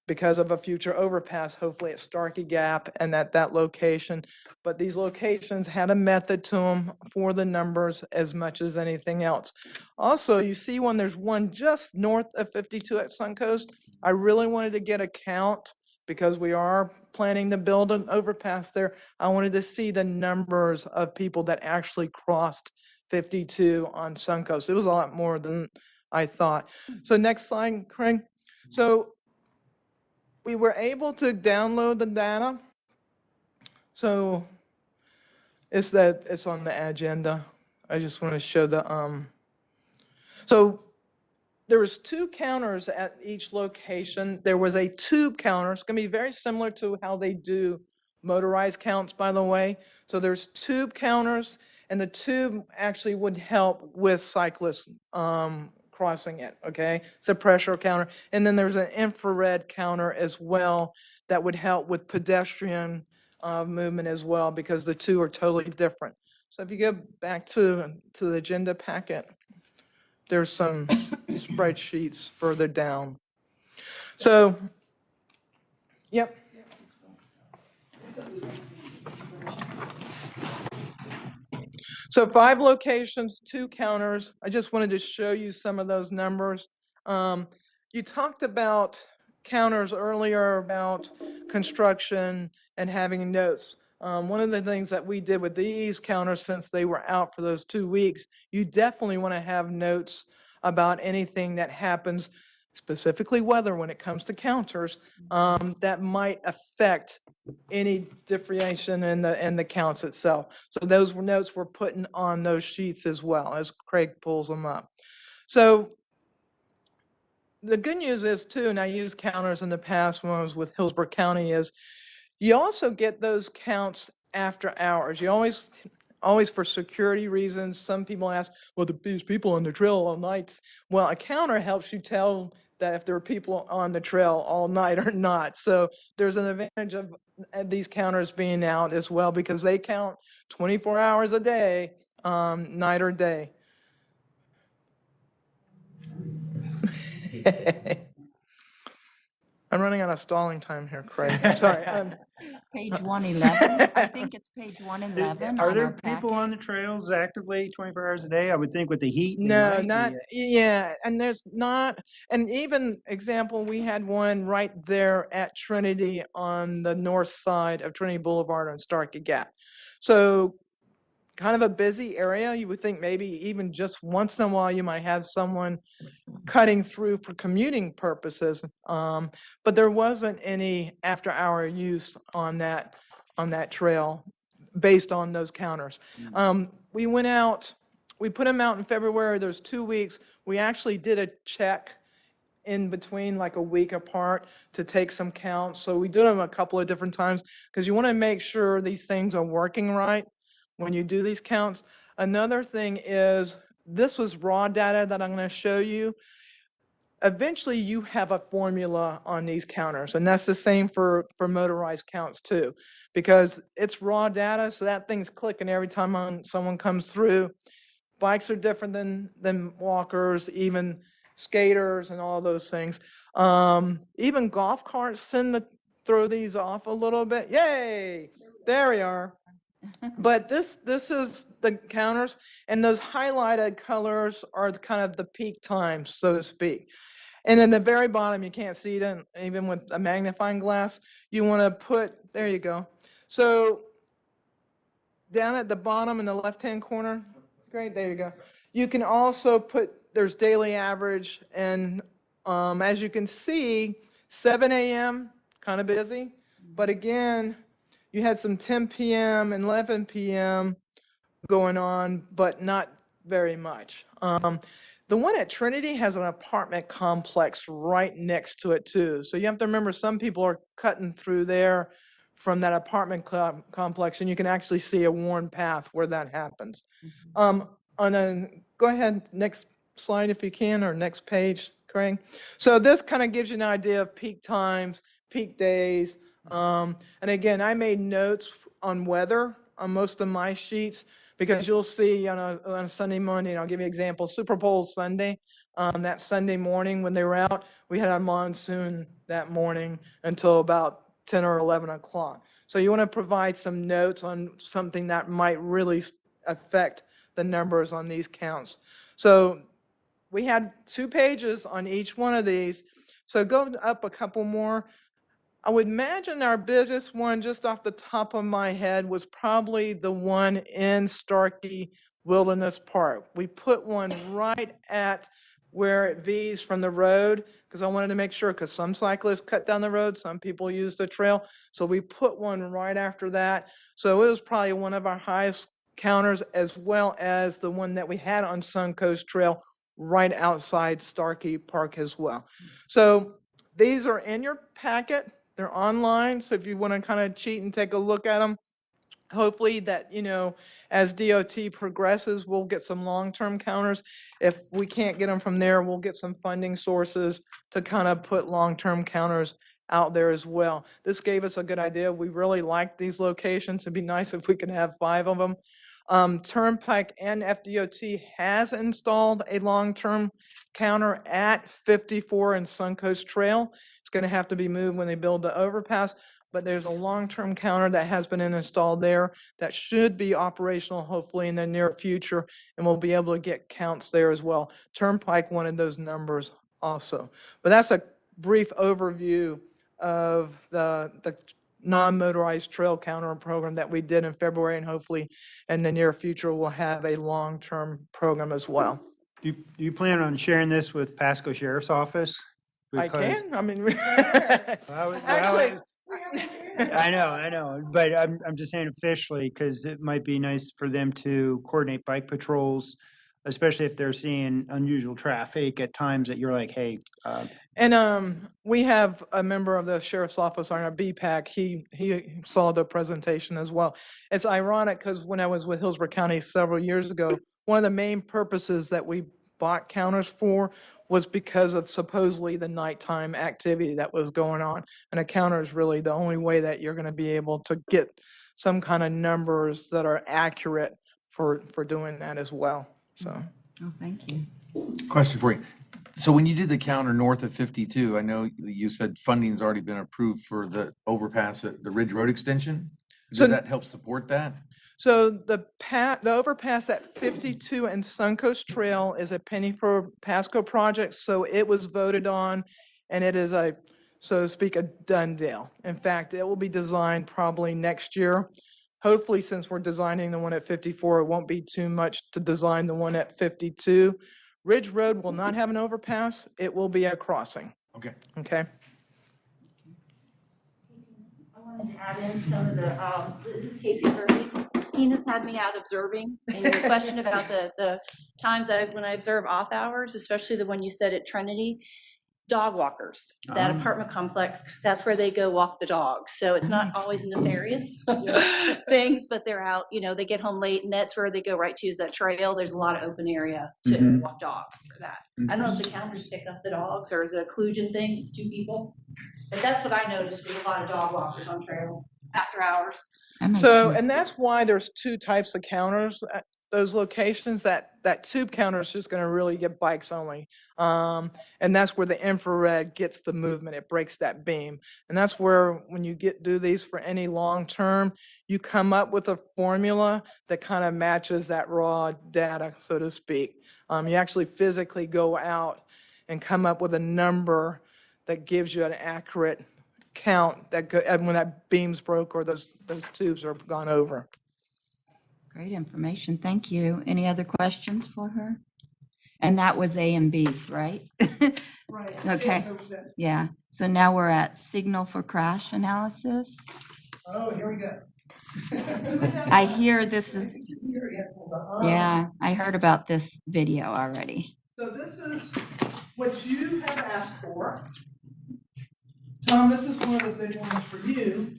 because of a future overpass, hopefully at Starkey Gap and at that location. But these locations had a method to them for the numbers as much as anything else. Also, you see when there's one just north of 52 at Suncoast, I really wanted to get a count because we are planning to build an overpass there. I wanted to see the numbers of people that actually crossed 52 on Suncoast. It was a lot more than I thought. So next slide, Craig. So we were able to download the data. So it's on the agenda. I just want to show the, so there was 2 counters at each location. There was a tube counter. It's going to be very similar to how they do motorized counts, by the way. So there's tube counters, and the tube actually would help with cyclists crossing it, okay? It's a pressure counter. And then there's an infrared counter as well that would help with pedestrian movement as well, because the 2 are totally different. So if you go back to the agenda packet, there's some spreadsheets further down. So, yep. So 5 locations, 2 counters. I just wanted to show you some of those numbers. You talked about counters earlier, about construction and having notes. One of the things that we did with these counters, since they were out for those 2 weeks, you definitely want to have notes about anything that happens, specifically weather when it comes to counters, that might affect any differentiation in the counts itself. So those notes were put on those sheets as well as Craig pulls them up. So the good news is too, and I used counters in the past when I was with Hillsborough County, is you also get those counts after hours. You always for security reasons, some people ask, well, these people on the trail all night. Well, a counter helps you tell that if there are people on the trail all night or not. So there's an advantage of these counters being out as well, because they count 24 hours a day, night or day. I'm running out of stalling time here, Craig. I'm sorry. Page 111, I think it's page 111 Are on there our people on packet. the trails actively 24 hours a day? I would think with the heat. they No, might not, be. yeah, and there's not, and even example, we had one right there at Trinity on the north side of Trinity Boulevard on Starkey Gap. So kind of a busy area. You would think maybe even just once in a while you might have someone cutting through for commuting purposes. But there wasn't any after-hour use on that trail based on those counters. We went out, we put them out in February. There's 2 weeks. We actually did a check in between, like a week apart, to take some counts. So we did them a couple of different times because you want to make sure these things are working right when you do these counts. Another thing is, this was raw data that I'm going to show you. Eventually you have a formula on these counters, and that's the same for motorized counts too, because it's raw data, so that thing's clicking every time someone comes through. Bikes are different than walkers, even skaters and all those things. Even golf carts tend to throw these off a little bit. Yay, there we are. But this is the counters, and those highlighted colors are kind of the peak times, so to speak. And then the very bottom, you can't see it even with a magnifying glass. You want to put, there you go. So down at the bottom in the left-hand corner, great, there you go. You can also put, there's daily average, and as you can see, 7 a.m., kind of busy. But again, you had some 10 p.m. and 11 p.m. going on, but not very much. The one at Trinity has an apartment complex right next to it too. So you have to remember, some people are cutting through there from that apartment complex, and you can actually see a worn path where that happens. Go ahead, next slide if you can, or next page, Craig. So this kind of gives you an idea of peak times, peak days. And again, I made notes on weather on most of my sheets, because you'll see on a Sunday, Monday, and I'll give you an example, Super Bowl Sunday, that Sunday morning when they were out, we had a monsoon that morning until about 10 or 11 o'clock. So you want to provide some notes on something that might really affect the numbers on these counts. So we had 2 pages on each one of these. So go up a couple more. I would imagine our biggest one, just off the top of my head, was probably the one in Starkey Wilderness Park. We put one right at where it V's from the road, because I wanted to make sure, because some cyclists cut down the road, some people use the trail. So we put one right after that. So it was probably one of our highest counters, as well as the one that we had on Suncoast Trail right outside Starkey Park as well. So these are in your packet. They're online, so if you want to kind of cheat and take a look at them, hopefully that, as DOT progresses, we'll get some long-term counters. If we can't get them from there, we'll get some funding sources to kind of put long-term counters out there as well. This gave us a good idea. We really like these locations. It'd be nice if we could have 5 of them. Turnpike and FDOT has installed a long-term counter at 54 and Suncoast Trail. It's going to have to be moved when they build the overpass, but there's a long-term counter that has been installed there that should be operational hopefully in the near future, and we'll be able to get counts there as well. Turnpike wanted those numbers also. But that's a brief overview of the non-motorized trail counter program that we did in February, and hopefully in the near future we'll have a long-term program as well. Do you plan on sharing this with Pasco Sheriff's Office? I Because- can, I mean, Well, actually, I know, but I'm just saying officially, because it might be nice for them to coordinate bike patrols, especially if they're seeing unusual traffic at times that you're like, hey. And we have a member of the sheriff's office on our BPAC. He saw the presentation as well. It's ironic because when I was with Hillsborough County several years ago, one of the main purposes that we bought counters for was because of supposedly the nighttime activity that was going on. And a counter is really the only way that you're going to be able to get some kind of numbers that are accurate for doing that as well. So. Oh, thank you. Question for you. So when you did the counter north of 52, I know you said funding's already been approved for the overpass at the Ridge Road extension. So- Does that help support that? So the overpass at 52 and Suncoast Trail is a penny for Pasco project, so it was voted on, and it is a, so to speak, a done deal. In fact, it will be designed probably next year. Hopefully, since we're designing the one at 54, it won't be too much to design the one at 52. Ridge Road will not have an overpass. It will be a crossing. Okay. Okay? I wanted to add in some of the, this is Casey Kirby. Tina's had me out observing, and your question about the times when I observe off hours, especially the one you said at Trinity, dog walkers, that apartment complex, that's where they go walk the dogs. So it's not always nefarious things, but they're out, they get home late, and that's where they go right to is that trail. There's a lot of open area to walk dogs for that. I don't know if the counters pick up the dogs or is it a collusion thing? It's two people. But that's what I noticed with a lot of dog walkers on trails after hours. So, and that's why there's two types of counters at those locations. That tube counter is just going to really get bikes only. And that's where the infrared gets the movement. It breaks that beam. And that's where when you do these for any long term, you come up with a formula that kind of matches that raw data, so to speak. You actually physically go out and come up with a number that gives you an accurate count that when that beam's broke or those tubes are gone over. Great information. Thank you. Any other questions for her? And that was A and B, right? Right. Okay. Yeah. So now we're at signal for crash analysis. Oh, here we go. I hear this is, yeah, I heard about this video already. So this is what you have asked for. Tom, this is one of the big ones for you.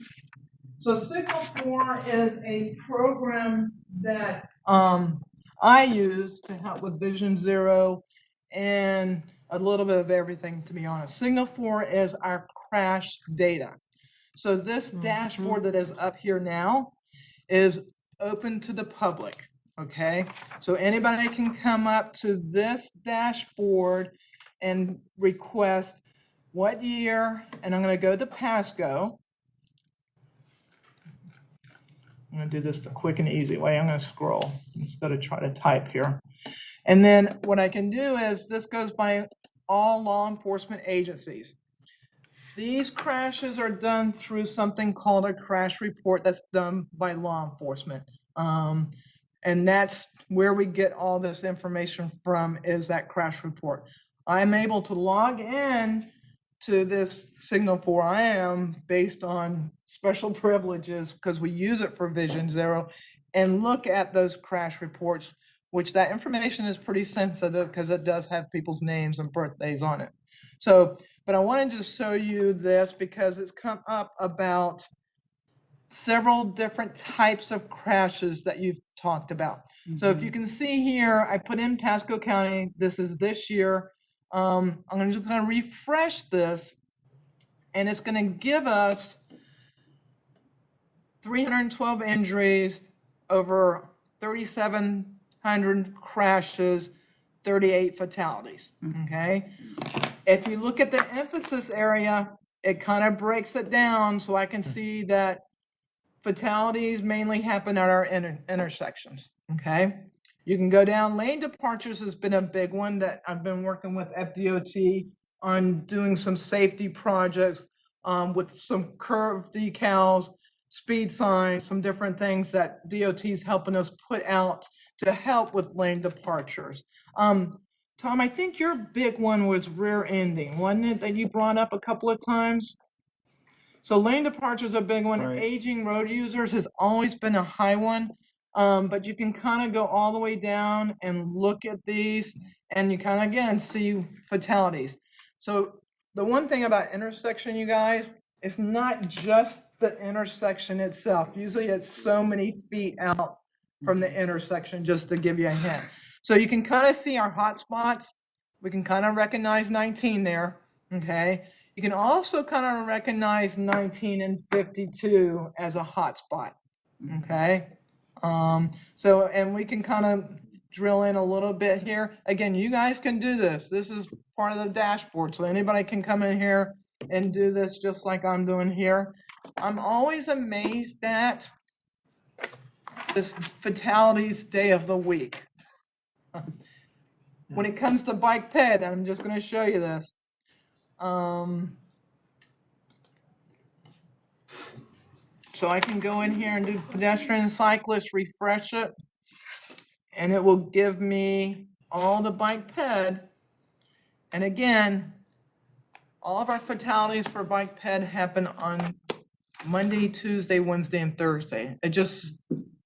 So Signal 4 is a program that I use to help with Vision Zero and a little bit of everything, to be honest. Signal 4 is our crash data. So this dashboard that is up here now is open to the public, okay? So anybody can come up to this dashboard and request what year, and I'm going to go to Pasco. I'm going to do this the quick and easy way. I'm going to scroll instead of try to type here. And then what I can do is this goes by all law enforcement agencies. These crashes are done through something called a crash report that's done by law enforcement. And that's where we get all this information from, is that crash report. I'm able to log in to this Signal 4IM based on special privileges because we use it for Vision Zero and look at those crash reports, which that information is pretty sensitive because it does have people's names and birthdays on it. So, but I wanted to show you this because it's come up about several different types of crashes that you've talked about. So if you can see here, I put in Pasco County. This is this year. I'm just going to refresh this, and it's going to give us 312 injuries over 3,700 crashes, 38 fatalities, okay? If you look at the emphasis area, it kind of breaks it down so I can see that fatalities mainly happen at our intersections, okay? You can go down. Lane departures has been a big one that I've been working with FDOT on doing some safety projects with some curved decals, speed signs, some different things that DOT is helping us put out to help with lane departures. Tom, I think your big one was rear ending, wasn't it, that you brought up a couple of times? So lane departure is a big one. Right. Aging road users has always been a high one. But you can kind of go all the way down and look at these, and you kind of, again, see fatalities. So the one thing about intersection, you guys, it's not just the intersection itself. Usually it's so many feet out from the intersection, just to give you a hint. So you can kind of see our hot spots. We can kind of recognize 19 there, okay? You can also kind of recognize 19 and 52 as a hot spot, okay? So, and we can kind of drill in a little bit here. Again, you guys can do this. This is part of the dashboard, so anybody can come in here and do this just like I'm doing here. I'm always amazed at this fatalities day of the week. When it comes to bike ped, I'm just going to show you this. So I can go in here and do pedestrian and cyclist, refresh it, and it will give me all the bike ped. And again, all of our fatalities for bike ped happen on Monday, Tuesday, Wednesday, and Thursday. It just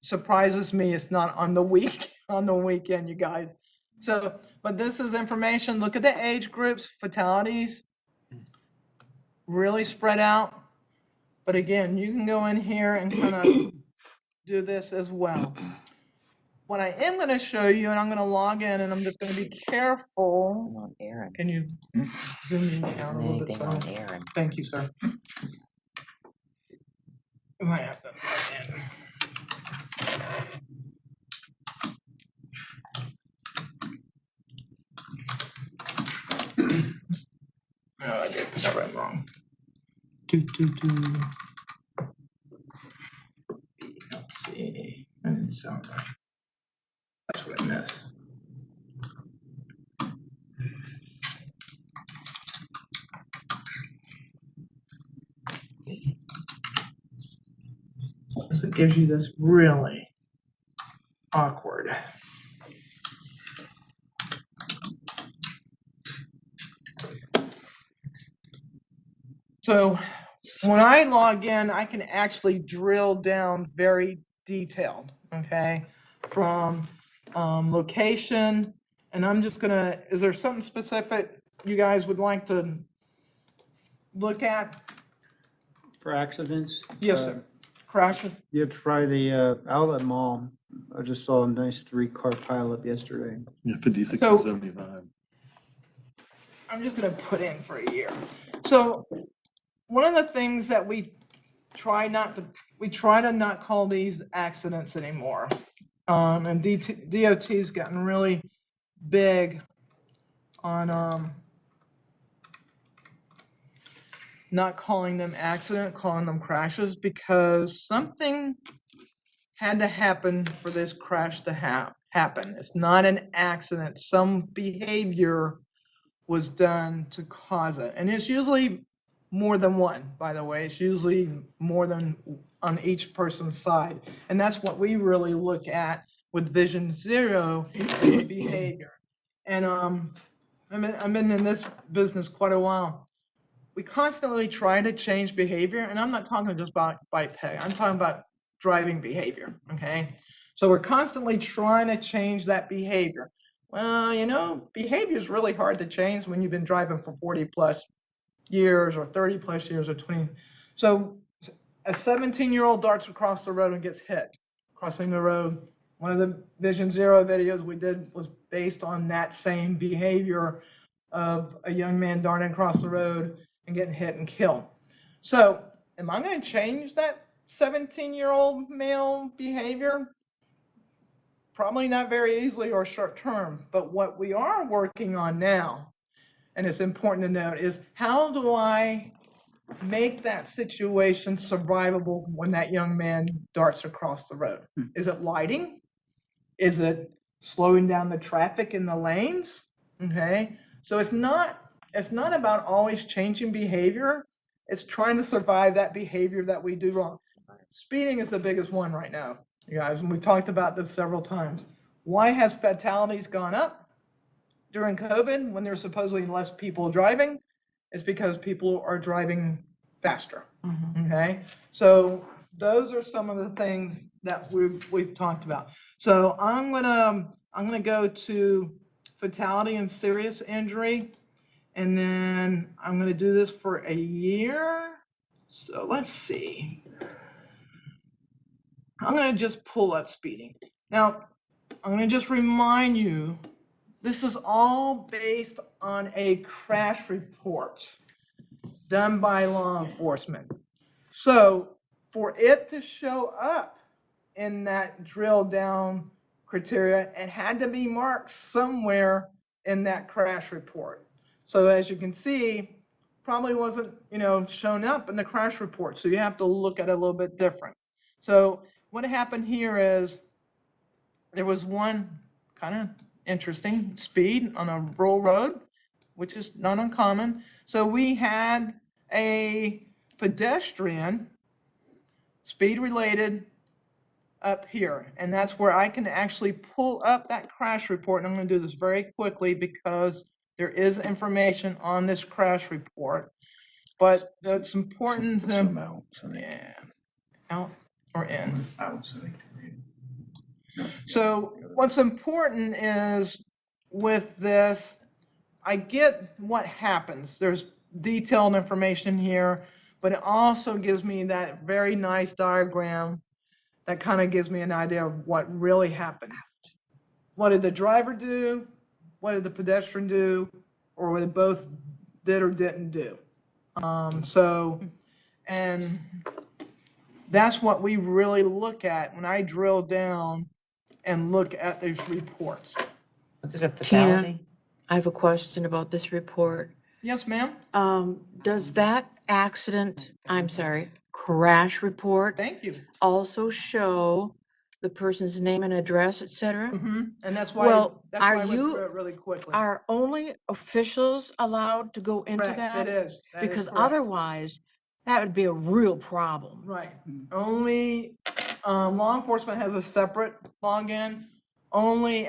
surprises me it's not on the weekend, you guys. So, but this is information. Look at the age groups, fatalities, really spread out. But again, you can go in here and kind of do this as well. What I am going to show you, and I'm going to log in, and I'm just going to be careful. On Aaron. Can you zoom me down a little bit? Anything on Aaron. Thank you, sir. You might have to log in. Oh, I did that right wrong. Let's see. I didn't sound right. That's what I missed. So it gives you this really awkward. So when I log in, I can actually drill down very detailed, okay, from location. And I'm just gonna, is there something specific you guys would like to look at? For accidents? Yes, sir. Crashes? You have to try the outlet mall. I just saw a nice 3-car pileup yesterday. Yeah, 56 So- to 75. I'm just gonna put in for a year. So one of the things that we try to not call these accidents anymore. And DOT's gotten really big on not calling them accident, calling them crashes, because something had to happen for this crash to happen. It's not an accident. Some behavior was done to cause it. And it's usually more than one, by the way. It's usually more than on each person's side. And that's what we really look at with Vision Zero, is the behavior. And I've been in this business quite a while. We constantly try to change behavior, and I'm not talking just about bike pay. I'm talking about driving behavior, okay? So we're constantly trying to change that behavior. Well, you know, behavior is really hard to change when you've been driving for 40 plus years or 30 plus years or 20. So a 17-year-old darts across the road and gets hit crossing the road. One of the Vision Zero videos we did was based on that same behavior of a young man darting across the road and getting hit and killed. So am I going to change that 17-year-old male behavior? Probably not very easily or short term, but what we are working on now, and it's important to note, is how do I make that situation survivable when that young man darts across the road? Is it lighting? Is it slowing down the traffic in the lanes? Okay, so it's not about always changing behavior. It's trying to survive that behavior that we do wrong. Speeding is the biggest one right now, you guys, and we've talked about this several times. Why has fatalities gone up during COVID when there's supposedly less people driving? It's because people are driving faster. Okay, so those are some of the things that we've talked about. So I'm gonna go to fatality and serious injury, and then I'm gonna do this for a year. So let's see. I'm gonna just pull up speeding. Now, I'm gonna just remind you, this is all based on a crash report done by law enforcement. So for it to show up in that drill down criteria, it had to be marked somewhere in that crash report. So as you can see, probably wasn't, shown up in the crash report. So you have to look at it a little bit different. So what happened here is there was one kind of interesting speed on a rural road, which is not uncommon. So we had a pedestrian speed related up here, and that's where I can actually pull up that crash report. And I'm going to do this very quickly because there is information on this crash report, but it's important to Zoom out. So they- yeah, out or in. out, so they can read. So what's important is with this, I get what happens. There's detailed information here, but it also gives me that very nice diagram that kind of gives me an idea of what really happened. What did the driver do? What did the pedestrian do? Or what they both did or didn't do? And that's what we really look at when I drill down and look at these reports. Was it a Tina, fatality? I have a question about this report. Yes, ma'am? Does that crash report Thank you. also show the person's name and address, et cetera? And that's why, Well, that's why I are went you- through it really quickly. Are only officials allowed to go into Correct, that? it is. That is Because correct. otherwise, that would be a real problem. Right. Only law enforcement has a separate login. Only,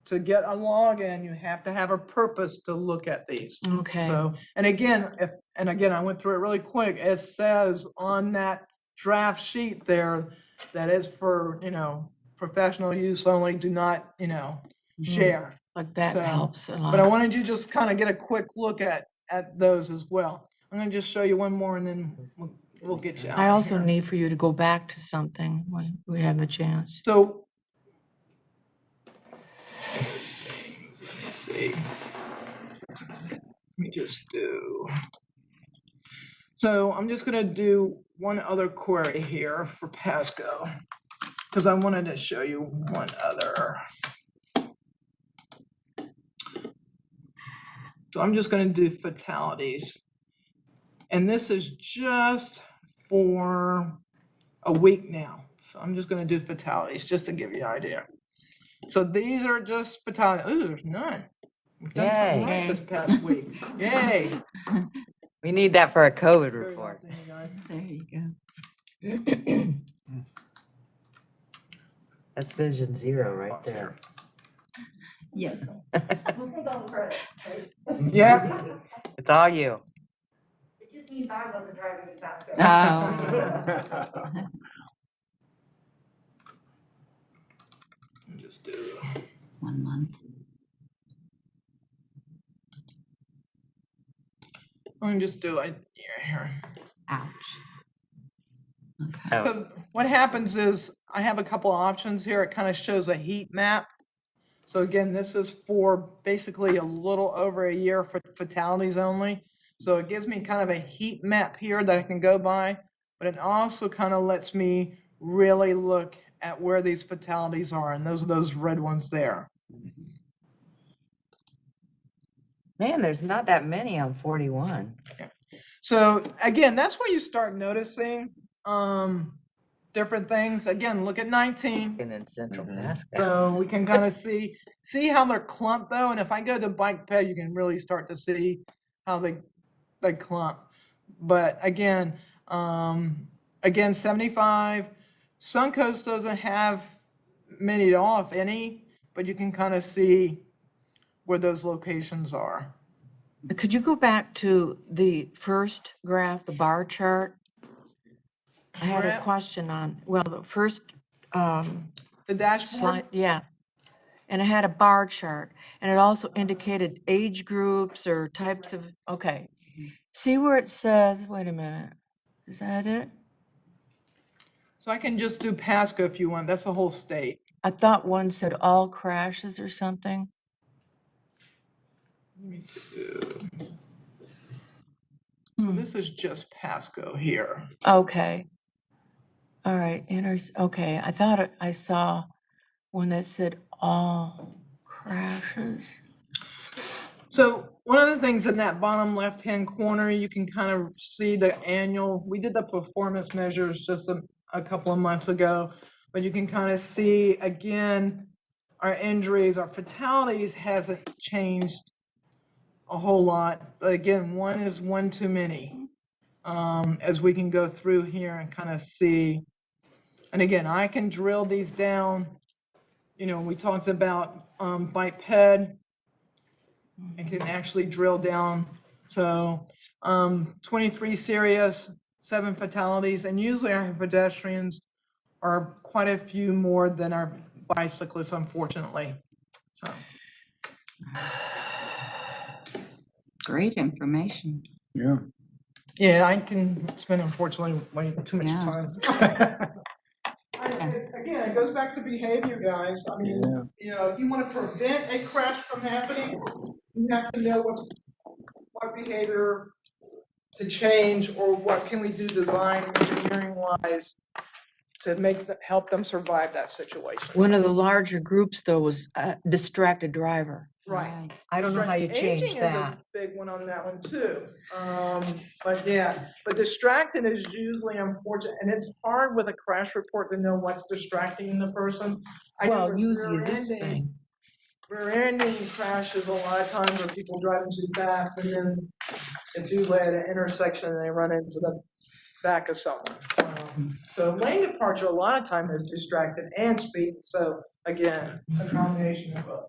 to get a login, you have to have a purpose to look at these. Okay. So, and again, I went through it really quick. It says on that draft sheet there that is for, professional use only. Do not, share. Like that So, helps a lot. But I wanted you to just kind of get a quick look at those as well. I'm going to just show you one more and then we'll get you out I of also here. need for you to go back to something when we have a chance. So, let's see. Let me just do. So I'm just gonna do one other query here for Pasco, because I wanted to show you one other. So I'm just gonna do fatalities. And this is just for a week now. So I'm just gonna do fatalities, just to give you an idea. So these are just fatalities. Ooh, there's none. We've done something right Yay. this past week. Yay. We need that for a COVID Very report. well, thank you, guys. There you go. That's vision zero right there. Yes. Yeah. It's all you. It just means I wasn't driving you faster. Oh. Just do. 1 month. I'm gonna just do it here. Ouch. Okay. Oh. So what happens is I have a couple of options here. It kind of shows a heat map. So again, this is for basically a little over a year for fatalities only. So it gives me kind of a heat map here that I can go by, but it also kind of lets me really look at where these fatalities are, and those are those red ones there. Man, there's not that many on 41. So again, that's where you start noticing different things. Again, look at 19. And then Central Mhm. Pasco. So we can kind of see how they're clumped though. And if I go to bike ped, you can really start to see how they clump. But again, 75. Suncoast doesn't have many at all, if any, but you can kind of see where those locations are. Could you go back to the first graph, the bar chart? I had Where a at? question on, well, the first The dashboard. slide, yeah. And it had a bar chart, and it also indicated age groups or types of, okay. See where it says, wait a minute, is that it? So I can just do Pasco if you want. That's the whole state. I thought one said all crashes or something. So this is just Pasco here. Okay. All right, okay, I thought I saw one that said all crashes. So one of the things in that bottom left-hand corner, you can kind of see the annual, we did the performance measures just a couple of months ago, but you can kind of see, again, our injuries, our fatalities hasn't changed a whole lot. But again, one is one too many. As we can go through here and kind of see. And again, I can drill these down. You know, we talked about biped. I can actually drill down. So 23 serious, 7 fatalities, and usually our pedestrians are quite a few more than our bicyclists, unfortunately. So. Great information. Yeah. Yeah, I can spend unfortunately way too much Yeah. time. Again, it goes back to behavior, guys. I mean, Yeah. you know, if you want to prevent a crash from happening, you have to know what behavior to change, or what can we do design engineering wise to help them survive that situation. One of the larger groups though was distracted driver. Right. I don't know how you change Aging that. is a big one on that one too. But yeah, but distracted is usually unfortunate, and it's hard with a crash report to know what's distracting the person. I know Well, with usually this thing. rear-ending crashes a lot of times where people driving too fast, and then it's usually at an intersection and they run into the back of someone. So lane departure a lot of time is distracted and speed. So again, a combination of both.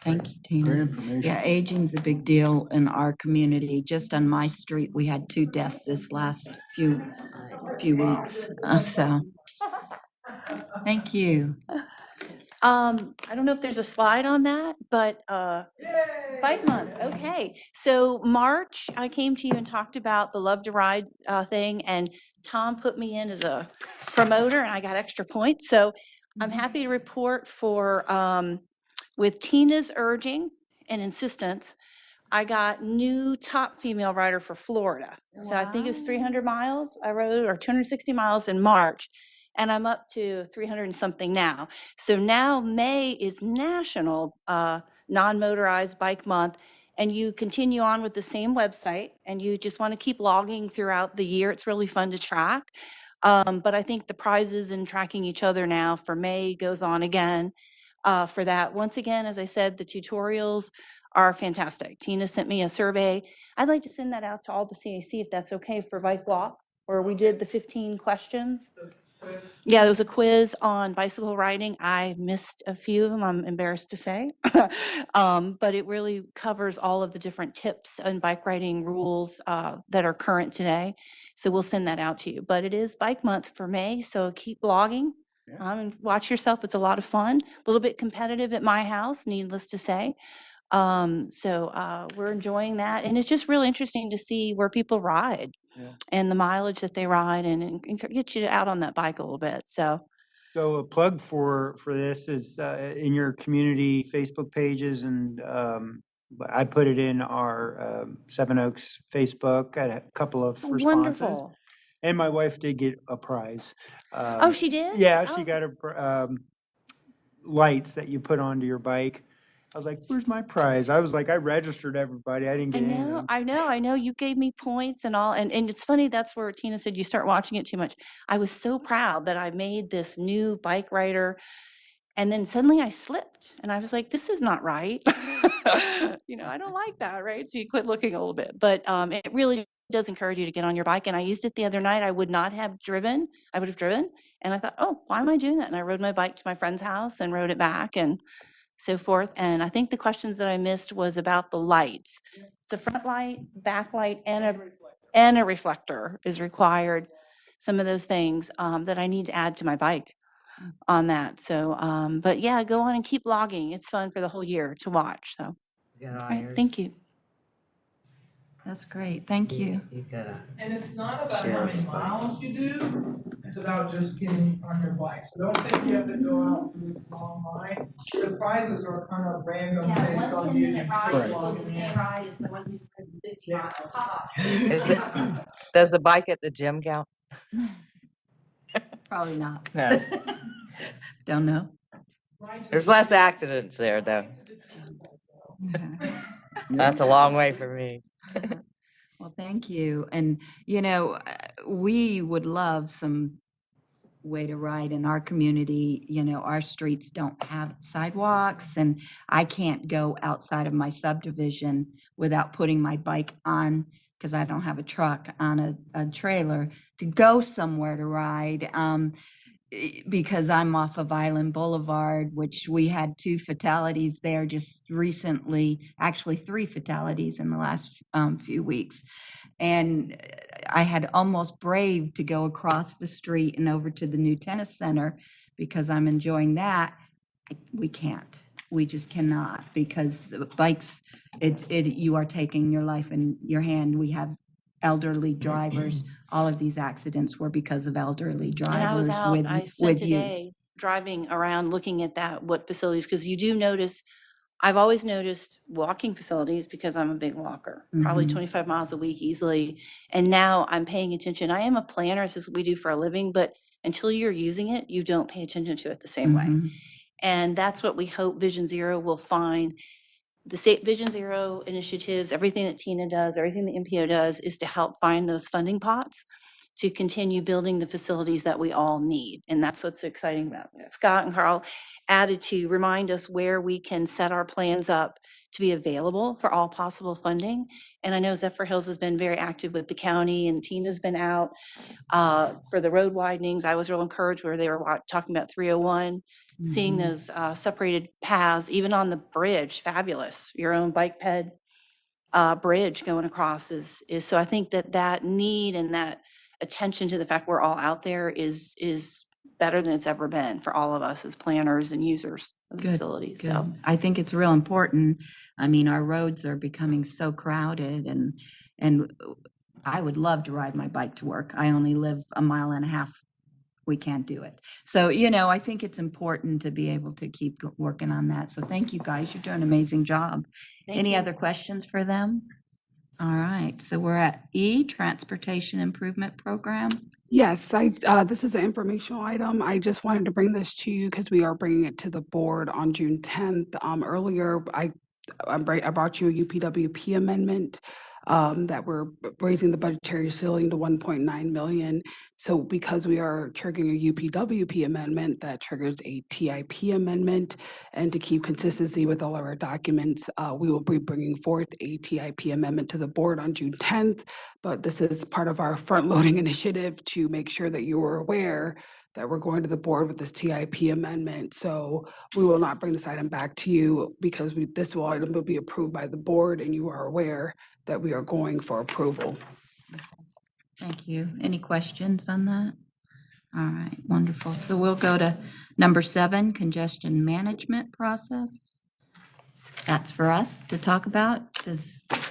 Thank you, Tina. Great information. Yeah, aging's a big deal in our community. Just on my street, we had 2 deaths this last few weeks. So, thank you. I don't know if there's a slide on that, but Bike Month, okay. So March, I came to you and talked about the Love to Ride thing, and Tom put me in as a promoter, and I got extra points. So I'm happy to report with Tina's urging and insistence, I got new top female rider for Florida. So I think it's 300 miles I rode, or 260 miles in March, and I'm up to 300 and something now. So now May is National Non-Motorized Bike Month, and you continue on with the same website, and you just want to keep logging throughout the year. It's really fun to track. But I think the prizes and tracking each other now for May goes on again. For that. Once again, as I said, the tutorials are fantastic. Tina sent me a survey. I'd like to send that out to all the CAC if that's okay for Bike Walk, where we did the 15 questions. Yeah, there was a quiz on bicycle riding. I missed a few of them, I'm embarrassed to say. But it really covers all of the different tips and bike riding rules that are current today. So we'll send that out to you. But it is Bike Month for May, so keep blogging. And watch yourself. It's a lot of fun. A little bit competitive at my house, needless to say. So we're enjoying that. And it's just really interesting to see where people ride and the mileage that they ride, and get you out on that bike a little bit. So a plug for this is in your community Facebook pages, and I put it in our Seven Oaks Facebook. I had a couple of responses. Wonderful. And my wife did get a prize. Oh, she did? Yeah, Oh. she got a lights that you put onto your bike. I was like, "Where's my prize?" I was like, I registered everybody. I didn't get anything. I know. You gave me points and all. And it's funny, that's where Tina said you start watching it too much. I was so proud that I made this new bike rider. And then suddenly I slipped and I was like, this is not right. You know, I don't like that, right? So you quit looking a little bit. But it really does encourage you to get on your bike. And I used it the other night. I would not have driven. I would have driven. And I thought, oh, why am I doing that? And I rode my bike to my friend's house and rode it back and so forth. And I think the questions that I missed was about the lights. It's a front light, back light, and a reflector is required. Some of those things that I need to add to my bike on that. So, but yeah, go on and keep logging. It's fun for the whole year to watch. So, all right, thank you. That's great. Thank you. You gotta. And it's not about how Share many the bike. miles you do, it's about just getting on your bike. So don't think you have to go out for this long line. The prizes are kind of random based on you. ride is the one who's 50 miles. Is it, does the bike at the gym count? Probably not. No. Don't know. There's less accidents there, though. That's a long way for me. Well, thank you. And, we would love some way to ride in our community. Our streets don't have sidewalks, and I can't go outside of my subdivision without putting my bike on, because I don't have a truck, on a trailer to go somewhere to ride. Because I'm off of Island Boulevard, which we had 2 fatalities there just recently, actually 3 fatalities in the last few weeks. And I had almost braved to go across the street and over to the new tennis center because I'm enjoying that. We can't. We just cannot, because bikes, you are taking your life in your hand. We have elderly drivers. All of these accidents were because of elderly drivers. And I was out, with, I spent with a youth. day driving around looking at what facilities, because you do notice, I've always noticed walking facilities because I'm a big walker, probably 25 miles a week easily. And now I'm paying attention. I am a planner. This is what we do for a living, but until you're using it, you don't pay attention to it the same way. And that's what we hope Vision Zero will find. The state Vision Zero initiatives, everything that Tina does, everything the MPO does is to help find those funding pots to continue building the facilities that we all need. And that's what's so exciting about it. Scott and Carl added to remind us where we can set our plans up to be available for all possible funding. And I know Zephyr Hills has been very active with the county, and Tina's been out for the road widenings. I was real encouraged where they were talking about 301, seeing those separated paths, even on the bridge, fabulous. Your own bike ped bridge going across is so I think that need and that attention to the fact we're all out there is better than it's ever been for all of us as planners and users of the facilities. Good. So I think it's real important. I mean, our roads are becoming so crowded, and I would love to ride my bike to work. I only live a mile and a half. We can't do it. So, I think it's important to be able to keep working on that. So thank you, guys. You're doing an amazing job. Any other questions for them? All right. So we're at E, Transportation Improvement Program. Yes, this is an informational item. I just wanted to bring this to you because we are bringing it to the board on June 10th. Earlier, I brought you a UPWP amendment that we're raising the budgetary ceiling to 1.9 million. So because we are triggering a UPWP amendment, that triggers a TIP amendment. And to keep consistency with all of our documents, we will be bringing forth a TIP amendment to the board on June 10th. But this is part of our front-loading initiative to make sure that you are aware that we're going to the board with this TIP amendment. So we will not bring this item back to you because this item will be approved by the board, and you are aware that we are going for approval. Thank you. Any questions on that? All right, wonderful. So we'll go to number 7, congestion management process. That's for us to talk about.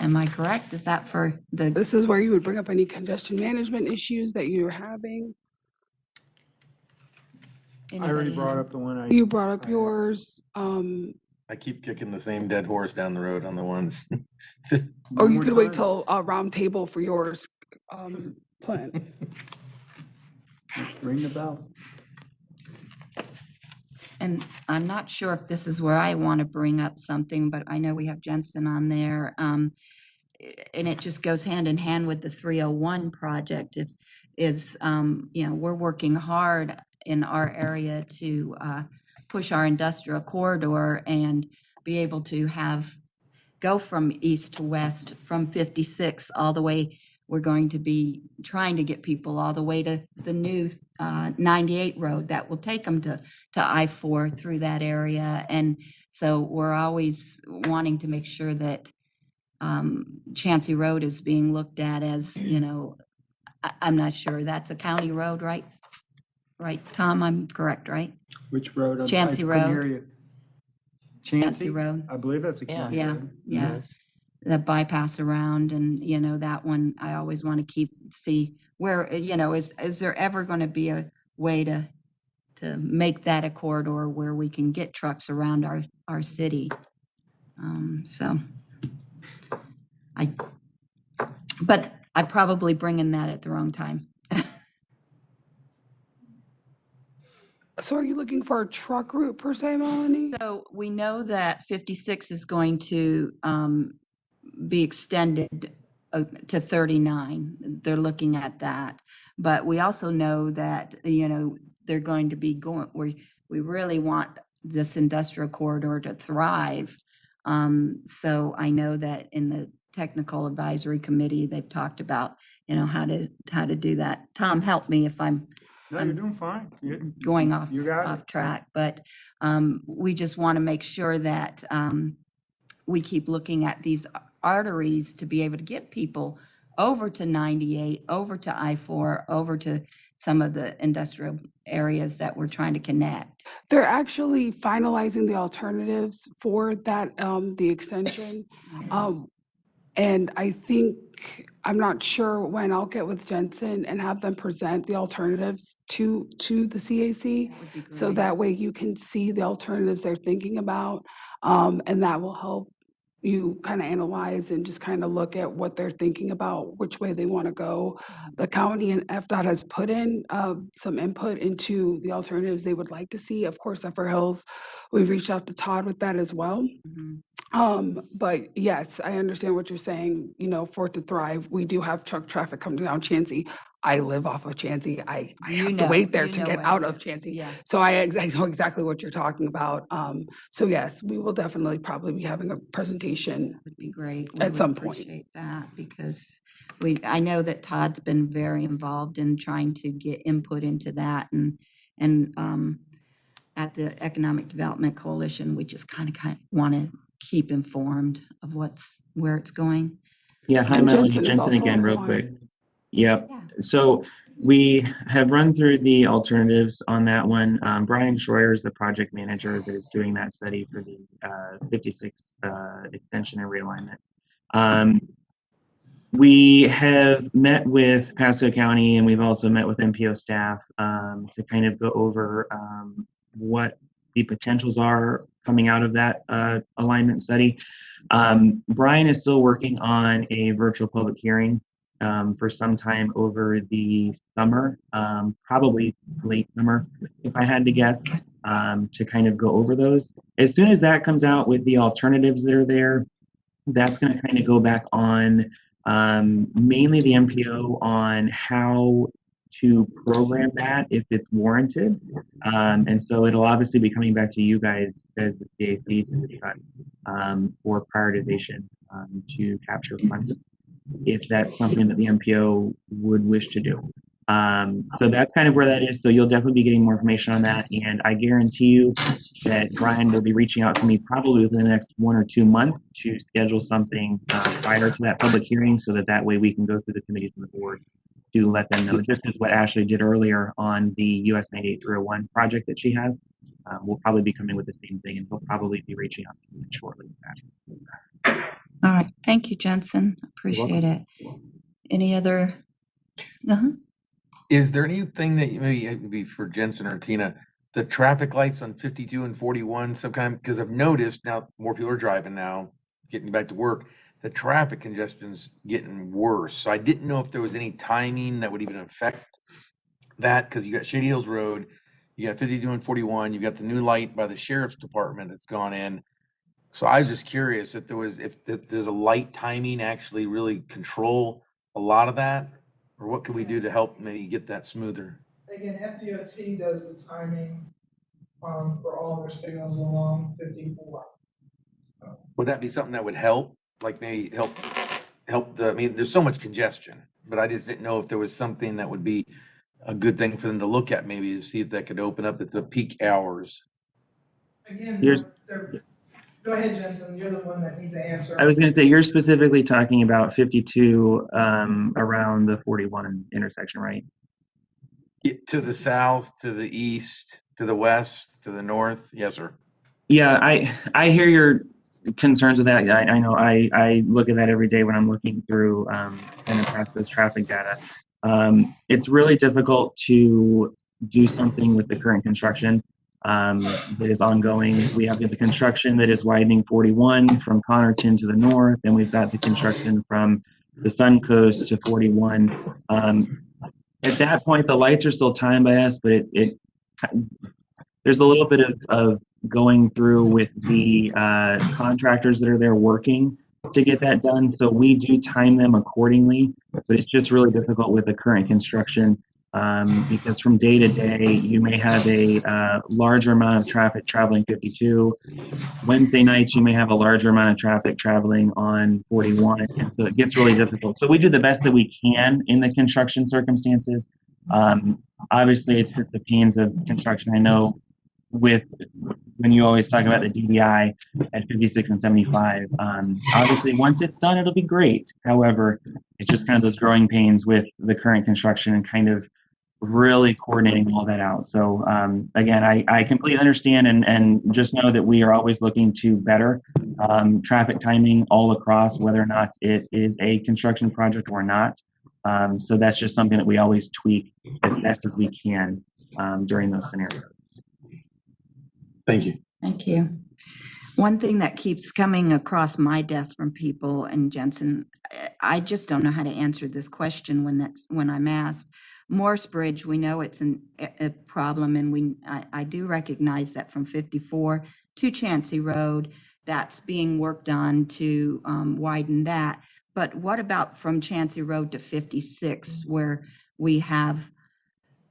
Am I correct? Is that for the? This is where you would bring up any congestion management issues that you're having. I already brought up the one You brought up yours. I keep kicking the same dead horse down the road on the ones. Or you could wait till a round table for yours, plan. Ring the bell. And I'm not sure if this is where I want to bring up something, but I know we have Jensen on there. And it just goes hand in hand with the 301 project. We're working hard in our area to push our industrial corridor and be able to go from east to west from 56 all the way. We're going to be trying to get people all the way to the new 98 road that will take them to I-4 through that area. And so we're always wanting to make sure that Chancey Road is being looked at as, I'm not sure, that's a county road, right? Right, Tom, I'm correct, right? Which road? Chancey I couldn't hear Road. you. Chancey Road. I believe that's a county road. Yeah. the bypass around, and, you know, that one, I always want to see where, you know, is there ever going to be a way to make that a corridor where we can get trucks around our city? So but I probably bring in that at the wrong time. So are you looking for a truck route per se, Melanie? So we know that 56 is going to be extended to 39. They're looking at that. But we also know that, you know, they're going to be we really want this industrial corridor to thrive. So I know that in the technical advisory committee, they've talked about, you know, how to do that. Tom, help me if I'm No, you're doing fine. going off You got it. track, but we just want to make sure that we keep looking at these arteries to be able to get people over to 98, over to I-4, over to some of the industrial areas that we're trying to connect. They're actually finalizing the alternatives for that, the extension. And I think, I'm not sure when, I'll get with Jensen and have them present the alternatives to the CAC. So that way you can see the alternatives they're thinking about. And that will help you kind of analyze and just kind of look at what they're thinking about, which way they want to go. The county and FDOT has put in some input into the alternatives they would like to see. Of course, Zephyr Hills, we've reached out to Todd with that as well. But yes, I understand what you're saying, you know, for it to thrive, we do have truck traffic coming down Chansey. I live off of Chansey. I have to wait there to get out of Chansey. Yeah. So I know exactly what you're talking about. So yes, we will definitely probably be having a presentation Would be great. We at would some point. appreciate that, because I know that Todd's been very involved in trying to get input into that, and at the Economic Development Coalition, we just kind of want to keep informed of where it's going. Yeah, hi, And Melanie. Jensen is Jensen also again, on real the quick. line. Yep. Yeah. So we have run through the alternatives on that one. Brian Schroyer is the project manager that is doing that study for the 56 extension and realignment. We have met with Pasco County, and we've also met with MPO staff to kind of go over what the potentials are coming out of that alignment study. Brian is still working on a virtual public hearing for some time over the summer, probably late summer, if I had to guess, to kind of go over those. As soon as that comes out with the alternatives that are there, that's going to kind of go back on mainly the MPO on how to program that if it's warranted. And so it'll obviously be coming back to you guys as the CAC to decide for prioritization to capture funds, if that's something that the MPO would wish to do. So that's kind of where that is. So you'll definitely be getting more information on that. And I guarantee you that Brian will be reaching out to me probably within the next 1 or 2 months to schedule something prior to that public hearing, so that way we can go through the committees and the board to let them know. Just as what Ashley did earlier on the US 98301 project that she has. We'll probably be coming with the same thing, and he'll probably be reaching out to me shortly. All right. Thank you, Jensen. Appreciate it. Any other? Is there anything that maybe it would be for Jensen or Tina, the traffic lights on 52 and 41 sometime, because I've noticed now more people are driving now, getting back to work, the traffic congestion's getting worse. So I didn't know if there was any timing that would even affect that, because you got Shady Hills Road, you got 52 and 41, you've got the new light by the sheriff's department that's gone in. So I was just curious if there's a light timing actually really control a lot of that, or what can we do to help maybe get that smoother? Again, FDOT does the timing for all their signals along 54. Would that be something that would help? Like maybe help I mean, there's so much congestion, but I just didn't know if there was something that would be a good thing for them to look at, maybe to see if that could open up at the peak hours. Again, Here's- go ahead, Jensen. You're the one that needs to answer. I was going to say, you're specifically talking about 52 around the 41 intersection, right? To the south, to the east, to the west, to the north. Yes, sir. Yeah, I hear concerns with that. I know I look at that every day when I'm looking through kind of Pasco's traffic data. It's really difficult to do something with the current construction that is ongoing. We have the construction that is widening 41 from Connerton to the north, and we've got the construction from the Suncoast to 41. At that point, the lights are still time biased, but there's a little bit of going through with the contractors that are there working to get that done. So we do time them accordingly, but it's just really difficult with the current construction because from day to day, you may have a larger amount of traffic traveling 52. Wednesday nights, you may have a larger amount of traffic traveling on 41. And so it gets really difficult. So we do the best that we can in the construction circumstances. Obviously, it's just the pains of construction. I know when you always talk about the DBI at 56 and 75, obviously once it's done, it'll be great. However, it's just kind of those growing pains with the current construction and kind of really coordinating all that out. So again, I completely understand and just know that we are always looking to better traffic timing all across, whether or not it is a construction project or not. So that's just something that we always tweak as best as we can during those scenarios. Thank you. Thank you. One thing that keeps coming across my desk from people, and Jensen, I just don't know how to answer this question when I'm asked. Morse Bridge, we know it's a problem, and I do recognize that from 54 to Chancey Road, that's being worked on to widen that. But what about from Chancey Road to 56, where we have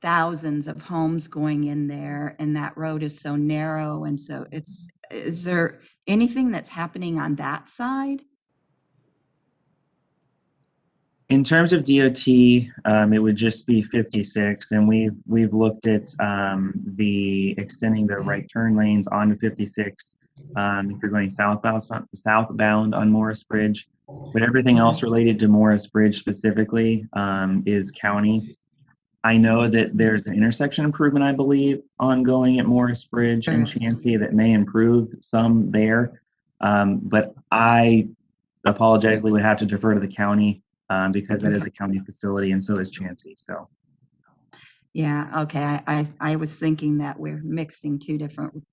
thousands of homes going in there, and that road is so narrow, and so is there anything that's happening on that side? In terms of DOT, it would just be 56, and we've looked at the extending the right turn lanes onto 56 if you're going southbound on Morris Bridge. But everything else related to Morris Bridge specifically is county. I know that there's an intersection improvement, I believe, ongoing at Morris Bridge and Chancey that may improve some there. But I apologetically would have to defer to the county because that is a county facility and so is Chancey. So. Yeah, okay. I was thinking that we're mixing two different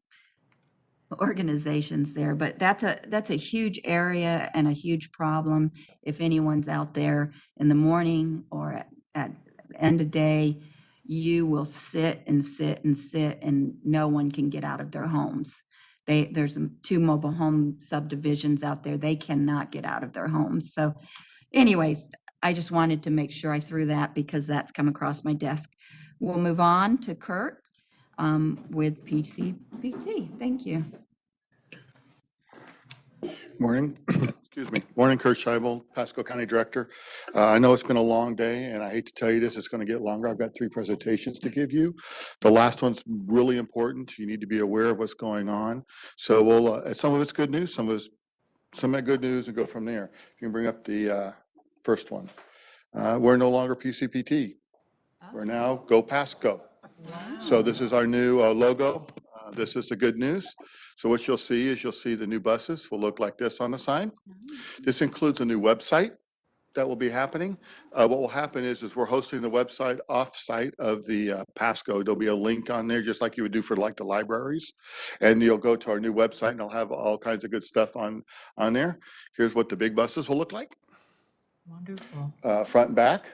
organizations there, but that's a huge area and a huge problem. If anyone's out there in the morning or at end of day, you will sit and sit and sit and no one can get out of their homes. There's 2 mobile home subdivisions out there. They cannot get out of their homes. So anyways, I just wanted to make sure I threw that because that's come across my desk. We'll move on to Kurt with PCPT. Thank you. Morning. Excuse me. Morning, Kurt Scheibel, Pasco County Director. I know it's been a long day, and I hate to tell you this, it's going to get longer. I've got 3 presentations to give you. The last one's really important. You need to be aware of what's going on. So we'll, some of it's good news, some of that good news, and go from there. You can bring up the first one. We're no longer PCPT. We're now Go Pasco. Wow. So this is our new logo. This is the good news. So what you'll see is the new buses will look like this on the sign. This includes a new website that will be happening. What will happen is we're hosting the website off-site of the Pasco. There'll be a link on there just like you would do for like the libraries. And you'll go to our new website and it'll have all kinds of good stuff on there. Here's what the big buses will look like. Wonderful. Front and back.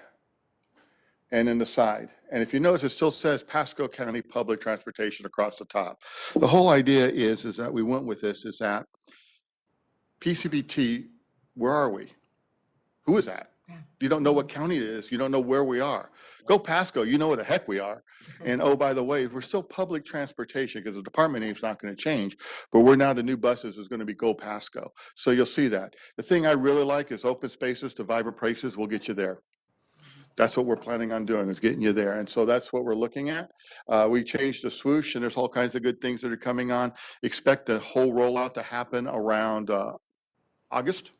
And then the side. And if you notice, it still says Pasco County Public Transportation across the top. The whole idea is that we went with this is that PCPT, where are we? Who is that? Yeah. You don't know what county it is. You don't know where we are. Go Pasco, you know where the heck we are. And oh, by the way, we're still public transportation because the department name's not going to change, but we're now the new buses is going to be Go Pasco. So you'll see that. The thing I really like is open spaces to vibrant places will get you there. That's what we're planning on doing is getting you there. And so that's what we're looking at. We changed the swoosh and there's all kinds of good things that are coming on. Expect the whole rollout to happen around August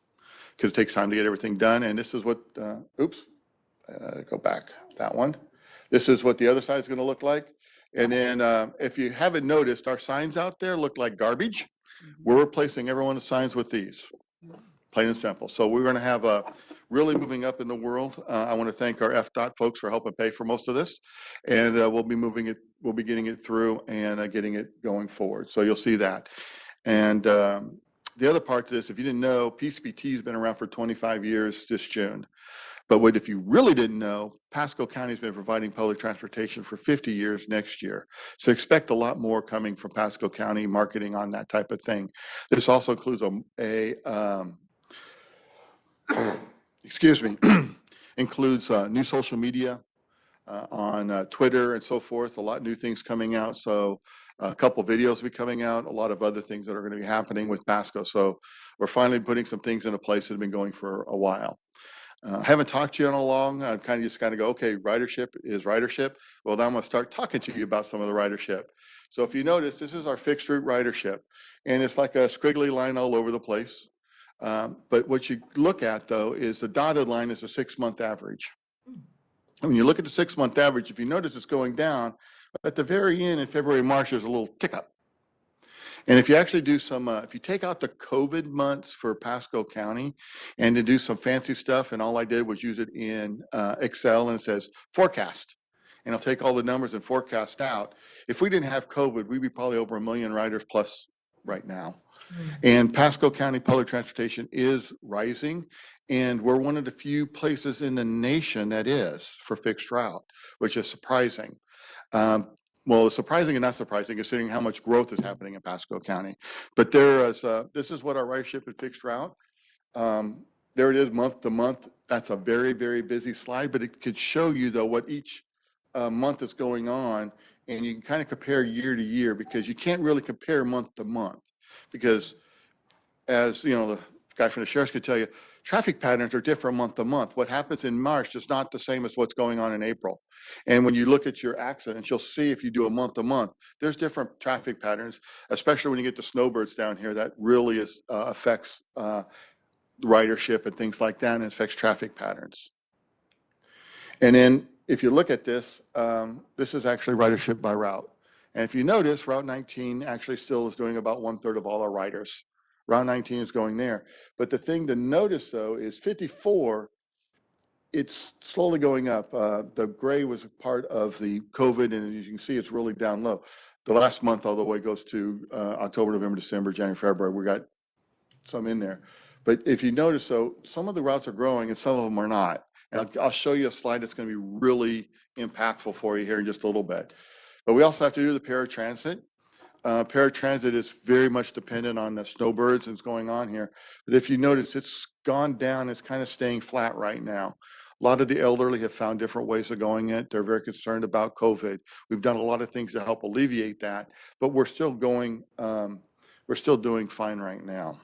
because it takes time to get everything done. And this is what, go back, that one. This is what the other side is going to look like. And then if you haven't noticed, our signs out there look like garbage. We're replacing every one of the signs with these, plain and simple. So we're going to have a really moving up in the world. I want to thank our FDOT folks for helping pay for most of this, and we'll be getting it through and getting it going forward. So you'll see that. And the other part to this, if you didn't know, PCPT has been around for 25 years this June. But what if you really didn't know, Pasco County has been providing public transportation for 50 years next year. So expect a lot more coming from Pasco County marketing on that type of thing. This also includes includes new social media on Twitter and so forth, a lot of new things coming out. So a couple videos will be coming out, a lot of other things that are going to be happening with Pasco. So we're finally putting some things into place that have been going for a while. I haven't talked to you in a long. I just go, okay, ridership is ridership. Well, now I'm going to start talking to you about some of the ridership. So if you notice, this is our fixed route ridership, and it's like a squiggly line all over the place. But what you look at, though, is the dotted line is a 6-month average. And when you look at the 6-month average, if you notice it's going down, at the very end in February, March, there's a little tick up. And if you actually do some, if you take out the COVID months for Pasco County and to do some fancy stuff, and all I did was use it in Excel, and it says forecast. And I'll take all the numbers and forecast out. If we didn't have COVID, we'd be probably over 1 million riders plus right now. And Pasco County public transportation is rising, and we're one of the few places in the nation that is for fixed route, which is surprising. Well, it's surprising and not surprising considering how much growth is happening in Pasco County. But there is, this is what our ridership and fixed route. There it is month to month. That's a very, very busy slide, but it could show you though what each month is going on, and you can kind of compare year to year, because you can't really compare month to month, because as you know, the guy from the sheriff's could tell you, traffic patterns are different month to month. What happens in March is not the same as what's going on in April. And when you look at your accidents, you'll see if you do a month to month, there's different traffic patterns, especially when you get the snowbirds down here. That really is affects ridership and things like that, and it affects traffic patterns. And then if you look at this, this is actually ridership by route. And if you notice, Route 19 actually still is doing about 1/3 of all our riders. Route 19 is going there. But the thing to notice, though, is 54, it's slowly going up. The gray was part of the COVID, and as you can see, it's really down low. The last month, all the way goes to October, November, December, January, February. We got some in there. But if you notice, though, some of the routes are growing and some of them are not. And I'll show you a slide that's going to be really impactful for you here in just a little bit. But we also have to do the paratransit. Paratransit is very much dependent on the snowbirds that's going on here. But if you notice, it's gone down. It's kind of staying flat right now. A lot of the elderly have found different ways of going it. They're very concerned about COVID. We've done a lot of things to help alleviate that, but we're still going, we're still doing fine right now.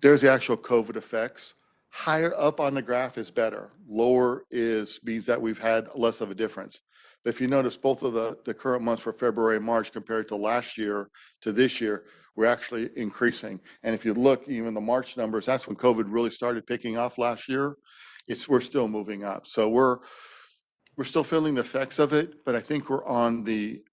There's the actual COVID effects. Higher up on the graph is better. Lower means that we've had less of a difference. But if you notice, both of the current months for February and March compared to last year to this year, we're actually increasing. And if you look, even the March numbers, that's when COVID really started picking off last year. We're still moving up. So we're still feeling the effects of it, but I think we're on the,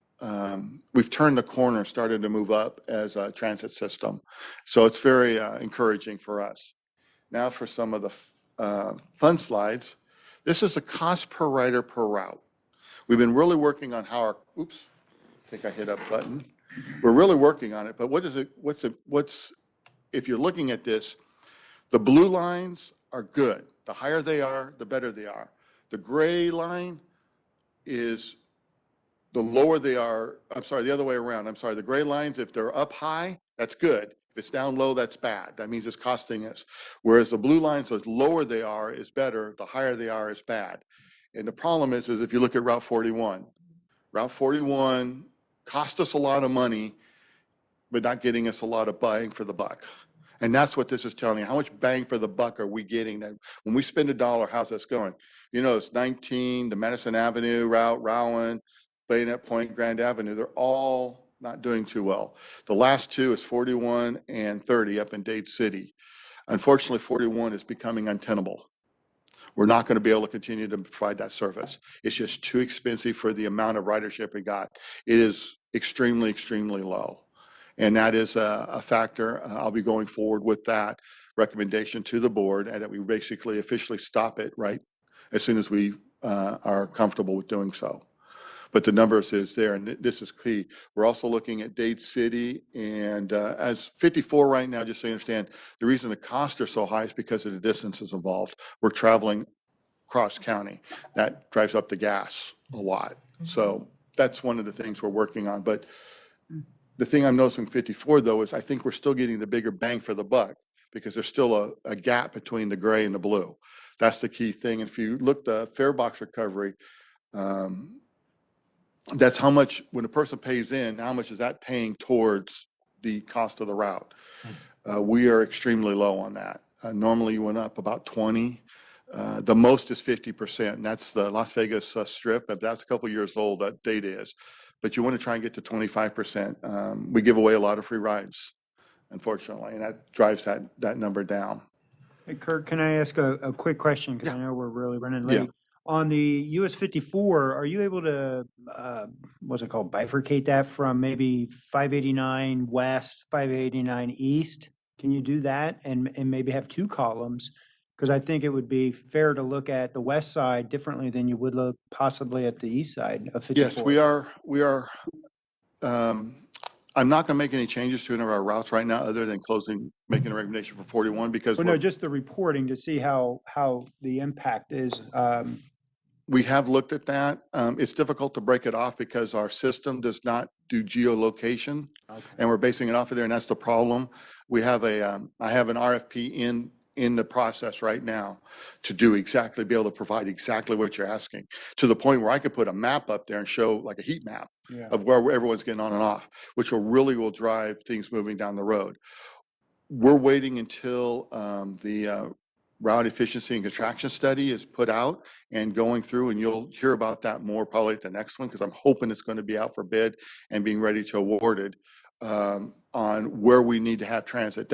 we've turned the corner, started to move up as a transit system. So it's very encouraging for us. Now for some of the fun slides. This is the cost per rider per route. We've been really working on how our, oops, I think I hit up button. We're really working on it, but if you're looking at this, the blue lines are good. The higher they are, the better they are. The gray line is the lower they are, I'm sorry, the other way around. I'm sorry, the gray lines, if they're up high, that's good. If it's down low, that's bad. That means it's costing us. Whereas the blue lines, the lower they are is better, the higher they are is bad. And the problem is if you look at Route 41, Route 41 cost us a lot of money, but not getting us a lot of bang for the buck. And that's what this is telling you. How much bang for the buck are we getting? That when we spend $1, how's this going? You know, it's 19, the Madison Avenue route, Rowan, Bayonet Point, Grand Avenue. They're all not doing too well. The last two is 41 and 30 up in Dade City. Unfortunately, 41 is becoming untenable. We're not going to be able to continue to provide that service. It's just too expensive for the amount of ridership we got. It is extremely, extremely low. And that is a factor. I'll be going forward with that recommendation to the board, and that we basically officially stop it right as soon as we are comfortable with doing so. But the numbers is there, and this is key. We're also looking at Dade City, and as 54 right now, just so you understand, the reason the costs are so high is because of the distances involved. We're traveling cross county. That drives up the gas a lot. So that's one of the things we're working on. But the thing I'm noticing 54 though is I think we're still getting the bigger bang for the buck, because there's still a gap between the gray and the blue. That's the key thing. And if you look the fare box recovery, that's how much, when a person pays in, how much is that paying towards the cost of the route? We are extremely low on that. Normally you went up about 20. The most is 50%, and that's the Las Vegas Strip. If that's a couple years old, that data is. But you want to try and get to 25%. We give away a lot of free rides, unfortunately, and that drives that number down. Hey, Kurt, can I ask a quick question? Because I know we're really running Yeah. late. On the US 54, are you able to, what's it called, bifurcate that from maybe 589 west, 589 east? Can you do that and maybe have two columns? Because I think it would be fair to look at the west side differently than you would look possibly at the east side of 54. Yes, we are. I'm not going to make any changes to any of our routes right now, other than making a recommendation for 41, because Well, no, just the reporting to see how the impact is. We have looked at that. It's difficult to break it off because our system does not do geolocation, and we're basing it off of there, and that's the problem. We have I have an RFP in the process right now to be able to provide exactly what you're asking, to the point where I could put a map up there and show like a heat map of where everyone's getting on and off, which will drive things moving down the road. We're waiting until the route efficiency and contraction study is put out and going through, and you'll hear about that more probably at the next one, because I'm hoping it's going to be out for bid and being ready to awarded on where we need to have transit.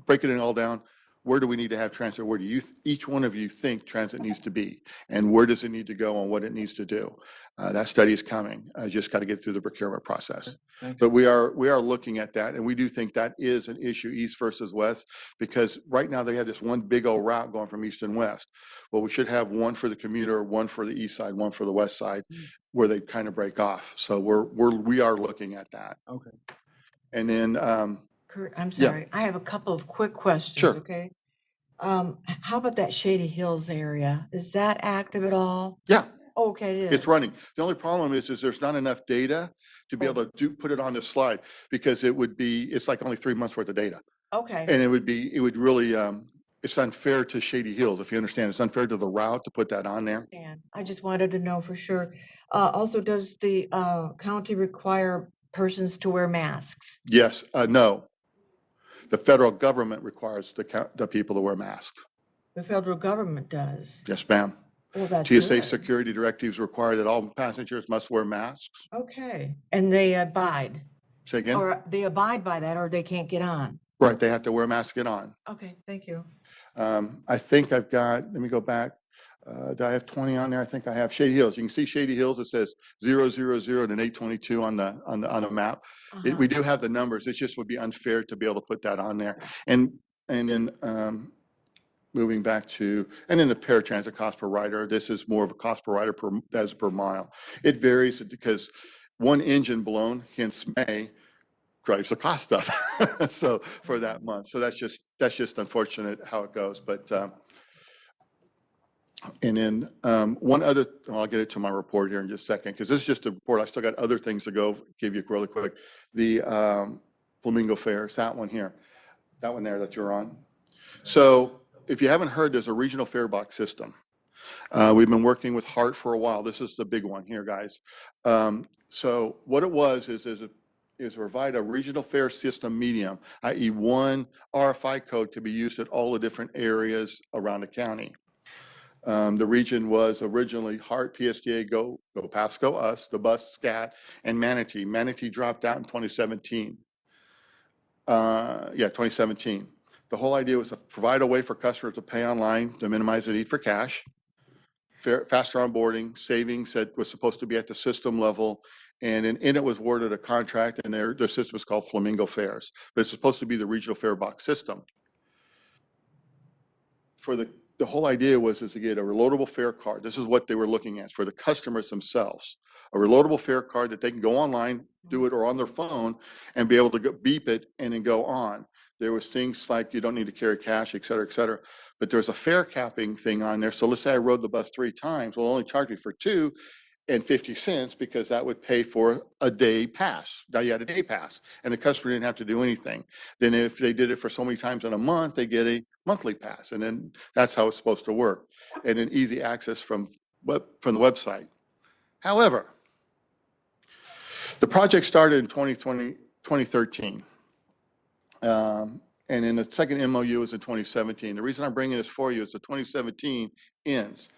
Breaking it all down, where do we need to have transit? Where do each one of you think transit needs to be? And where does it need to go and what it needs to do? That study is coming. I just got to get through the procurement process. But we are looking at that, and we do think that is an issue, east versus west, because right now they have this one big old route going from east and west. Well, we should have one for the commuter, one for the east side, one for the west side, where they kind of break off. So we are looking at that. Okay. And then Kurt, I'm sorry. I have a couple of quick questions. Sure. Okay. How about that Shady Hills area? Is that active at all? Yeah. Okay, it is. It's running. The only problem is there's not enough data to be able to put it on this slide, because it's like only 3 months worth of data. Okay. And it would really, it's unfair to Shady Hills, if you understand. It's unfair to the route to put that on there. And I just wanted to know for sure. Also, does the county require persons to wear masks? Yes, no. The federal government requires the people to wear masks. The federal government does. Yes, ma'am. Well, that's TSA good. security directives require that all passengers must wear masks. Okay, and they abide, Say again? or they abide by that, or they can't get on. Right, they have to wear a mask to get on. Okay, thank you. I think I've got, let me go back. Do I have 20 on there? I think I have Shady Hills. You can see Shady Hills. It says 000 and then 822 on the map. We do have the numbers. It just would be unfair to be able to put that on there. And then moving back to, and then the paratransit cost per rider. This is more of a cost per rider per mile. It varies because one engine blown, hence May, drives the cost up. So for that month. So that's just unfortunate how it goes. But and then one other, I'll get it to my report here in just a second, because this is just a report. I still got other things to go give you really quick. The Flamingo Fair, that one here, that one there that you're on. So if you haven't heard, there's a regional fare box system. We've been working with Hart for a while. This is the big one here, guys. So what it was is provide a regional fare system medium, i.e. one RFI code could be used at all the different areas around the county. The region was originally Hart, PSTA, Go Pasco, us, the bus, SCAT, and Manatee. Manatee dropped out in 2017. 2017. The whole idea was to provide a way for customers to pay online to minimize the need for cash, faster onboarding, savings that was supposed to be at the system level, And in it was awarded a contract, and their system is called Flamingo Fares, but it's supposed to be the regional fare box system. For the whole idea was to get a reloadable fare card. This is what they were looking at for the customers themselves. A reloadable fare card that they can go online, do it, or on their phone, and be able to beep it and then go on. There was things like you don't need to carry cash, et cetera, but there's a fare capping thing on there. So let's say I rode the bus 3 times, well, only charge me for 2 and 50 cents because that would pay for a day pass. Now you had a day pass and the customer didn't have to do anything. Then if they did it for so many times in a month, they get a monthly pass. And then that's how it's supposed to work. And then easy access from the website. However, the project started in 2013. And then the second MOU was in 2017. The reason I'm bringing this for you is the 2017 ends.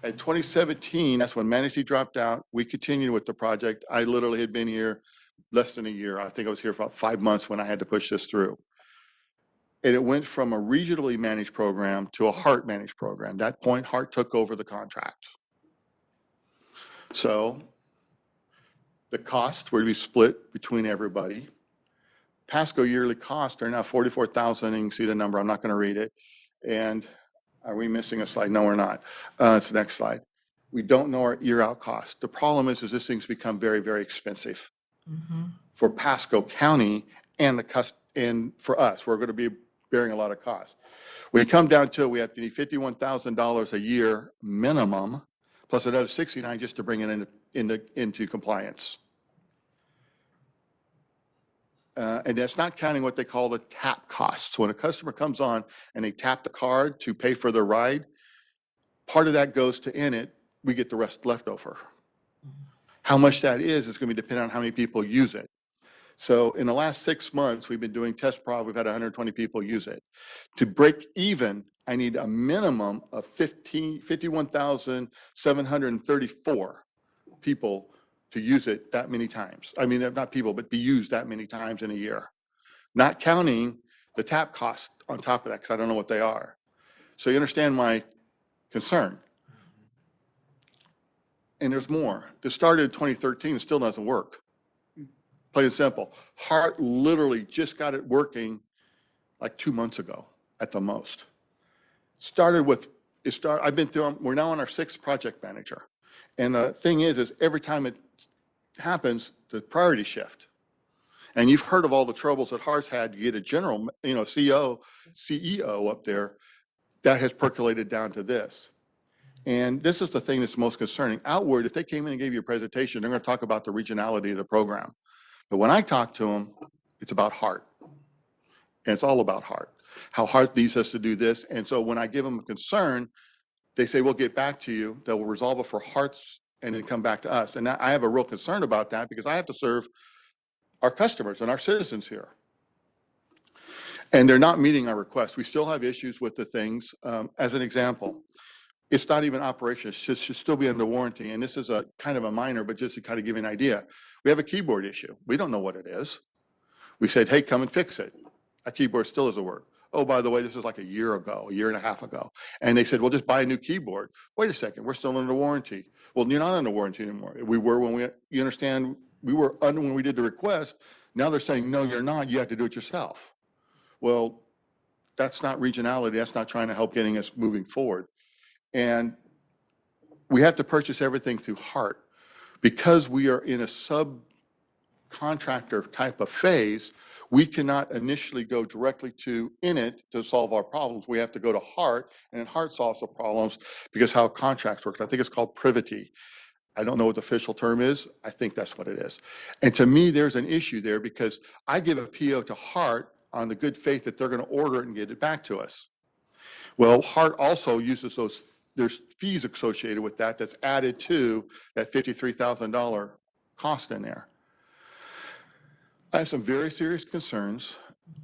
At 2017, that's when Manatee dropped out. We continued with the project. I literally had been here less than a year. I think I was here for about 5 months when I had to push this through. And it went from a regionally managed program to a HART managed program. At that point, HART took over the contract. So the costs were to be split between everybody. Pasco yearly costs are now $44,000. You can see the number. I'm not going to read it. And are we missing a slide? No, we're not. It's the next slide. We don't know our year-out cost. The problem is this thing's become very, very expensive for Pasco County and and for us. We're going to be bearing a lot of cost. When you come down to it, we have to need $51,000 a year minimum, plus another $69,000 just to bring it into compliance. And that's not counting what they call the tap costs. When a customer comes on and they tap the card to pay for their ride, part of that goes to in it, we get the rest left over. How much that is going to be dependent on how many people use it. So in the last 6 months, we've been doing test prod. We've had 120 people use it. To break even, I need a minimum of 51,734 people to use it that many times. I mean, not people, but be used that many times in a year. Not counting the tap costs on top of that, because I don't know what they are. So you understand my concern. And there's more. This started in 2013, it still doesn't work. Plain and simple. HART literally just got it working like 2 months ago at the most. I've been through, we're now on our 6th project manager. And the thing is every time it happens, the priorities shift. And you've heard of all the troubles that HART's had to get a general, CEO up there. That has percolated down to this. And this is the thing that's most concerning. Outward, if they came in and gave you a presentation, they're going to talk about the regionality of the program. But when I talk to them, it's about HART. And it's all about HART. How HART needs us to do this. And so when I give them a concern, they say, we'll get back to you. They'll resolve it for HART's and then come back to us. And I have a real concern about that because I have to serve our customers and our citizens here. And they're not meeting our requests. We still have issues with the things. As an example, it's not even operation. It should still be under warranty. And this is a kind of a minor, but just to kind of give you an idea. We have a keyboard issue. We don't know what it is. We said, hey, come and fix it. A keyboard still doesn't work. Oh, by the way, this is like a year and a half ago. And they said, well, just buy a new keyboard. Wait a second, we're still under warranty. Well, you're not under warranty anymore. We were you understand, we were under when we did the request. Now they're saying, no, you're not. You have to do it yourself. Well, that's not regionality. That's not trying to help getting us moving forward. And we have to purchase everything through HART. Because we are in a subcontractor type of phase, we cannot initially go directly to it to solve our problems. We have to go to HART, and then HART solves the problems because how contracts work. I think it's called privity. I don't know what the official term is. I think that's what it is. And to me, there's an issue there because I give a PO to HART on the good faith that they're going to order it and get it back to us. Well, HART also uses there's fees associated with that that's added to that $53,000 cost in there. I have some very serious concerns,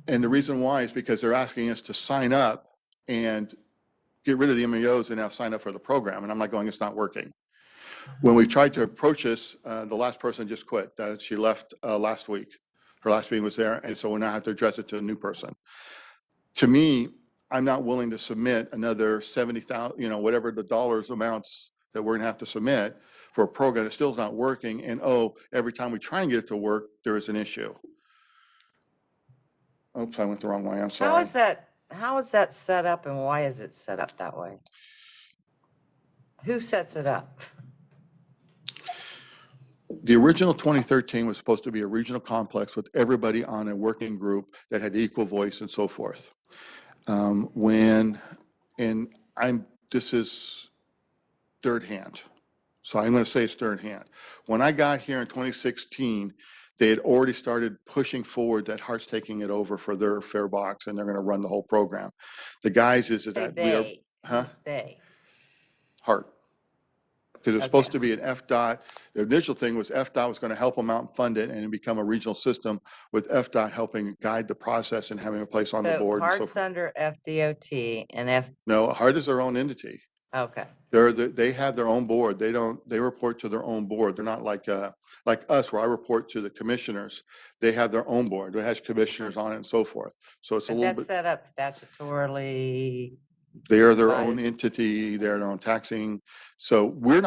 and the reason why is because they're asking us to sign up and get rid of the MEOs and now sign up for the program, and I'm not going, it's not working. When we tried to approach this, the last person just quit. She left last week. Her last meeting was there, and so we now have to address it to a new person. To me, I'm not willing to submit another 70,000, whatever the dollars amounts that we're going to have to submit for a program that still is not working, and oh, every time we try and get it to work, there is an issue. Oops, I went the wrong way, I'm How sorry. is that set up and why is it set up that way? Who sets it up? The original 2013 was supposed to be a regional complex with everybody on a working group that had equal voice and so forth. This is third hand. So I'm going to say it's third hand. When I got here in 2016, they had already started pushing forward that Hart's taking it over for their fare box and they're going to run the whole program. The guys is that we are, huh? They. Hart. Because it's Okay. supposed to be an FDOT. The initial thing was FDOT was going to help them out and fund it and it become a regional system with FDOT helping guide the process and having a place on the So board and so Hart's forth. under FDOT and No, Hart is their own entity. okay. They have their own board. They report to their own board. They're not like us where I report to the commissioners. They have their own board. It has commissioners on it and so forth. So it's a But little that's bit, set up statutorily. they are their own advised. entity. They're their own taxing. So I'm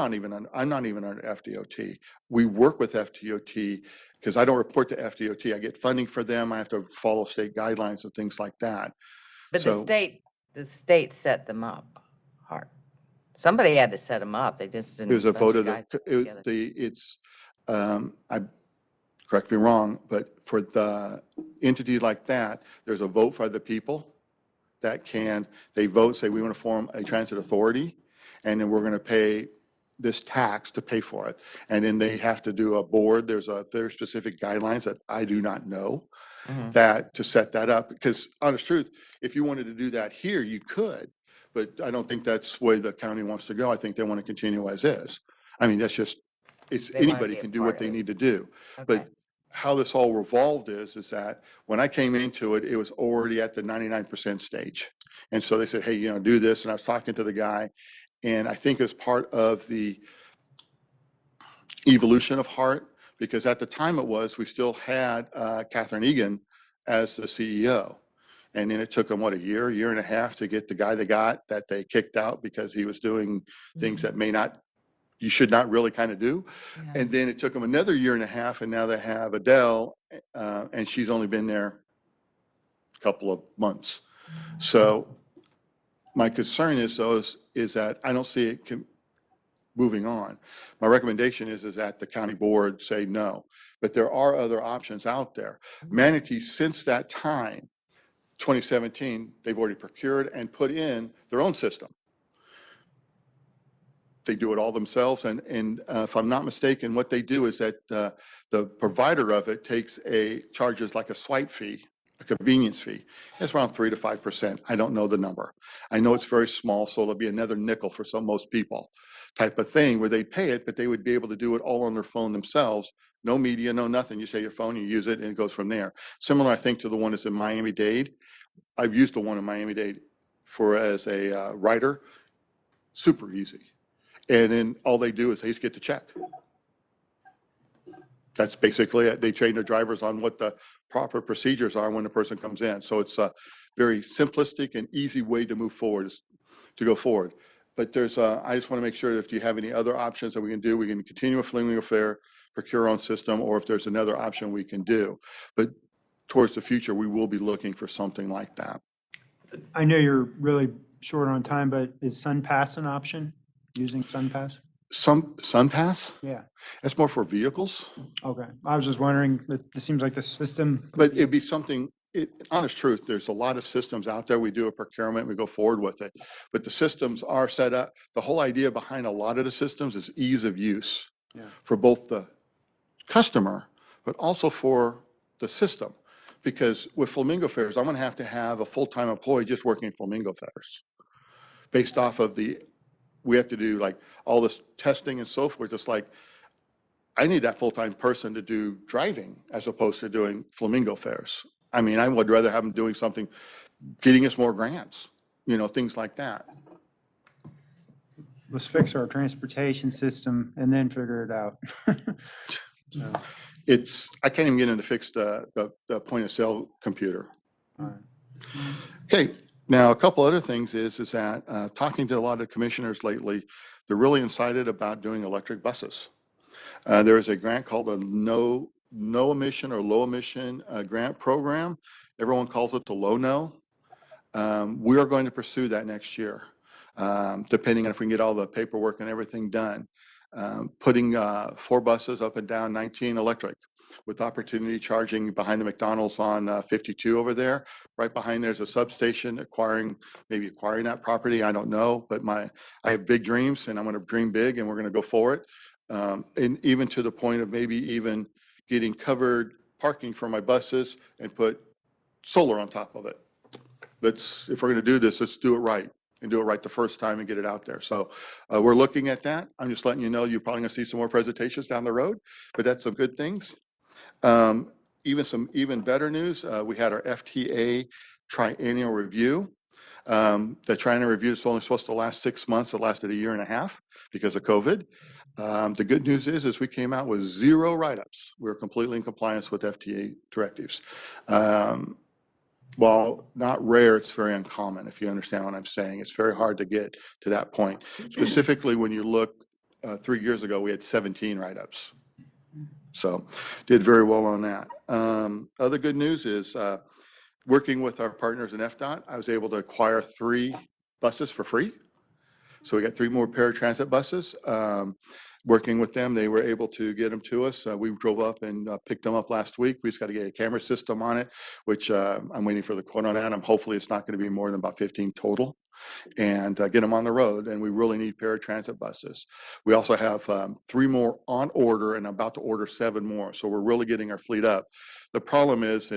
not even under FDOT. We work with FDOT because I don't report to FDOT. I get funding for them. I have to follow state guidelines and things like that. But So- the state set them up, Hart. Somebody had to set them up. They just didn't. It was a bunch vote of guys put together. I, correct me wrong, but for the entity like that, there's a vote by the people that they vote, say, we want to form a transit authority, and then we're going to pay this tax to pay for it. And then they have to do a board. There's a very specific guidelines that I do not know that to set that up. Because honest truth, if you wanted to do that here, you could. But I don't think that's the way the county wants to go. I think they want to continue as is. I mean, that's just, They wanna anybody be a can do part what they of it. need to do. Okay. But how this all revolved is that when I came into it, it was already at the 99% stage. And so they said, hey, do this. And I was talking to the guy, and I think as part of the evolution of Hart, because at the time we still had Catherine Egan as the CEO. And then it took them, a year and a half to get the guy that they kicked out because he was doing things that you should not really kind of do. Yeah. And then it took them another year and a half, and now they have Adele, and she's only been there a couple of months. So my concern is that I don't see it moving on. My recommendation is that the county board say no, but there are other options out there. Manatee, since that time, 2017, they've already procured and put in their own system. They do it all themselves, and if I'm not mistaken, what they do is that the provider of it charges like a swipe fee, a convenience fee. It's around 3 to 5%. I don't know the number. I know it's very small, so it'll be another nickel for most people type of thing where they pay it, but they would be able to do it all on their phone themselves. No media, no nothing. You say your phone, you use it, and it goes from there. Similar, I think, to the one that's in Miami-Dade. I've used the one in Miami-Dade as a writer. Super easy. And then all they do is they just get the check. That's basically it. They train their drivers on what the proper procedures are when the person comes in. So it's a very simplistic and easy way to move forward, to go forward. But I just want to make sure that if you have any other options that we can do, we can continue with flamingo fare, procure our own system, or if there's another option we can do. But towards the future, we will be looking for something like that. I know you're really short on time, but is SunPass an option, using SunPass? SunPass? Yeah, That's more for vehicles, okay. I was just wondering, it seems like the system. but it'd be something, honest truth, there's a lot of systems out there. We do a procurement, we go forward with it. But the systems are set up. The whole idea behind a lot of the systems is ease of use for both the customer, but also for the system. Because with Flamingo Fares, I'm going to have a full-time employee just working Flamingo Fares. Based off of we have to do like all this testing and so forth. It's like, I need that full-time person to do driving as opposed to doing Flamingo Fares. I mean, I would rather have them doing something, getting us more grants, things like that. Let's fix our transportation system and then figure it out. So, I can't even get in to fix the point of sale computer. all right. Okay, Now, a couple other things is that talking to a lot of commissioners lately, they're really excited about doing electric buses. There is a grant called the no emission or low emission grant program. Everyone calls it the low no. We are going to pursue that next year, depending on if we can get all the paperwork and everything done. Putting 4 buses up and down 19 electric with opportunity charging behind the McDonald's on 52 over there. Right behind there's a substation maybe acquiring that property. I don't know, but I have big dreams and I'm going to dream big and we're going to go for it. And even to the point of maybe even getting covered parking for my buses and put solar on top of it. If we're going to do this, let's do it right and do it right the first time and get it out there. So we're looking at that. I'm just letting you know, you're probably going to see some more presentations down the road, but that's some good things. Even better news, we had our FTA triennial review. The triennial review is only supposed to last 6 months. It lasted 1.5 years because of COVID. The good news is we came out with 0 write-ups. We were completely in compliance with FTA directives. While not rare, it's very uncommon, if you understand what I'm saying. It's very hard to get to that point. Specifically, when you look 3 years ago, we had 17 write-ups. So did very well on that. Other good news is working with our partners in FDOT, I was able to acquire 3 buses for free. So we got 3 more paratransit buses. Working with them, they were able to get them to us. We drove up and picked them up last week. We just got to get a camera system on it, which I'm waiting for the quote on that. Hopefully it's not going to be more than about 15 total, and get them on the road. And we really need paratransit buses. We also have 3 more on order and about to order 7 more. So we're really getting our fleet up. The problem is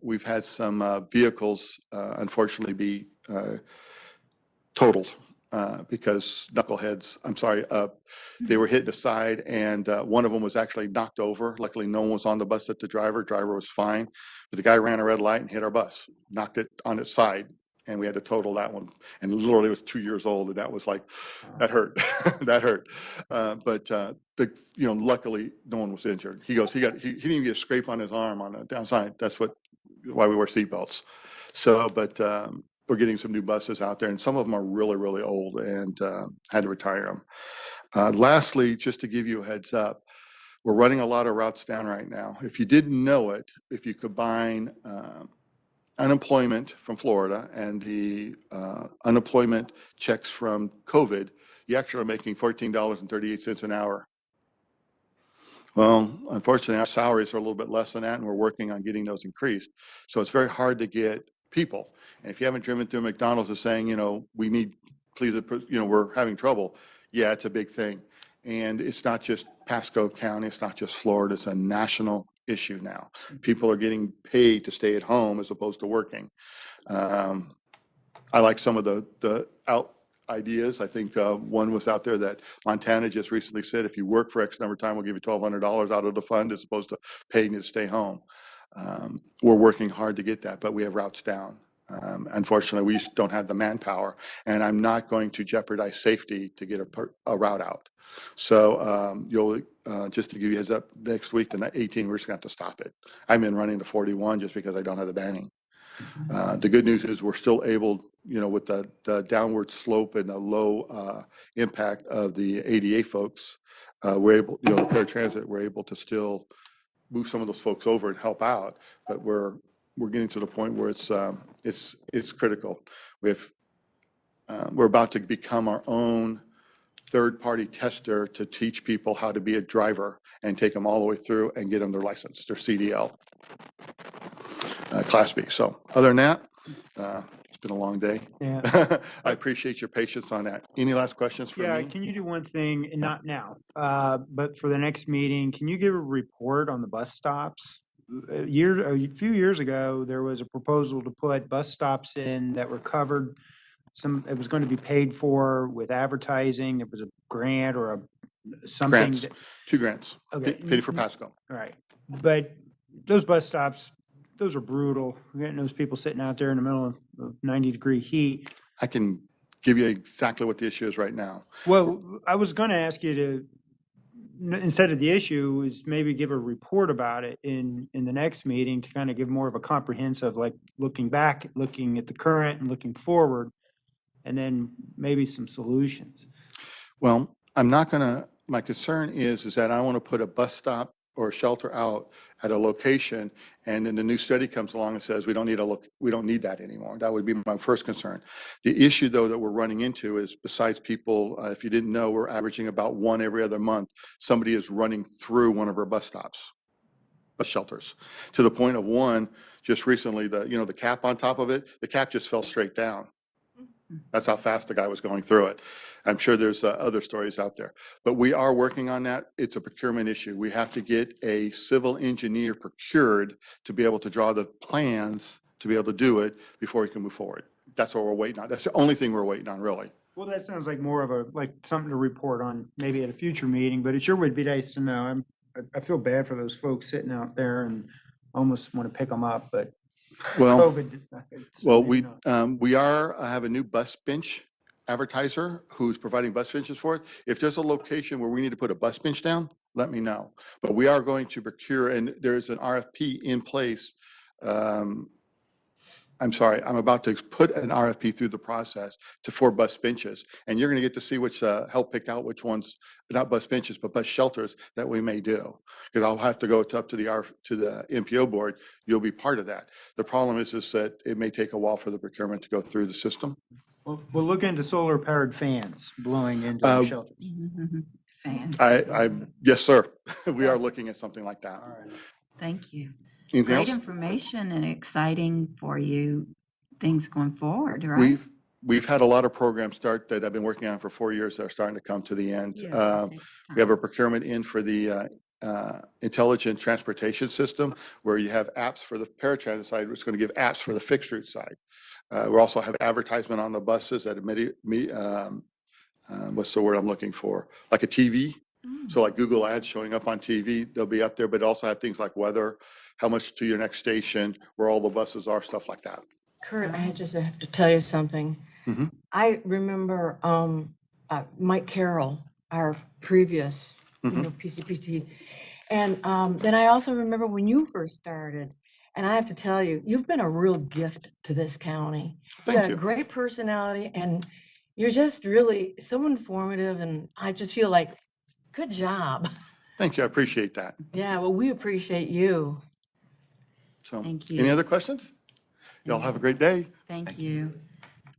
we've had some vehicles unfortunately be totaled. Because knuckleheads, they were hit the side and one of them was actually knocked over. Luckily, no one was on the bus but the driver. Driver was fine. But the guy ran a red light and hit our bus, knocked it on its side, and we had to total that one. And literally it was 2 years old, and that was like, that hurt. That hurt. Luckily, no one was injured. He goes, he didn't even get a scrape on his arm on the downside. That's why we wear seatbelts. So, we're getting some new buses out there, and some of them are really, really old and had to retire them. Lastly, just to give you a heads up, we're running a lot of routes down right now. If you didn't know it, if you combine unemployment from Florida and the unemployment checks from COVID, you actually are making $14.38 an hour. Well, unfortunately, our salaries are a little bit less than that, and we're working on getting those increased. So it's very hard to get people. And if you haven't driven through McDonald's and saying, we need, please, we're having trouble. Yeah, it's a big thing. And it's not just Pasco County. It's not just Florida. It's a national issue now. People are getting paid to stay at home as opposed to working. I like some of the ideas. I think one was out there that Montana just recently said, if you work for X number of time, we'll give you $1,200 out of the fund as opposed to paying you to stay home. We're working hard to get that, but we have routes down. Unfortunately, we just don't have the manpower, and I'm not going to jeopardize safety to get a route out. So you'll just to give you a heads up, next week, the 18, we're just going to have to stop it. I'm in running to 41 just because I don't have the banning. The good news is we're still able, with the downward slope and the low impact of the ADA folks, we're able, the paratransit, we're able to still move some of those folks over and help out, but we're getting to the point where it's critical. We're about to become our own third-party tester to teach people how to be a driver and take them all the way through and get them their license, their CDL, Class B. So other than that, it's been a long day. Yeah. I appreciate your patience on that. Any last questions for me? Yeah, can you do one thing, and not now, but for the next meeting, can you give a report on the bus stops? A few years ago, there was a proposal to put bus stops in that were covered. It was going to be paid for with advertising. It was a grant or something. Grants, 2 grants, Okay. paid for Pasco. All right, but those bus stops, those are brutal. We're getting those people sitting out there in the middle of 90-degree heat. I can give you exactly what the issue is right now. Well, I was going to ask you to instead of the issue is maybe give a report about it in the next meeting to kind of give more of a comprehensive, like looking back, looking at the current and looking forward, and then maybe some solutions. Well, I'm not gonna, my concern is that I want to put a bus stop or a shelter out at a location, and then the new study comes along and says, we don't need that anymore. That would be my first concern. The issue, though, that we're running into is, besides people, if you didn't know, we're averaging about one every other month. Somebody is running through one of our bus stops, bus shelters, to the point of one, just recently, the cap on top of it, the cap just fell straight down. That's how fast the guy was going through it. I'm sure there's other stories out there, but we are working on that. It's a procurement issue. We have to get a civil engineer procured to be able to draw the plans to be able to do it before we can move forward. That's what we're waiting on. That's the only thing we're waiting on, really. Well, that sounds like more of something to report on maybe at a future meeting, but it sure would be nice to know. I feel bad for those folks sitting out there and almost want to pick them up, but Well, COVID. well, we have a new bus bench advertiser who's providing bus benches for us. If there's a location where we need to put a bus bench down, let me know. But we are going to procure, and there's an RFP in place. I'm sorry, I'm about to put an RFP through the process for bus benches. And you're going to get to see help pick out which ones, not bus benches, but bus shelters that we may do. Because I'll have to go up to the MPO board. You'll be part of that. The problem is that it may take a while for the procurement to go through the system. We'll look into solar powered fans blowing into the shelters. Fan. Yes, sir. We are looking at something like that. All right. Thank you. Anything Great else? information and exciting for you, things going forward, right? We've had a lot of programs start that I've been working on for 4 years that are starting to come to the end. Yeah, it takes We have time. a procurement in for the intelligent transportation system, where you have apps for the paratransit side, it's going to give apps for the fixed route side. We also have advertisement on the buses that what's the word I'm looking for? Like a TV. So like Google Ads showing up on TV, they'll be up there, but also have things like weather, how much to your next station, where all the buses are, stuff like that. Kurt, I just have to tell you something. Mhm. I remember Mike Carroll, our previous, PCPT. And then I also remember when you first started, and I have to tell you, you've been a real gift to this county. You got a great personality, and you're just really so informative, and I just feel like, good job. Thank you. I appreciate that. Yeah, well, we appreciate you. So, Thank you. any other questions? Y'all have a great day. Thank you.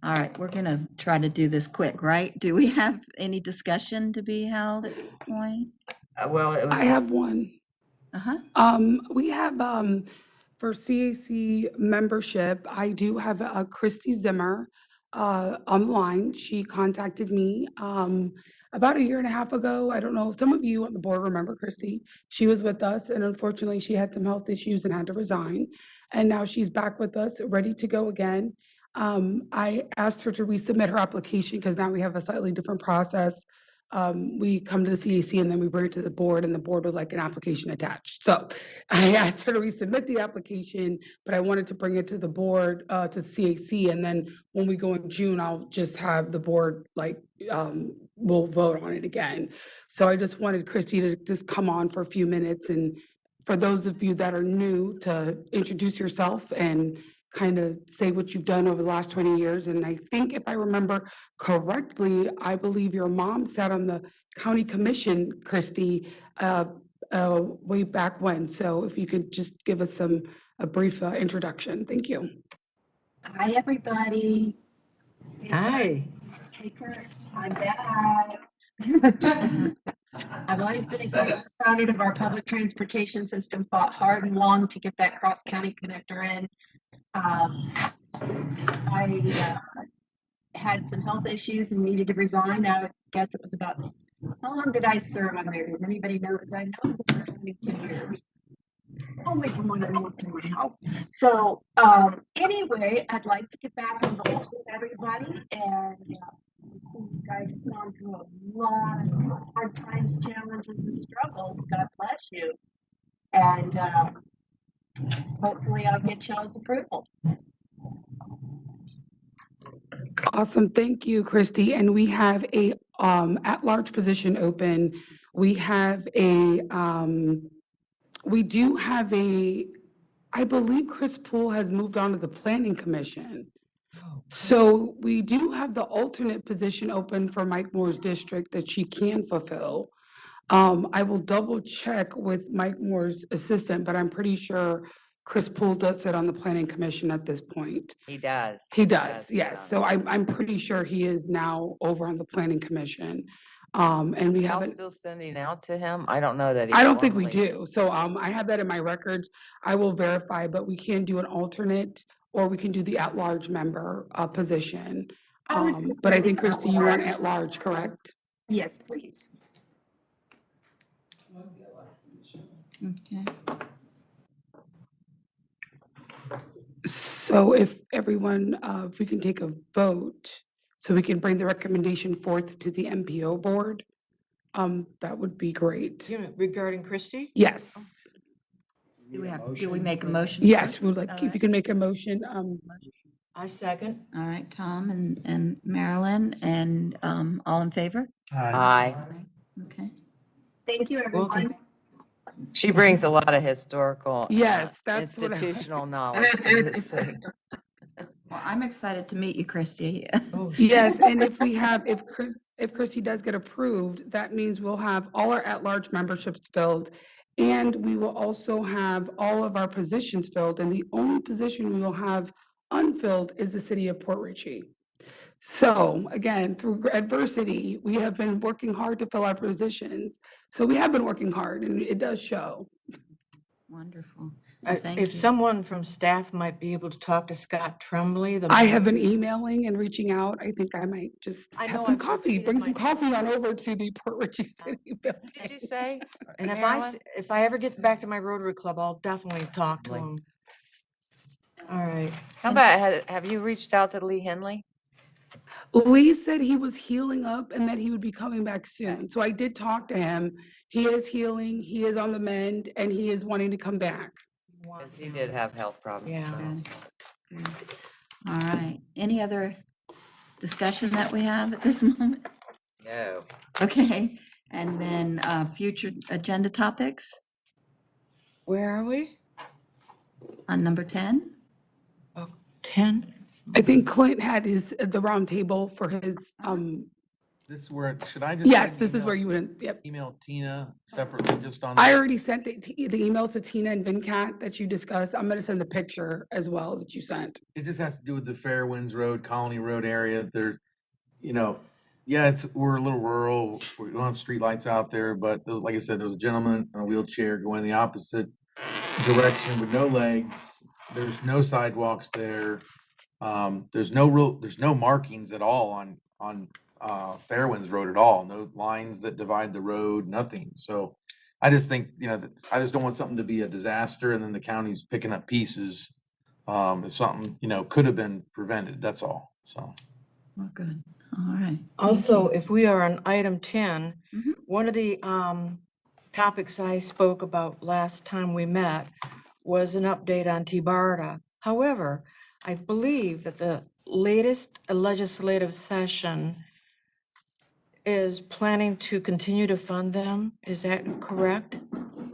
All right, we're going to try to do this quick, right? Do we have any discussion to be held at this point? Well, it was. I have one. Uh-huh. We have, for CAC membership, I do have Christy Zimmer online. She contacted me about 1.5 years ago. I don't know, some of you on the board remember Christy. She was with us, and unfortunately, she had some health issues and had to resign. And now she's back with us, ready to go again. I asked her to resubmit her application because now we have a slightly different process. We come to the CAC and then we bring it to the board, and the board would like an application attached. So I asked her to resubmit the application, but I wanted to bring it to the board, to the CAC. And then when we go in June, I'll just have the board we'll vote on it again. So I just wanted Christy to just come on for a few minutes, and for those of you that are new, to introduce yourself and kind of say what you've done over the last 20 years. And I think if I remember correctly, I believe your mom sat on the county commission, Christy, way back when. So if you could just give us a brief introduction. Thank you. Hi, everybody. Hi. Hey, Kurt, I'm back. I've always been a proud of our public transportation system, fought hard and long to get that cross-county connector in. I had some health issues and needed to resign. I guess it was about, how long did I serve on there? Does anybody know? Because I know it was about 22 years. Only from when I moved to my house. So anyway, I'd like to get back involved with everybody and see you guys have gone through a lot of hard times, challenges, and struggles. God bless you. And hopefully I'll get y'all's approval. Awesome. Thank you, Christy. And we have a at-large position open We have a, we do have a, I believe Chris Poole has moved on to the Planning Commission. So we do have the alternate position open for Mike Moore's district that she can fulfill. I will double check with Mike Moore's assistant, but I'm pretty sure Chris Poole does sit on the Planning Commission at this point. He does. He does, sit yes. on So I'm pretty sure he is now over on the Planning Commission. And we Y'all haven't, still sending out to him? I don't know that he. I don't think we formally- do. So I have that in my records. I will verify, but we can do an alternate or we can do the at-large member position. But I think Christy, you want at-large, correct? Yes, please. Okay. So if everyone, if we can take a vote, so we can bring the recommendation forth to the MPO board, that would be great. Regarding Christie? Yes, Do we make a motion? yes, first? we would like, All if right. you can make a motion, I second. All right, Tom and Marilyn, and all in favor? Aye. Okay. Thank you, everyone. She brings a lot of historical. Yes, that's what I- Institutional knowledge to this thing. Well, I'm excited to meet you, Christy. yes, and if we have, if Christie does get approved, that means we'll have all our at-large memberships filled. And we will also have all of our positions filled, and the only position we will have unfilled is the city of Port Richey. So again, through adversity, we have been working hard to fill our positions. So we have been working hard and it does show. Wonderful. Well, thank If you. someone from staff might be able to talk to Scott Tremblay. I have been emailing and reaching out. I think I might just I have know some I've coffee, repeated bring my- some coffee on over to the Port Richey City building. Did you say? And Marilyn? if I ever get back to my Rotary Club, I'll definitely talk to Like- him. All right. How about, have you reached out to Lee Henley? Lee said he was healing up and that he would be coming back soon. So I did talk to him. He is healing, he is on the mend, and he is wanting to come back. Because he did have health problems. Yeah. so- Good. All right. Any other discussion that we have at this moment? No. Okay. And then future agenda topics Where are we? on number 10? 10? I think Clint had the round table for his, This is where, should I just? yes, send this is email- where you would, yep. Email Tina separately just on. I already sent the email to Tina and VinCat that you discussed. I'm gonna send the picture as well that you sent. It just has to do with the Fairwinds Road, Colony Road area. There's, yeah, we're a little rural. We don't have streetlights out there, but like I said, there was a gentleman in a wheelchair going the opposite direction with no legs. There's no sidewalks there. There's no markings at all on Fairwinds Road at all. No lines that divide the road, nothing. So I just think, I just don't want something to be a disaster and then the county's picking up pieces. If something, could have been prevented, that's all. So. Oh, good. All right. Also, if we are on item 10, Mhm. one of the topics I spoke about last time we met was an update on T-BARTA. However, I believe that the latest legislative session is planning to continue to fund them. Is that correct?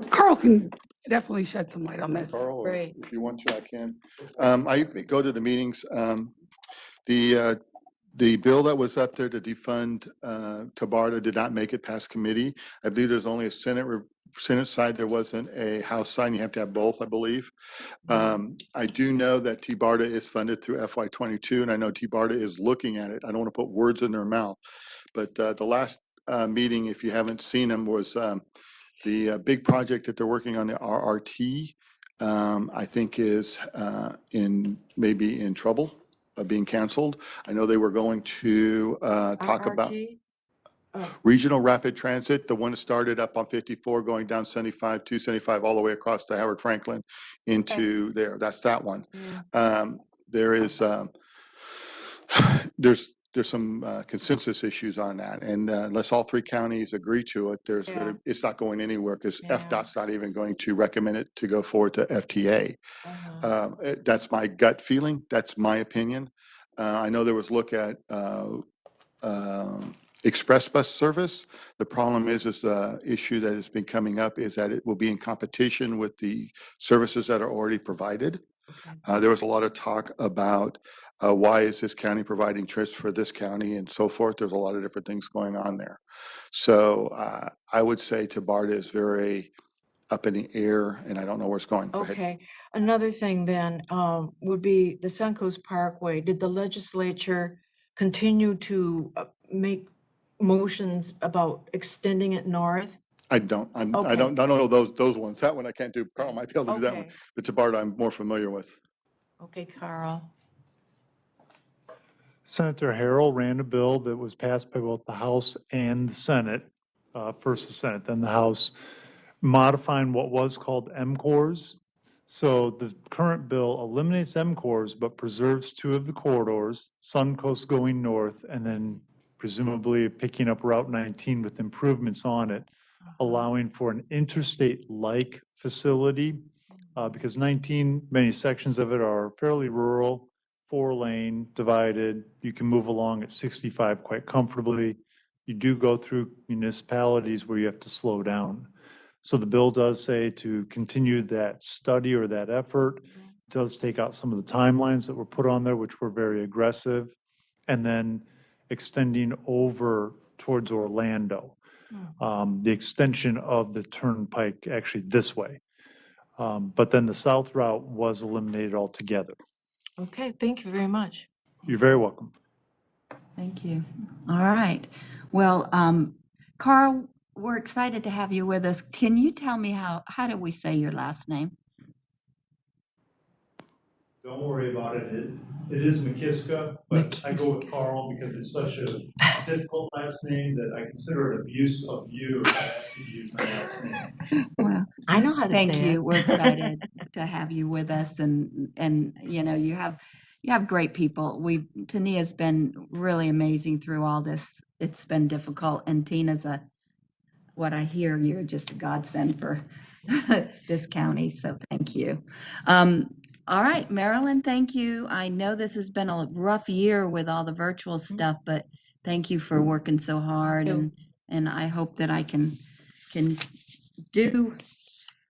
Carl can definitely shed some light on this. Carl, Great. if you want to, I can. I go to the meetings. The bill that was up there to defund Tabarda did not make it past committee. I believe there's only a Senate side. There wasn't a House side. You have to have both, I believe. I do know that T-BARTA is funded through FY22, and I know T-BARTA is looking at it. I don't want to put words in their mouth, but the last meeting, if you haven't seen them, was the big project that they're working on, the RRT. I think is maybe in trouble of being canceled. I know they were going to talk about RRT? Regional Rapid Transit, the one that started up on 54, going down 75, 275, all the way across to Howard Franklin into there. That's that one. There is, there's some consensus issues on that. And unless all three counties agree to it, it's not going anywhere because FDOT's not even going to recommend it to go forward to FTA. That's my gut feeling. That's my opinion. I know there was look at express bus service. The problem is the issue that has been coming up is that it will be in competition with the services that are already provided. There was a lot of talk about why is this county providing trips for this county and so forth. There's a lot of different things going on there. So I would say Tabarda is very up in the air, and I don't know where it's going. Go ahead. Okay, another thing then, would be the Suncoast Parkway. Did the legislature continue to make motions about extending it north? I don't Okay. know those ones. That one I can't do. Carl might be able to do that one, Okay. but Tabarda I'm more familiar with. Okay, Carl. Senator Harrell ran a bill that was passed by both the House and the Senate, first the Senate, then the House, modifying what was called MCORs. So the current bill eliminates MCORs but preserves two of the corridors, Suncoast going north, and then presumably picking up Route 19 with improvements on it, allowing for an interstate-like facility, because 19, many sections of it are fairly rural, 4-lane, divided. You can move along at 65 quite comfortably. You do go through municipalities where you have to slow down. So the bill does say to continue that study or that effort. It does take out some of the timelines that were put on there, which were very aggressive, and then extending over towards Orlando. The extension of the turnpike actually this way. But then the south route was eliminated altogether. Okay, thank you very much. You're very welcome. Thank you. All right. Well, Carl, we're excited to have you with us. Can you tell me how do we say your last name? Don't worry about it. It is McKiska, but I go with Carl because it's such a difficult last name that I consider it abuse of you if I ask you to use my last name. Well, I know how to thank say you. it. We're excited to have you with us, and you know you have great people. Tania's been really amazing through all this. It's been difficult, and Tina's what I hear, you're just a godsend for this county. So thank you. All right, Marilyn, thank you. I know this has been a rough year with all the virtual stuff, but thank you for working so hard, and I hope that I can do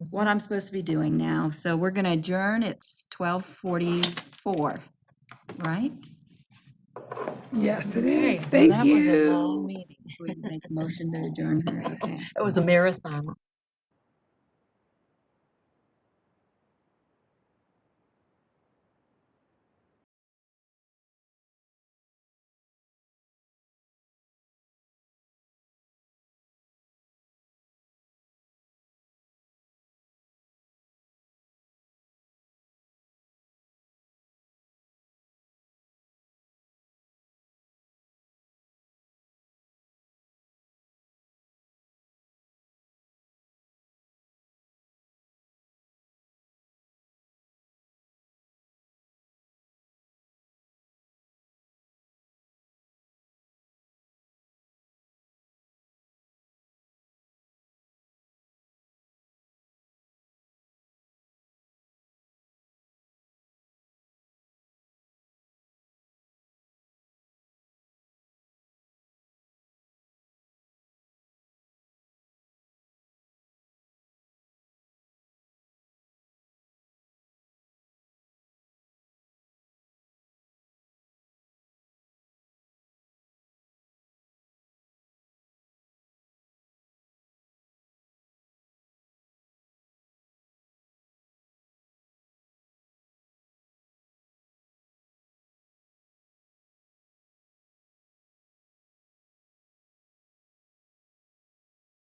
what I'm supposed to be doing now. So we're going to adjourn. It's 12:44, right? Yes, it Okay, is. well, Thank that was a long you. meeting. We make a motion to adjourn her. Okay. It was a marathon.